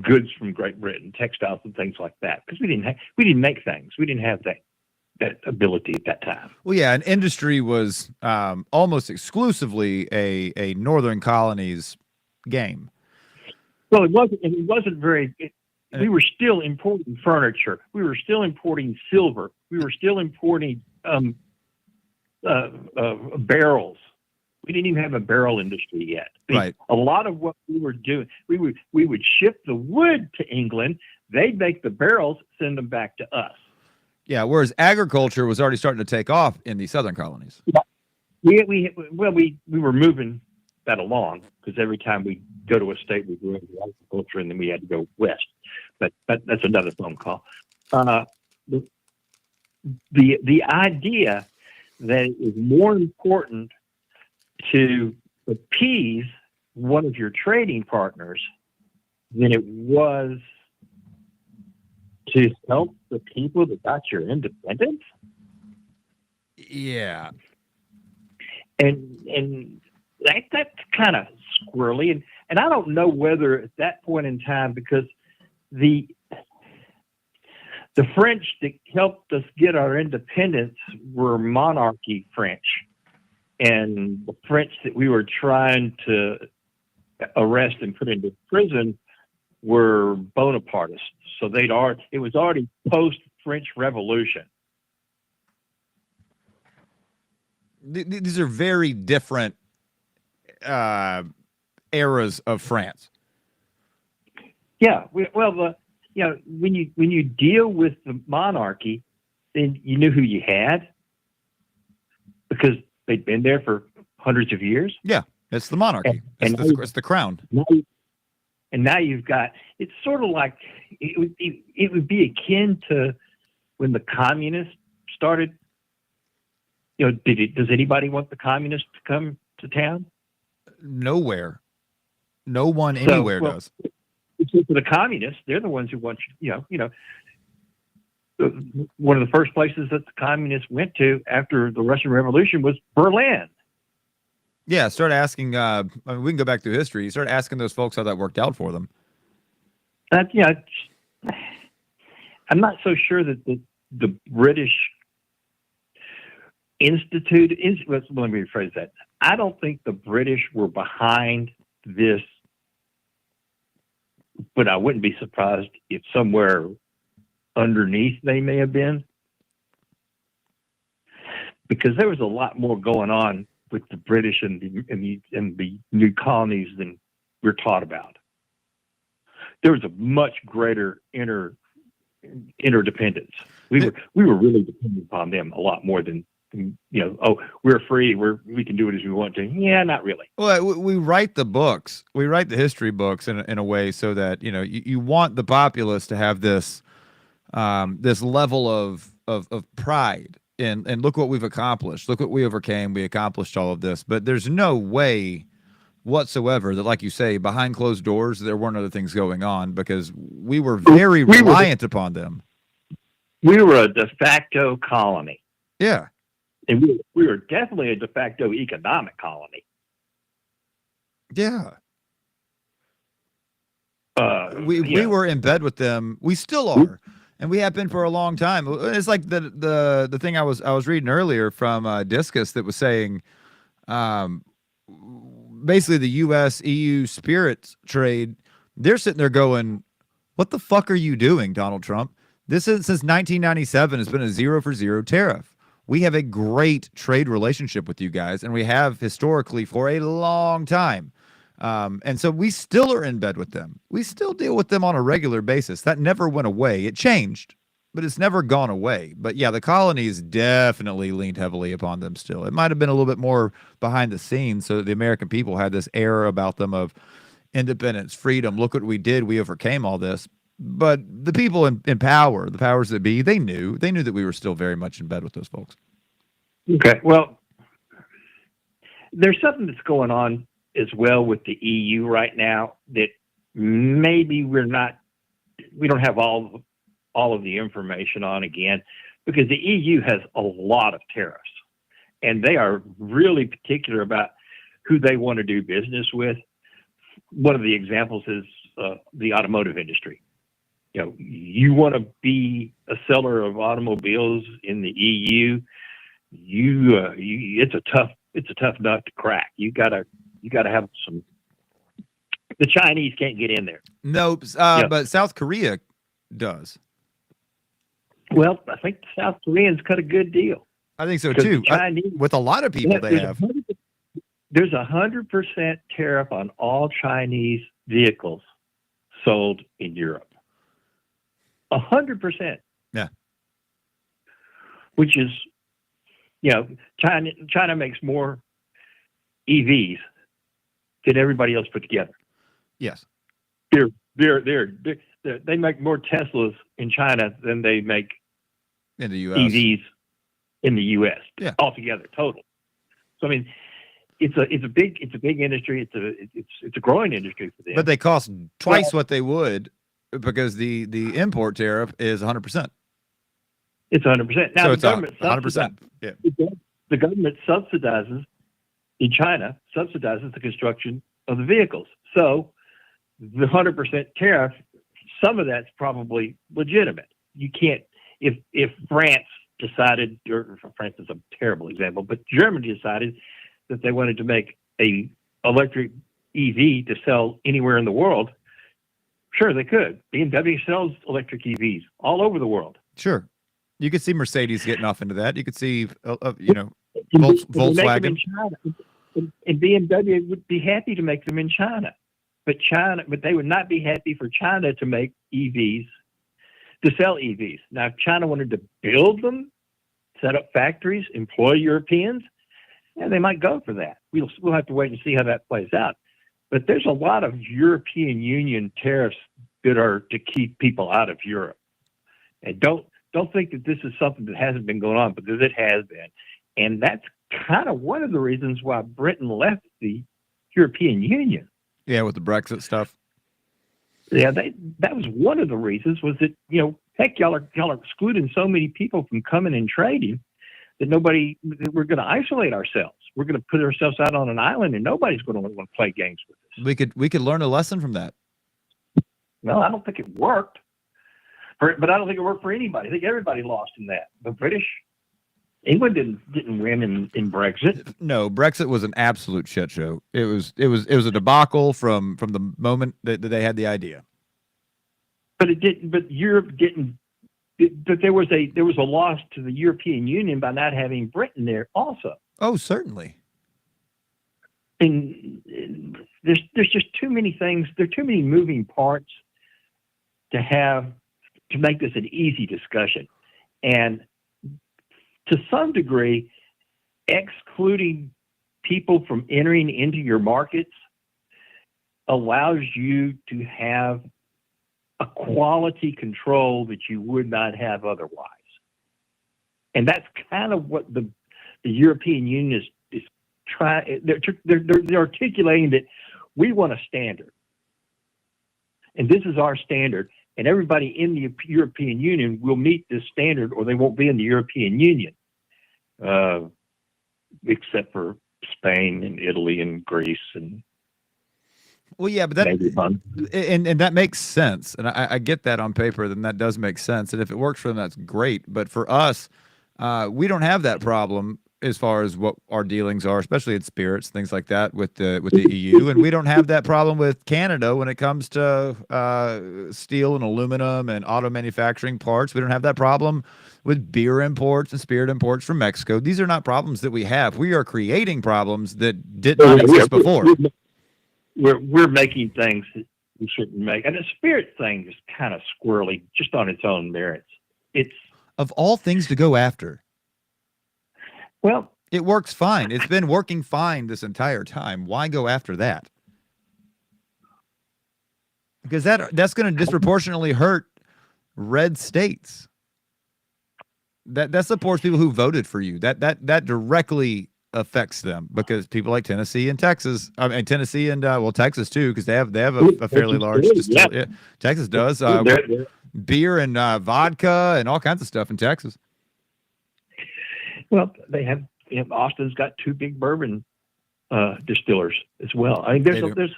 goods from Great Britain, textiles and things like that, because we didn't make things. We didn't have that ability at that time. Well, yeah, and industry was almost exclusively a Northern colonies game. Well, it wasn't very. We were still importing furniture. We were still importing silver. We were still importing barrels. We didn't even have a barrel industry yet. Right. A lot of what we were doing, we would ship the wood to England. They'd make the barrels, send them back to us. Yeah, whereas agriculture was already starting to take off in the Southern colonies. We were moving that along, because every time we go to a state, we grew into agriculture, and then we had to go west. But that's another phone call. The idea that it is more important to appease one of your trading partners than it was to help the people that got your independence. Yeah. And that's kind of squirrely. And I don't know whether at that point in time, because the French that helped us get our independence were monarchy French. And the French that we were trying to arrest and put into prison were Bonapartists. So it was already post-French Revolution. These are very different eras of France. Yeah. When you deal with the monarchy, then you knew who you had, because they'd been there for hundreds of years. Yeah, it's the monarchy. It's the crown. And now you've got, it's sort of like, it would be akin to when the communists started. Does anybody want the communists to come to town? Nowhere. No one anywhere does. Except for the communists, they're the ones who want one of the first places that the communists went to after the Russian Revolution was Berlin. Yeah, start asking. We can go back through history. Start asking those folks how that worked out for them. I'm not so sure that the British instituted. Let me rephrase that. I don't think the British were behind this, but I wouldn't be surprised if somewhere underneath they may have been, because there was a lot more going on with the British and the new colonies than we're taught about. There was a much greater interdependence. We were really dependent upon them a lot more than, we're free, we can do it as we want to. Yeah, not really. Well, we write the books, we write the history books in a way so that you want the populace to have this this level of pride. And look what we've accomplished. Look what we overcame. We accomplished all of this. But there's no way whatsoever that, like you say, behind closed doors, there weren't other things going on, because we were very reliant upon them. We were a de facto colony. Yeah. And we were definitely a de facto economic colony. Yeah. We were in bed with them. We still are. And we have been for a long time. It's like the thing I was reading earlier from Discus that was saying, basically the U.S. EU spirits trade. They're sitting there going, "What the fuck are you doing, Donald Trump? This is since 1997 has been a 0 for 0 tariff. we have a great trade relationship with you guys, and we have historically for a long time. And so we still are in bed with them. We still deal with them on a regular basis. That never went away. It changed, but it's never gone away. But yeah, the colonies definitely leaned heavily upon them still. It might have been a little bit more behind the scenes so that the American people had this air about them of independence, freedom. Look what we did. We overcame all this. But the people in power, the powers that be, they knew that we were still very much in bed with those folks. Okay. Well, there's something that's going on as well with the EU right now that maybe we don't have all of the information on again, because the EU has a lot of tariffs, and they are really particular about who they want to do business with. One of the examples is the automotive industry. You know, you want to be a seller of automobiles in the EU, it's a tough nut to crack. You gotta have some. The Chinese can't get in there. Nope. But South Korea does. Well, I think the South Koreans cut a good deal. I think so too. With a lot of people, they have. There's 100% tariff on all Chinese vehicles sold in Europe. 100%. Yeah. Which is, China makes more EVs than everybody else put together. Yes. They make more Teslas in China than they make in the U.S. EVs in the U.S. Yeah. Altogether, total. So I mean, it's a big industry. It's a growing industry for them. But they cost twice what they would because the import tariff is 100%. It's 100%. Now so the government 100%. Yeah. The government subsidizes in China the construction of the vehicles. So the 100% tariff, some of that's probably legitimate. You can't, if France decided, or France is a terrible example, but Germany decided that they wanted to make a electric EV to sell anywhere in the world, sure they could. BMW sells electric EVs all over the world. Sure. You could see Mercedes getting off into that. You could see, Volkswagen. And BMW would be happy to make them in China. But they would not be happy for China to make EVs, to sell EVs. Now, if China wanted to build them, set up factories, employ Europeans, yeah, they might go for that. We'll have to wait and see how that plays out. But there's a lot of European Union tariffs that are to keep people out of Europe. And don't think that this is something that hasn't been going on, because it has been. And that's kind of one of the reasons why Britain left the European Union. Yeah, with the Brexit stuff. Yeah, that was one of the reasons, was that, heck, y'all are excluding so many people from coming and trading that we're going to isolate ourselves. We're going to put ourselves out on an island, and nobody's going to want to play games with us. We could learn a lesson from that. Well, I don't think it worked, but I don't think it worked for anybody. I think everybody lost in that. The British, England didn't win in Brexit. No, Brexit was an absolute shit show. It was a debacle from the moment that they had the idea. But it didn't. But Europe didn't. But there was a loss to the European Union by not having Britain there also. Oh, certainly. And there's just too many things. There are too many moving parts to make this an easy discussion. And to some degree, excluding people from entering into your markets allows you to have a quality control that you would not have otherwise. And that's kind of what the European Union is trying. They're articulating that we want a standard, and this is our standard, and everybody in the European Union will meet this standard, or they won't be in the European Union, except for Spain and Italy and Greece and. Well, yeah, but and that makes sense, and I get that on paper. Then that does make sense, and if it works for them, that's great. But for us, we don't have that problem as far as what our dealings are, especially in spirits, things like that with the EU, and we don't have that problem with Canada when it comes to steel and aluminum and auto manufacturing parts. We don't have that problem with beer imports and spirit imports from Mexico. These are not problems that we have. We are creating problems that did not exist before. We're making things that we shouldn't make, and the spirit thing is kind of squirrely just on its own merits. It's of all things to go after. Well, it works fine. It's been working fine this entire time. Why go after that? Because that's going to disproportionately hurt red states. That supports people who voted for you. That directly affects them, because people like Tennessee and Texas, Tennessee and Texas too, because they have a fairly large distillery. Yeah. Texas does beer and vodka and all kinds of stuff in Texas. Well, they have. Austin's got 2 big bourbon distillers as well. I mean,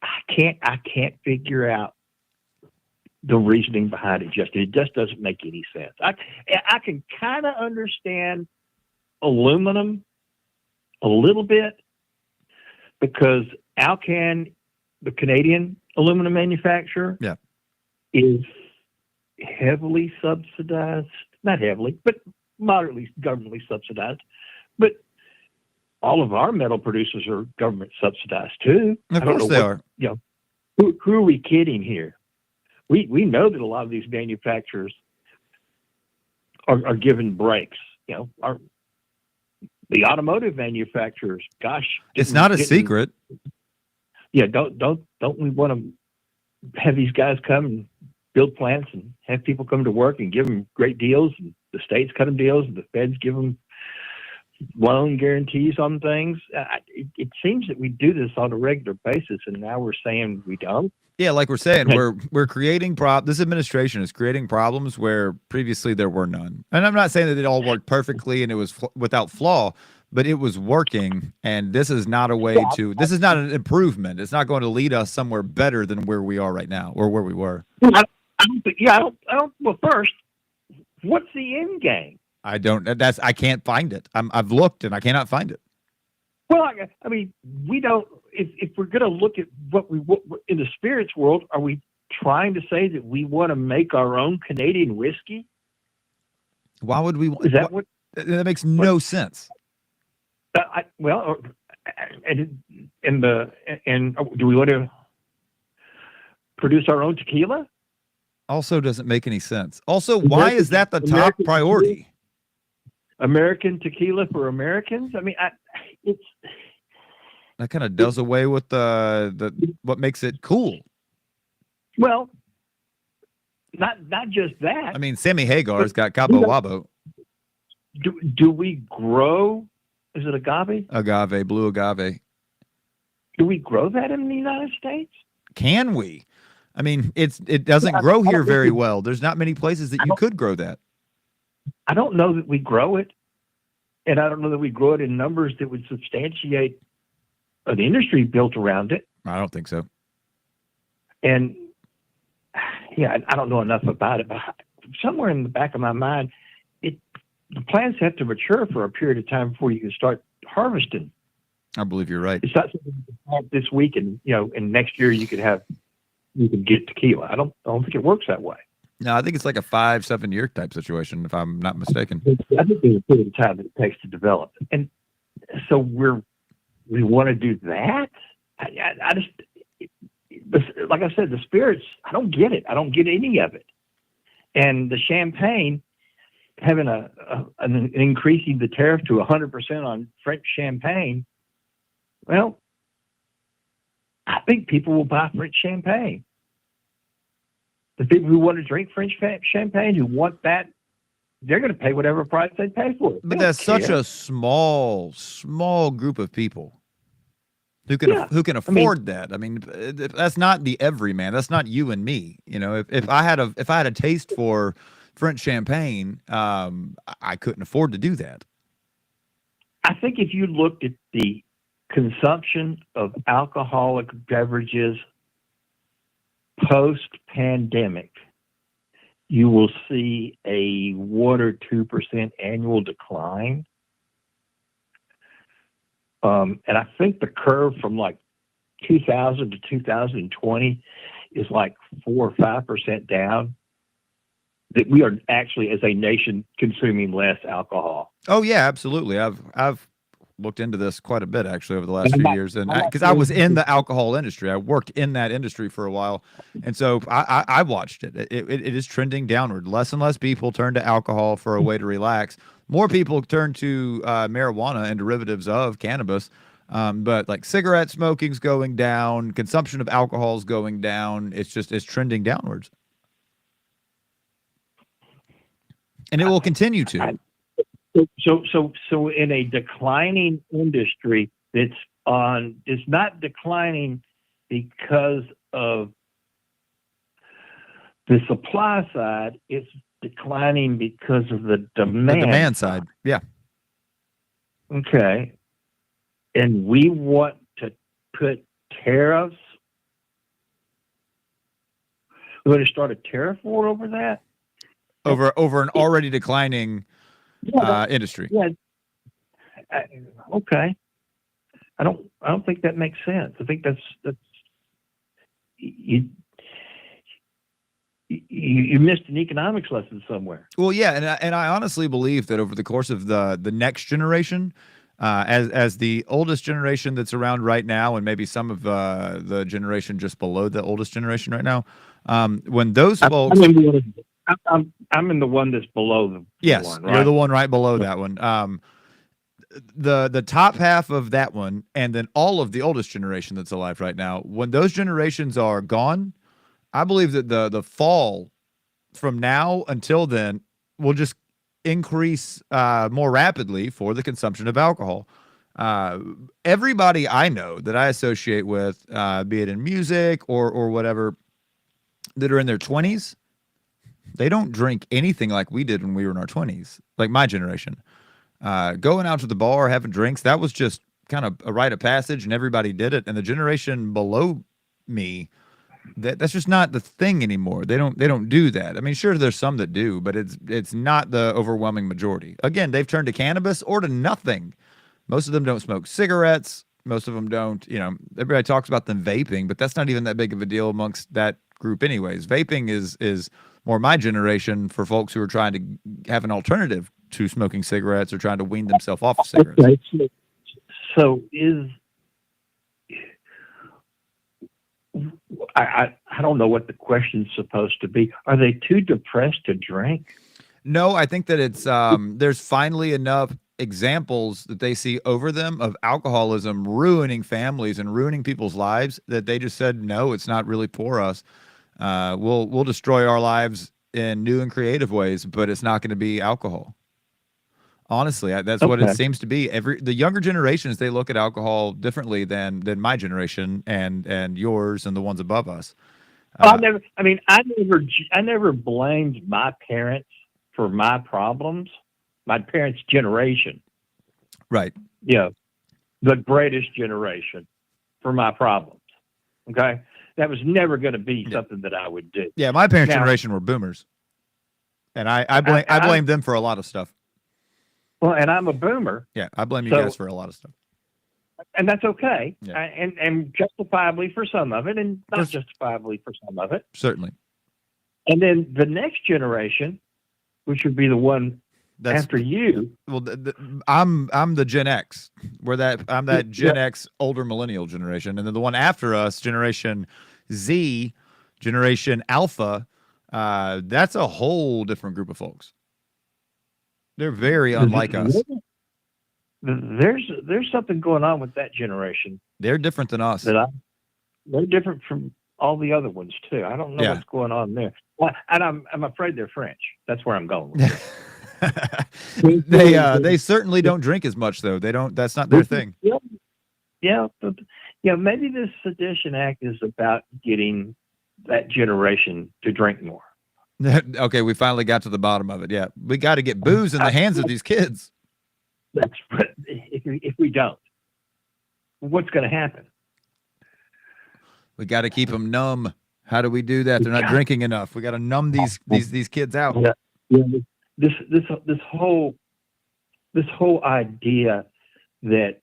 I can't figure out the reasoning behind it. It just doesn't make any sense. I can kind of understand aluminum a little bit, because Alcan, the Canadian aluminum manufacturer, is heavily subsidized. Not heavily, but moderately governmentally subsidized. But all of our metal producers are government subsidized too. Of course they are. Who are we kidding here? We know that a lot of these manufacturers are given breaks. The automotive manufacturers, gosh, it's not a secret. Yeah, don't we want to have these guys come and build plants and have people come to work and give them great deals, and the states cut them deals, and the feds give them loan guarantees on things? It seems that we do this on a regular basis, and now we're saying we don't. Yeah, like we're saying, we're creating this administration is creating problems where previously there were none. And I'm not saying that it all worked perfectly and it was without flaw, but it was working. And this is not a way this is not an improvement. It's not going to lead us somewhere better than where we are right now, or where we were. I don't. Well, first, what's the end game? I can't find it. I've looked and I cannot find it. Well, I mean, we don't. If we're going to look at what in the spirits world, are we trying to say that we want to make our own Canadian whiskey? Why would we? Is that what? That makes no sense. And do we want to produce our own tequila? Also, doesn't make any sense. Also, why is that the top priority? American tequila for Americans? I mean, that kind of does away with the what makes it cool. Well, not just that. I mean, Sammy Hagar's got Cabo Wabo. Do we grow? Is it agave? Agave, blue agave. Do we grow that in the United States? Can we? I mean, it doesn't grow here very well. There's not many places that you could grow that. I don't know that we grow it, and I don't know that we grow it in numbers that would substantiate an industry built around it. I don't think so. And yeah, I don't know enough about it, but somewhere in the back of my mind, the plants have to mature for a period of time before you can start harvesting. I believe you're right. It's not something you can plant this week, and and next year you can get tequila. I don't think it works that way. No, I think it's like a 5-7 year type situation, if I'm not mistaken. I think there's a period of time that it takes to develop, and so we want to do that. I just, like I said, the spirits, I don't get it. I don't get any of it. And the champagne, having an increasing the tariff to 100% on French champagne, well, I think people will buy French champagne. The people who want to drink French champagne, who want that, they're going to pay whatever price they pay for it. But that's such a small group of people who can afford that. I mean, that's not the everyman. That's not you and me. If I had a taste for French champagne, I couldn't afford to do that. I think if you looked at the consumption of alcoholic beverages post-pandemic, you will see a 1 or 2% annual decline. And I think the curve from like 2000 to 2020 is like 4 or 5% down. That we are actually, as a nation, consuming less alcohol. Oh yeah, absolutely. I've looked into this quite a bit actually over the last few years, and because I was in the alcohol industry, I worked in that industry for a while, and so I watched it. It is trending downward. Less and less people turn to alcohol for a way to relax. More people turn to marijuana and derivatives of cannabis. But like cigarette smoking's going down, consumption of alcohol is going down. It's trending downwards, and it will continue to. So in a declining industry it's not declining because of the supply side, it's declining because of the demand. The demand side. Yeah. Okay. And we want to put tariffs. We want to start a tariff war over that? Over an already declining industry. Yeah. Okay. I don't think that makes sense. I think that's you missed an economics lesson somewhere. Well, yeah, and I honestly believe that over the course of the next generation, as the oldest generation that's around right now, and maybe some of the generation just below the oldest generation right now, when those folks, I'm in the one that's below the yes, one, right? you're the one right below that one. The top half of that one, and then all of the oldest generation that's alive right now, when those generations are gone, I believe that the fall from now until then will just increase more rapidly for the consumption of alcohol. Everybody I know that I associate with, be it in music or whatever, that are in their 20s, they don't drink anything like we did when we were in our 20s, like my generation. Going out to the bar, having drinks, that was just kind of a rite of passage, and everybody did it. And the generation below me, that's just not the thing anymore. They don't do that. I mean, sure, there's some that do, but it's not the overwhelming majority. Again, they've turned to cannabis or to nothing. Most of them don't smoke cigarettes. Most of them don't. You know, everybody talks about them vaping, but that's not even that big of a deal amongst that group, anyways. Vaping is more my generation for folks who are trying to have an alternative to smoking cigarettes or trying to wean themselves off of cigarettes. Okay. So I don't know what the question's supposed to be. Are they too depressed to drink? No, I think that it's there's finally enough examples that they see over them of alcoholism ruining families and ruining people's lives that they just said, no, it's not really for us. We'll destroy our lives in new and creative ways, but it's not going to be alcohol. Honestly, that's what it seems to be. The younger generations, they look at alcohol differently than my generation and yours and the ones above us. I never blamed my parents for my problems. My parents' generation, right? Yeah, the greatest generation for my problems. Okay, that was never going to be something that I would do. Yeah, my parents' generation were boomers, and I blame them for a lot of stuff. Well, and I'm a boomer. Yeah, I blame you guys for a lot of stuff. And that's okay. Yeah. And justifiably for some of it, and not justifiably for some of it. Certainly. And then the next generation, which would be the one after you. Well, I'm the Gen X. I'm that Gen X older millennial generation. And then the one after us, Generation Z, Generation Alpha, that's a whole different group of folks. They're very unlike us. There's something going on with that generation. They're different than us. They're different from all the other ones too. I don't know what's going on there. And I'm afraid they're French. That's where I'm going with it. They certainly don't drink as much though. They don't. That's not their thing. Yeah. Maybe this Sedition Act is about getting that generation to drink more. Okay, we finally got to the bottom of it. Yeah, we got to get booze in the hands of these kids. That's if we don't, what's going to happen? We got to keep them numb. How do we do that? They're not drinking enough. We got to numb these kids out. Yeah. This whole idea that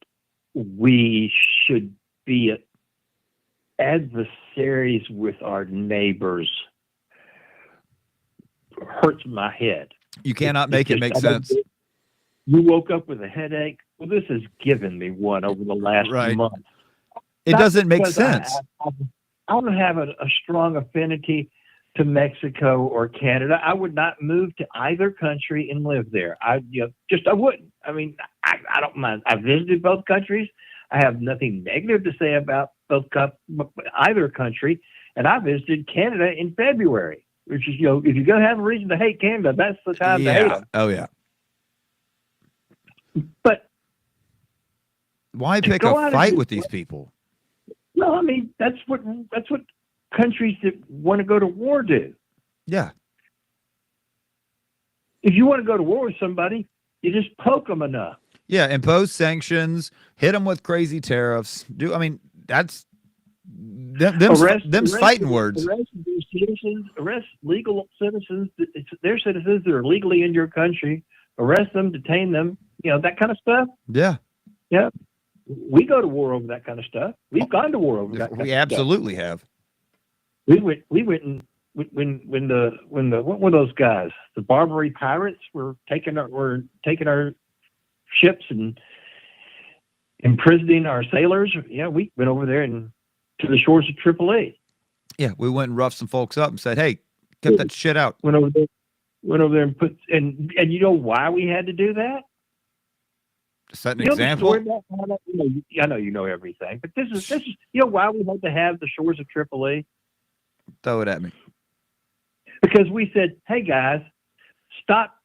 we should be adversaries with our neighbors hurts my head. You cannot make it make sense. You woke up with a headache. Well, this has given me one over the last month. It doesn't make sense. I don't have a strong affinity to Mexico or Canada. I would not move to either country and live there. I wouldn't. I mean, I don't mind. I visited both countries. I have nothing negative to say about either country. And I visited Canada in February, which is, if you're going to have a reason to hate Canada, that's the time to hate them. Oh, yeah. But why pick a fight with these people? No, I mean, that's what countries that want to go to war do. Yeah. If you want to go to war with somebody, you just poke them enough. Yeah, impose sanctions, hit them with crazy tariffs. That's them's fighting words. Arrest legal citizens. They're citizens that are legally in your country. Arrest them, detain them. That kind of stuff. Yeah. Yeah. We go to war over that kind of stuff. We've gone to war over that kind of stuff. We absolutely have. We went and when what were those guys? The Barbary pirates were taking our ships and imprisoning our sailors. Yeah, we went over there and to the shores of Tripoli. Yeah, we went and roughed some folks up and said, "Hey, get that shit out." Went over there and put and you know why we had to do that? To set an example. I know you know everything, but this is why we had to have the shores of Tripoli. Throw it at me. Because we said, "Hey guys, stop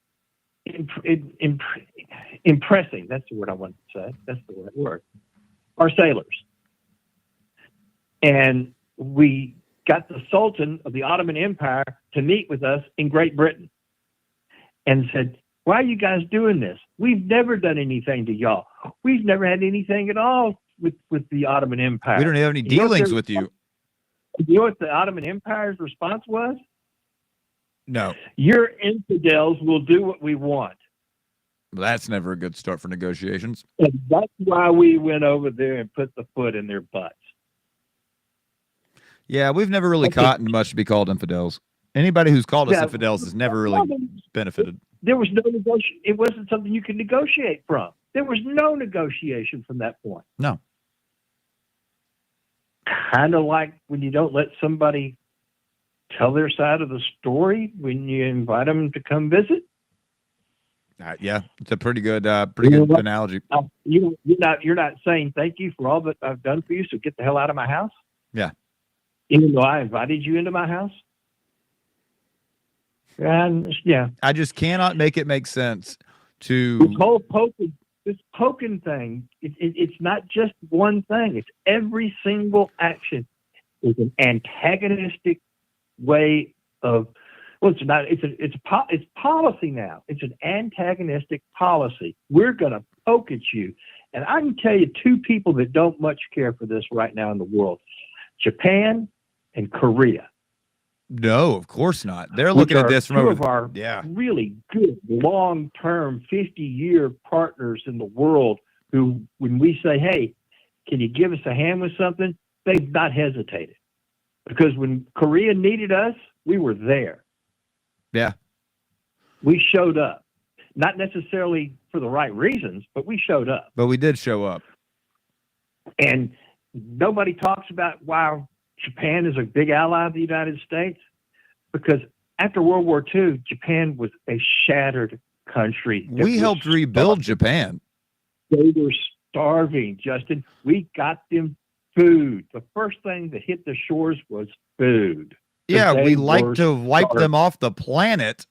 impressing." That's the word I wanted to say. That's the right word. Our sailors, and we got the Sultan of the Ottoman Empire to meet with us in Great Britain, and said, "Why are you guys doing this? We've never done anything to y'all. We've never had anything at all with the Ottoman Empire. We don't have any dealings with you." You know what the Ottoman Empire's response was? No. Your infidels will do what we want. Well, that's never a good start for negotiations. And that's why we went over there and put the foot in their butts. Yeah, we've never really caught much to be called infidels. Anybody who's called us infidels has never really benefited. There was no negotiation. It wasn't something you could negotiate from. There was no negotiation from that point. No. Kind of like when you don't let somebody tell their side of the story when you invite them to come visit. Yeah, it's a pretty good analogy. You're not saying thank you for all that I've done for you, so get the hell out of my house. Yeah. Even though I invited you into my house. And yeah, I just cannot make it make sense to this whole poking thing. It's not just one thing. It's every single action is an antagonistic way of. Well, it's not. It's policy now. It's an antagonistic policy. We're going to poke at you, and I can tell you two people that don't much care for this right now in the world: Japan and Korea. No, of course not. They're looking at this from two of our really good long-term 50-year partners in the world who, when we say, "Hey, can you give us a hand with something?" they've not hesitated. Because when Korea needed us, we were there. Yeah. We showed up. Not necessarily for the right reasons, but we showed up. But we did show up. And nobody talks about why Japan is a big ally of the United States, because after World War II, Japan was a shattered country. We helped rebuild Japan. They were starving, Justin. We got them food. The first thing that hit the shores was food. Yeah, we like to wipe them off the planet.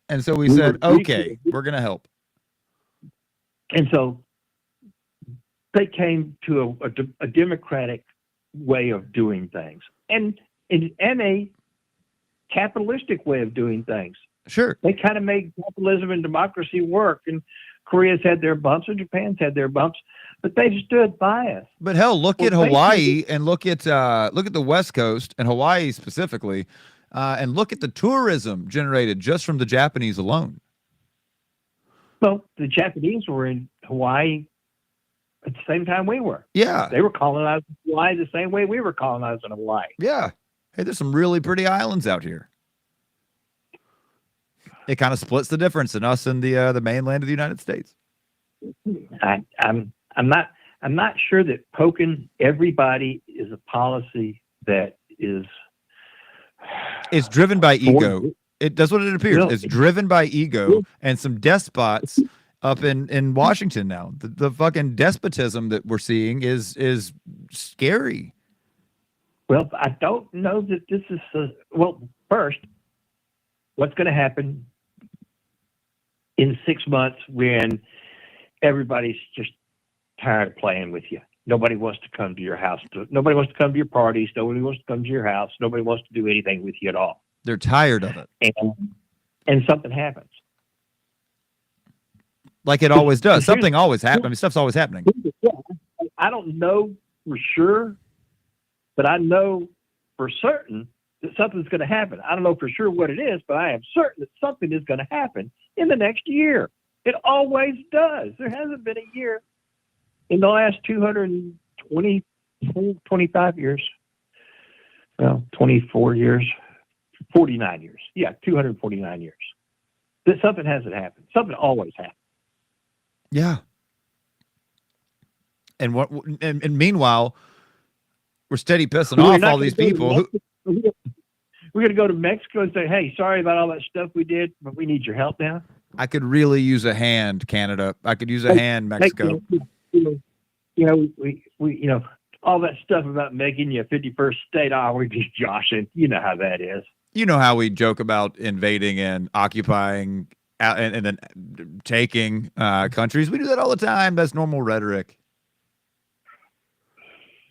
And so we said, okay, we're going to help. And so they came to a democratic way of doing things and a capitalistic way of doing things. Sure. They kind of made capitalism and democracy work, and Korea's had their bumps and Japan's had their bumps, but they stood by us. But hell, look at Hawaii and look at the West Coast and Hawaii specifically, and look at the tourism generated just from the Japanese alone. Well, the Japanese were in Hawaii at the same time we were. Yeah. They were colonizing Hawaii the same way we were colonizing Hawaii. Yeah. Hey, there's some really pretty islands out here. It kind of splits the difference in us and the mainland of the United States. I'm not sure that poking everybody is a policy that is. It's driven by ego. That's what it appears. No. It's driven by ego and some despots up in Washington now. The fucking despotism that we're seeing is scary. Well, I don't know that this is first, what's going to happen in 6 months when everybody's just tired of playing with you? Nobody wants to come to your house. Nobody wants to come to your parties. Nobody wants to come to your house. Nobody wants to do anything with you at all. They're tired of it. And something happens. Like it always does. Something always happens. I mean, stuff's always happening. I don't know for sure, but I know for certain that something's going to happen. I don't know for sure what it is, but I am certain that something is going to happen in the next year. It always does. There hasn't been a year in the last 25 years. Well, 24 years, 49 years. Yeah, 249 years. That something hasn't happened. Something always happens. Yeah. And meanwhile, we're steady pissing off all these people. We're going to go to Mexico and say, "Hey, sorry about all that stuff we did, but we need your help now." I could really use a hand, Canada. I could use a hand, Mexico. We all that stuff about making you a 51st state. We're just joshing. You know how that is. You know how we joke about invading and occupying and then taking countries. We do that all the time. That's normal rhetoric.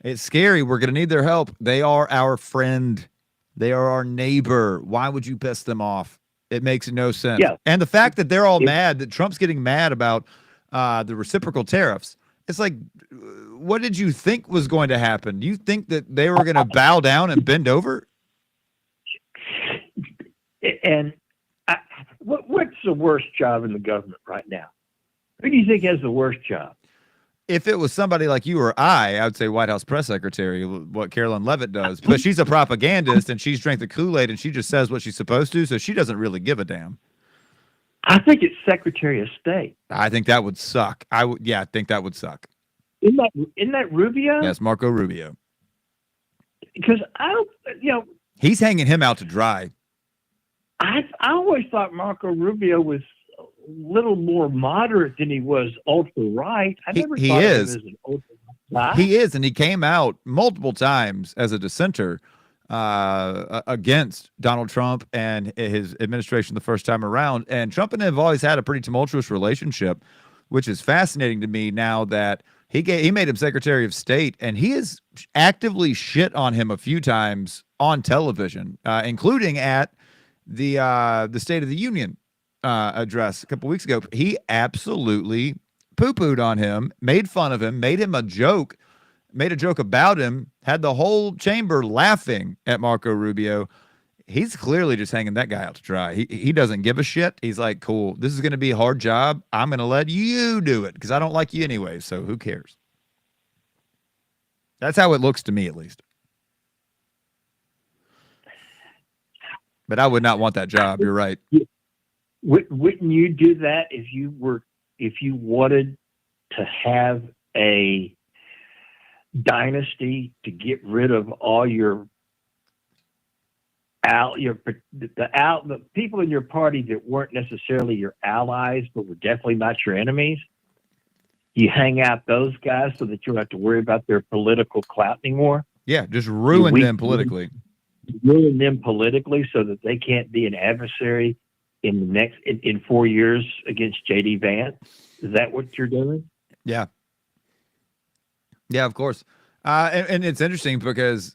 It's scary. We're going to need their help. They are our friend. They are our neighbor. Why would you piss them off? It makes no sense. Yeah. And the fact that they're all mad, that Trump's getting mad about the reciprocal tariffs. It's like, what did you think was going to happen? Do you think that they were going to bow down and bend over? And what's the worst job in the government right now? Who do you think has the worst job? If it was somebody like you or I would say White House press secretary, what Carolyn Leavitt does. But she's a propagandist, and she's drank the Kool-Aid, and she just says what she's supposed to, so she doesn't really give a damn. I think it's Secretary of State. I think that would suck. I think that would suck. Isn't that Rubio? Yes, Marco Rubio. Because he's hanging him out to dry. I always thought Marco Rubio was a little more moderate than he was ultra right. I never thought of him as an ultra right. He is, and he came out multiple times as a dissenter against Donald Trump and his administration the first time around. And Trump and him have always had a pretty tumultuous relationship, which is fascinating to me now that he made him Secretary of State, and he has actively shit on him a few times on television, including at the State of the Union address a couple weeks ago. He absolutely poo-pooed on him, made fun of him, made a joke about him, had the whole chamber laughing at Marco Rubio. He's clearly just hanging that guy out to dry. He doesn't give a shit. He's like, cool, this is going to be a hard job. I'm going to let you do it because I don't like you anyway, so who cares? That's how it looks to me, at least. But I would not want that job. You're right. Wouldn't you do that if you wanted to have a dynasty to get rid of all the people in your party that weren't necessarily your allies but were definitely not your enemies? You hang out those guys so that you don't have to worry about their political clout anymore. Yeah, just ruin them politically. Ruin them politically so that they can't be an adversary in 4 years against J.D. Vance. Is that what you're doing? Yeah. Yeah, of course. And it's interesting because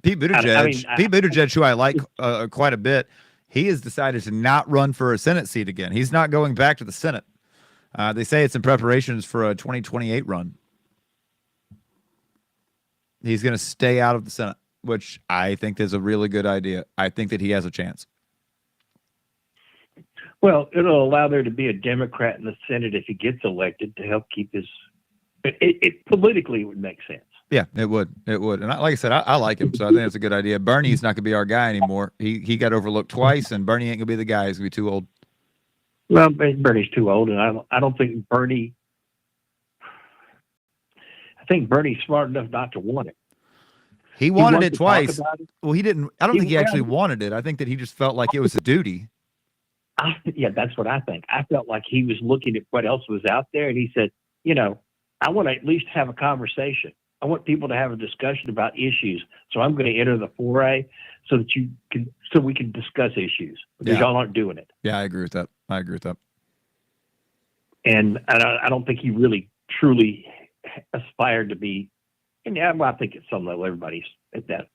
Pete Buttigieg, who I like quite a bit, he has decided to not run for a Senate seat again. He's not going back to the Senate. They say it's in preparations for a 2028 run. He's going to stay out of the Senate, which I think is a really good idea. I think that he has a chance. Well, it'll allow there to be a Democrat in the Senate if he gets elected to help keep his It politically would make sense. Yeah, it would. It would. And like I said, I like him, so I think that's a good idea. Bernie's not going to be our guy anymore. He got overlooked twice, and Bernie ain't going to be the guy. He's going to be too old. Well, Bernie's too old, and I don't think Bernie. I think Bernie's smart enough not to want it. He wanted it twice. It. Well, he didn't. I don't think he actually wanted it. I think that he just felt like it was a duty. Yeah, that's what I think. I felt like he was looking at what else was out there, and he said, I want to at least have a conversation. I want people to have a discussion about issues. So I'm going to enter the foray so that we can discuss issues, because y'all aren't doing it. Yeah, I agree with that. And I don't think he really truly aspired to be. And I think at some level everybody's at that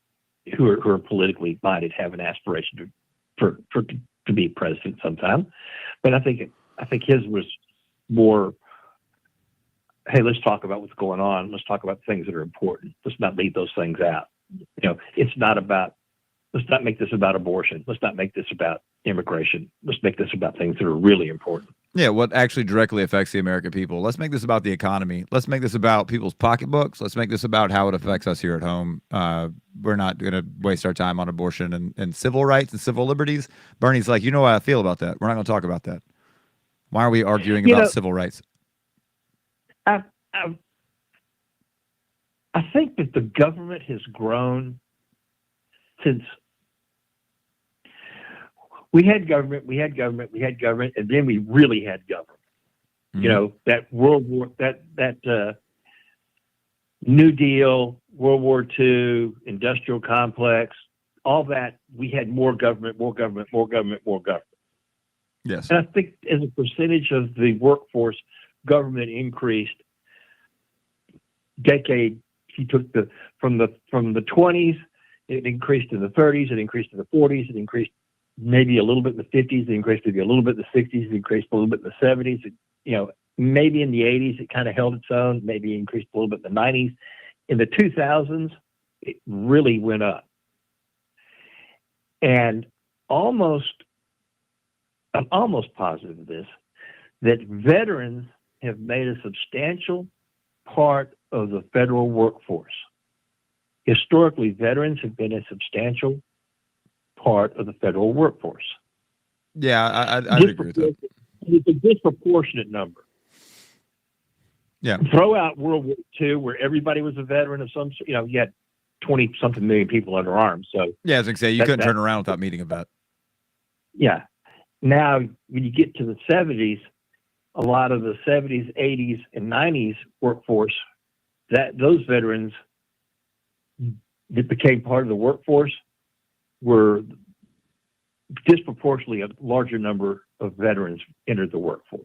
who are politically minded have an aspiration to be president sometime. But I think his was more, hey, let's talk about what's going on. Let's talk about things that are important. Let's not leave those things out. It's not about, let's not make this about abortion. Let's not make this about immigration. Let's make this about things that are really important. Yeah, what actually directly affects the American people. Let's make this about the economy. Let's make this about people's pocketbooks. Let's make this about how it affects us here at home. We're not going to waste our time on abortion and civil rights and civil liberties. Bernie's like, you know how I feel about that. We're not going to talk about that. Why are we arguing about civil rights? I think that the government has grown since we had government, and then we really had government. Mm-hmm. That World War, that New Deal, World War II, industrial complex, all that, we had more government. Yes. And I think as a percentage of the workforce, government increased. Decade, he took from the 20s, it increased in the 30s, it increased in the 40s, it increased maybe a little bit in the 50s, it increased maybe a little bit in the 60s, it increased a little bit in the 70s. Maybe in the 80s it kind of held its own, maybe increased a little bit in the 90s. In the 2000s, it really went up. And I'm almost positive of this, that veterans have made a substantial part of the federal workforce. Historically, veterans have been a substantial part of the federal workforce. Yeah, I'd agree with that. It's a disproportionate number. Yeah. Throw out World War II, where everybody was a veteran of some sort. You had 20-something million people under arms. So yeah, I was going to say, you couldn't turn around without meeting a vet. Yeah. Now, when you get to the 70s, a lot of the 70s, 80s, and 90s workforce, those veterans that became part of the workforce were disproportionately a larger number of veterans entered the workforce.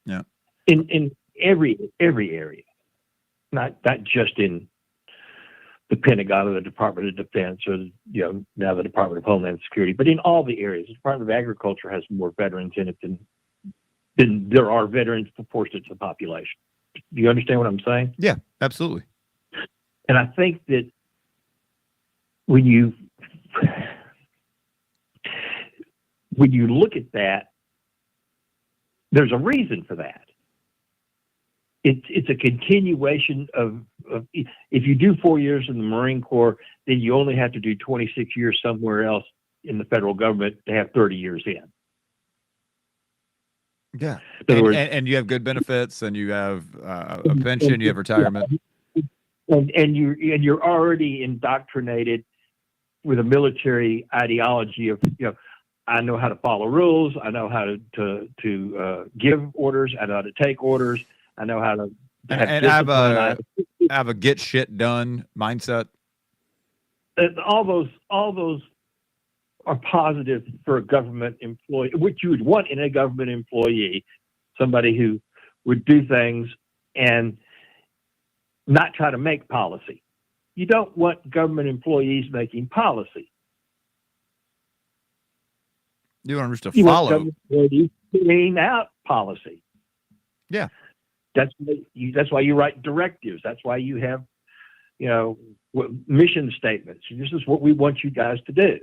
Yeah. In every area, not just in the Pentagon or the Department of Defense or now the Department of Homeland Security, but in all the areas. The Department of Agriculture has more veterans in it than there are veterans proportionate to the population. Do you understand what I'm saying? Yeah, absolutely. And I think that when you look at that, there's a reason for that. It's a continuation of if you do 4 years in the Marine Corps, then you only have to do 26 years somewhere else in the federal government to have 30 years in. Yeah, and you have good benefits, and you have a pension, you have retirement, and you're already indoctrinated with a military ideology of I know how to follow rules, I know how to give orders, I know how to take orders, I know how to have a get shit done mindset. All those are positive for a government employee, which you would want in a government employee, somebody who would do things and not try to make policy. You don't want government employees making policy. You want them to you follow. Want government employees carrying out policy. Yeah. That's why you write directives. That's why you have, mission statements. This is what we want you guys to do.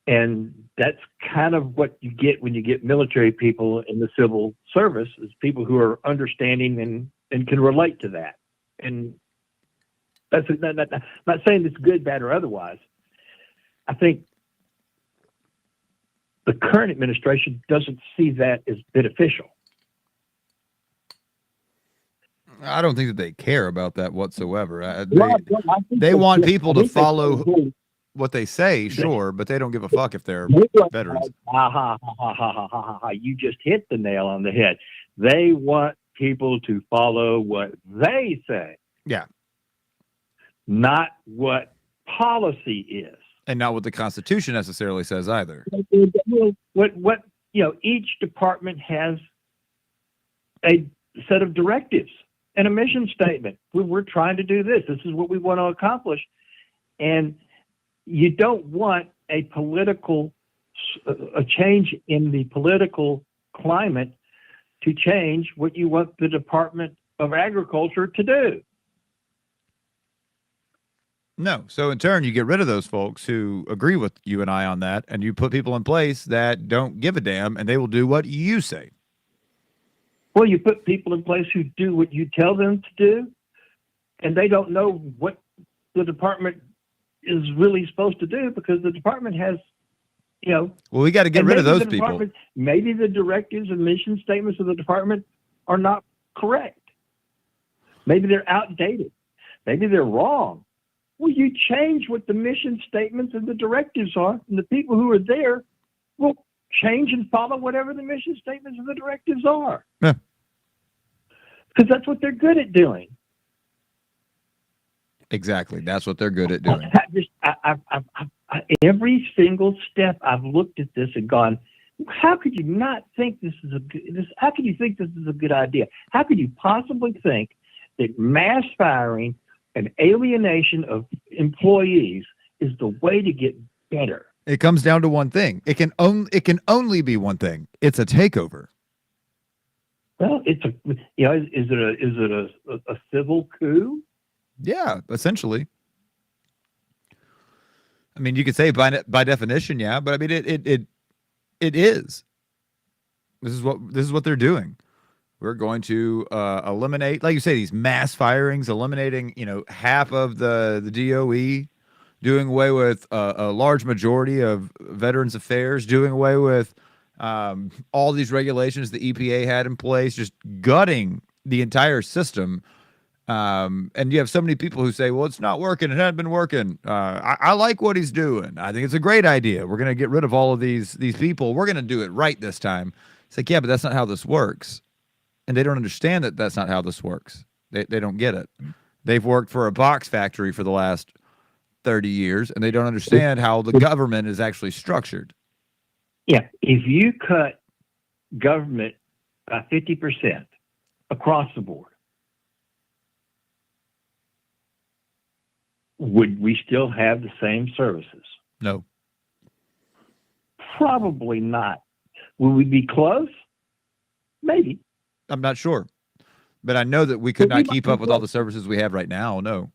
And that's kind of what you get when you get military people in the civil service, is people who are understanding and can relate to that. And that's not saying it's good, bad, or otherwise. I think the current administration doesn't see that as beneficial. I don't think that they care about that whatsoever. They want people to follow what they say, sure, but they don't give a fuck if they're veterans. You just hit the nail on the head. They want people to follow what they say. Yeah. Not what policy is. And not what the Constitution necessarily says either. What each department has a set of directives and a mission statement. We're trying to do this. This is what we want to accomplish. And you don't want a change in the political climate to change what you want the Department of Agriculture to do. No. So in turn, you get rid of those folks who agree with you and I on that, and you put people in place that don't give a damn, and they will do what you say. Well, you put people in place who do what you tell them to do, and they don't know what the department is really supposed to do because the department has, Well, we got to get rid of those people. Maybe the directives and mission statements of the department are not correct. Maybe they're outdated. Maybe they're wrong. Well, you change what the mission statements and the directives are, and the people who are there will change and follow whatever the mission statements and the directives are. Yeah. Because that's what they're good at doing. Exactly. That's what they're good at doing. Every single step I've looked at this and gone, how could you not think how could you think this is a good idea? How could you possibly think that mass firing and alienation of employees is the way to get better? It comes down to one thing. It can only be one thing. It's a takeover. Well, is it a civil coup? Yeah, essentially. I mean, you could say by definition, yeah, but I mean it is. This is what they're doing. We're going to eliminate, like you say, these mass firings, eliminating half of the DOE, doing away with a large majority of Veterans Affairs, doing away with all these regulations the EPA had in place, just gutting the entire system. And you have so many people who say, well, it's not working. It hadn't been working. I like what he's doing. I think it's a great idea. We're going to get rid of all of these people. We're going to do it right this time. It's like, yeah, but that's not how this works. And they don't understand that that's not how this works. They don't get it. They've worked for a box factory for the last 30 years, and they don't understand how the government is actually structured. Yeah. If you cut government by 50% across the board, would we still have the same services? No. Probably not. Will we be close? Maybe. I'm not sure. But I know that we could not keep up with all the services we have right now. No.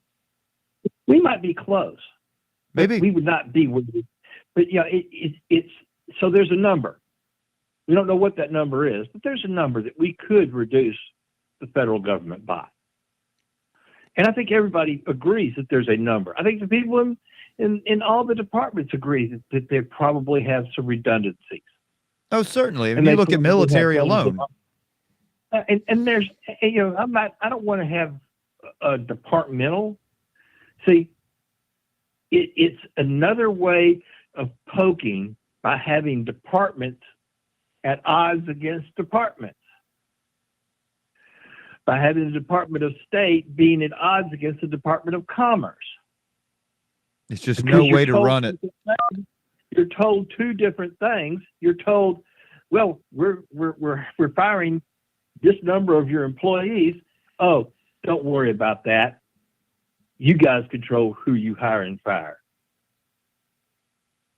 We might be close. Maybe. We would not be. But it's so there's a number. We don't know what that number is, but there's a number that we could reduce the federal government by. And I think everybody agrees that there's a number. I think the people in all the departments agree that they probably have some redundancies. Oh, certainly. I mean, you look at military alone. And there's, I don't want to have a departmental. See, it's another way of poking by having departments at odds against departments. By having the Department of State being at odds against the Department of Commerce. It's just no way to run it. You're told two different things. You're told, well, we're firing this number of your employees. Oh, don't worry about that. You guys control who you hire and fire.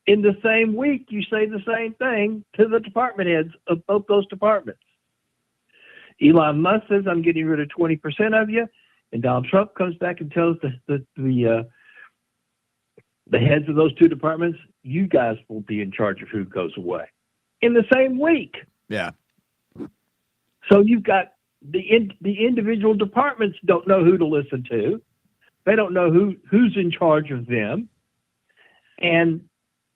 In the same week, you say the same thing to the department heads of both those departments. Elon Musk says, I'm getting rid of 20% of you. And Donald Trump comes back and tells the heads of those two departments, you guys will be in charge of who goes away. In the same week. Yeah. So you've got the individual departments don't know who to listen to. They don't know who's in charge of them. And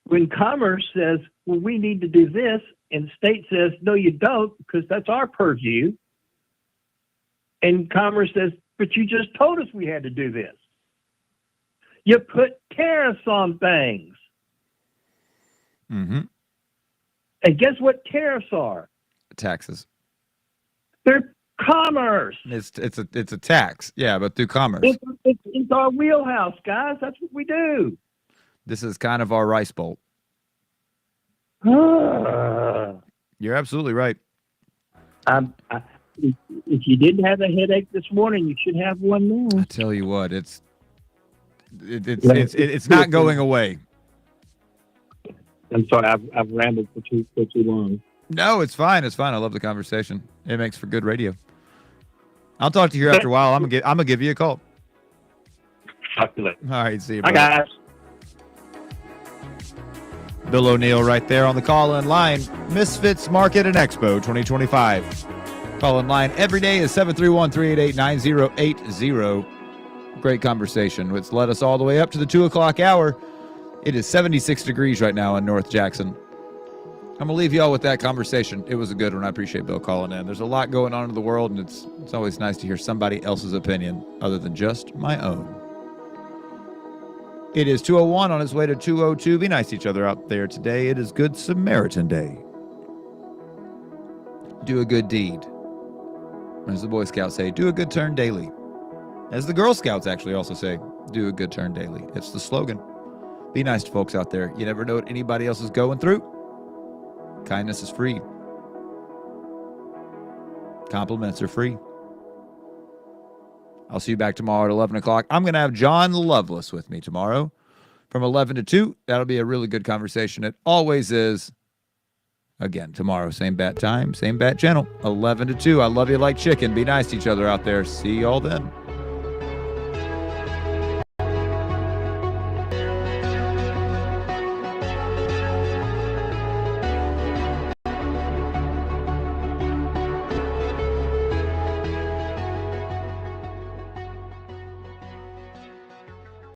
when Commerce says, well, we need to do this, and state says, no, you don't, because that's our purview. And Commerce says, but you just told us we had to do this. You put tariffs on things. Mm-hmm. And guess what tariffs are? Taxes. They're commerce. It's a tax, yeah, but through commerce. It's our wheelhouse, guys. That's what we do. This is kind of our rice bowl. You're absolutely right. If you didn't have a headache this morning, you should have one now. I tell you what, it's not going away. I'm sorry, I've rambled for too long. No, it's fine. It's fine. I love the conversation. It makes for good radio. I'll talk to you here after a while. I'm gonna give you a call. Talk to you later. All right, see you. Bye, brother. guys. Bill O'Neill right there on the call-in line. Misfits Market and Expo 2025. Call-in line every day is 731-388-9080. Great conversation. It's led us all the way up to the 2 o'clock hour. It is 76 degrees right now in North Jackson. I'm going to leave you all with that conversation. It was a good one. I appreciate Bill calling in. There's a lot going on in the world, and it's always nice to hear somebody else's opinion other than just my own. It is 2:01 on its way to 2:02. Be nice to each other out there today. It is Good Samaritan Day. Do a good deed. As the Boy Scouts say, do a good turn daily. As the Girl Scouts actually also say, do a good turn daily. It's the slogan. Be nice to folks out there. You never know what anybody else is going through. Kindness is free. Compliments are free. I'll see you back tomorrow at 11 o'clock. I'm going to have John Lovelace with me tomorrow from 11 to 2. That'll be a really good conversation. It always is. Again, tomorrow, same bat time, same bat channel, 11 to 2. I love you like chicken. Be nice to each other out there. See y'all then.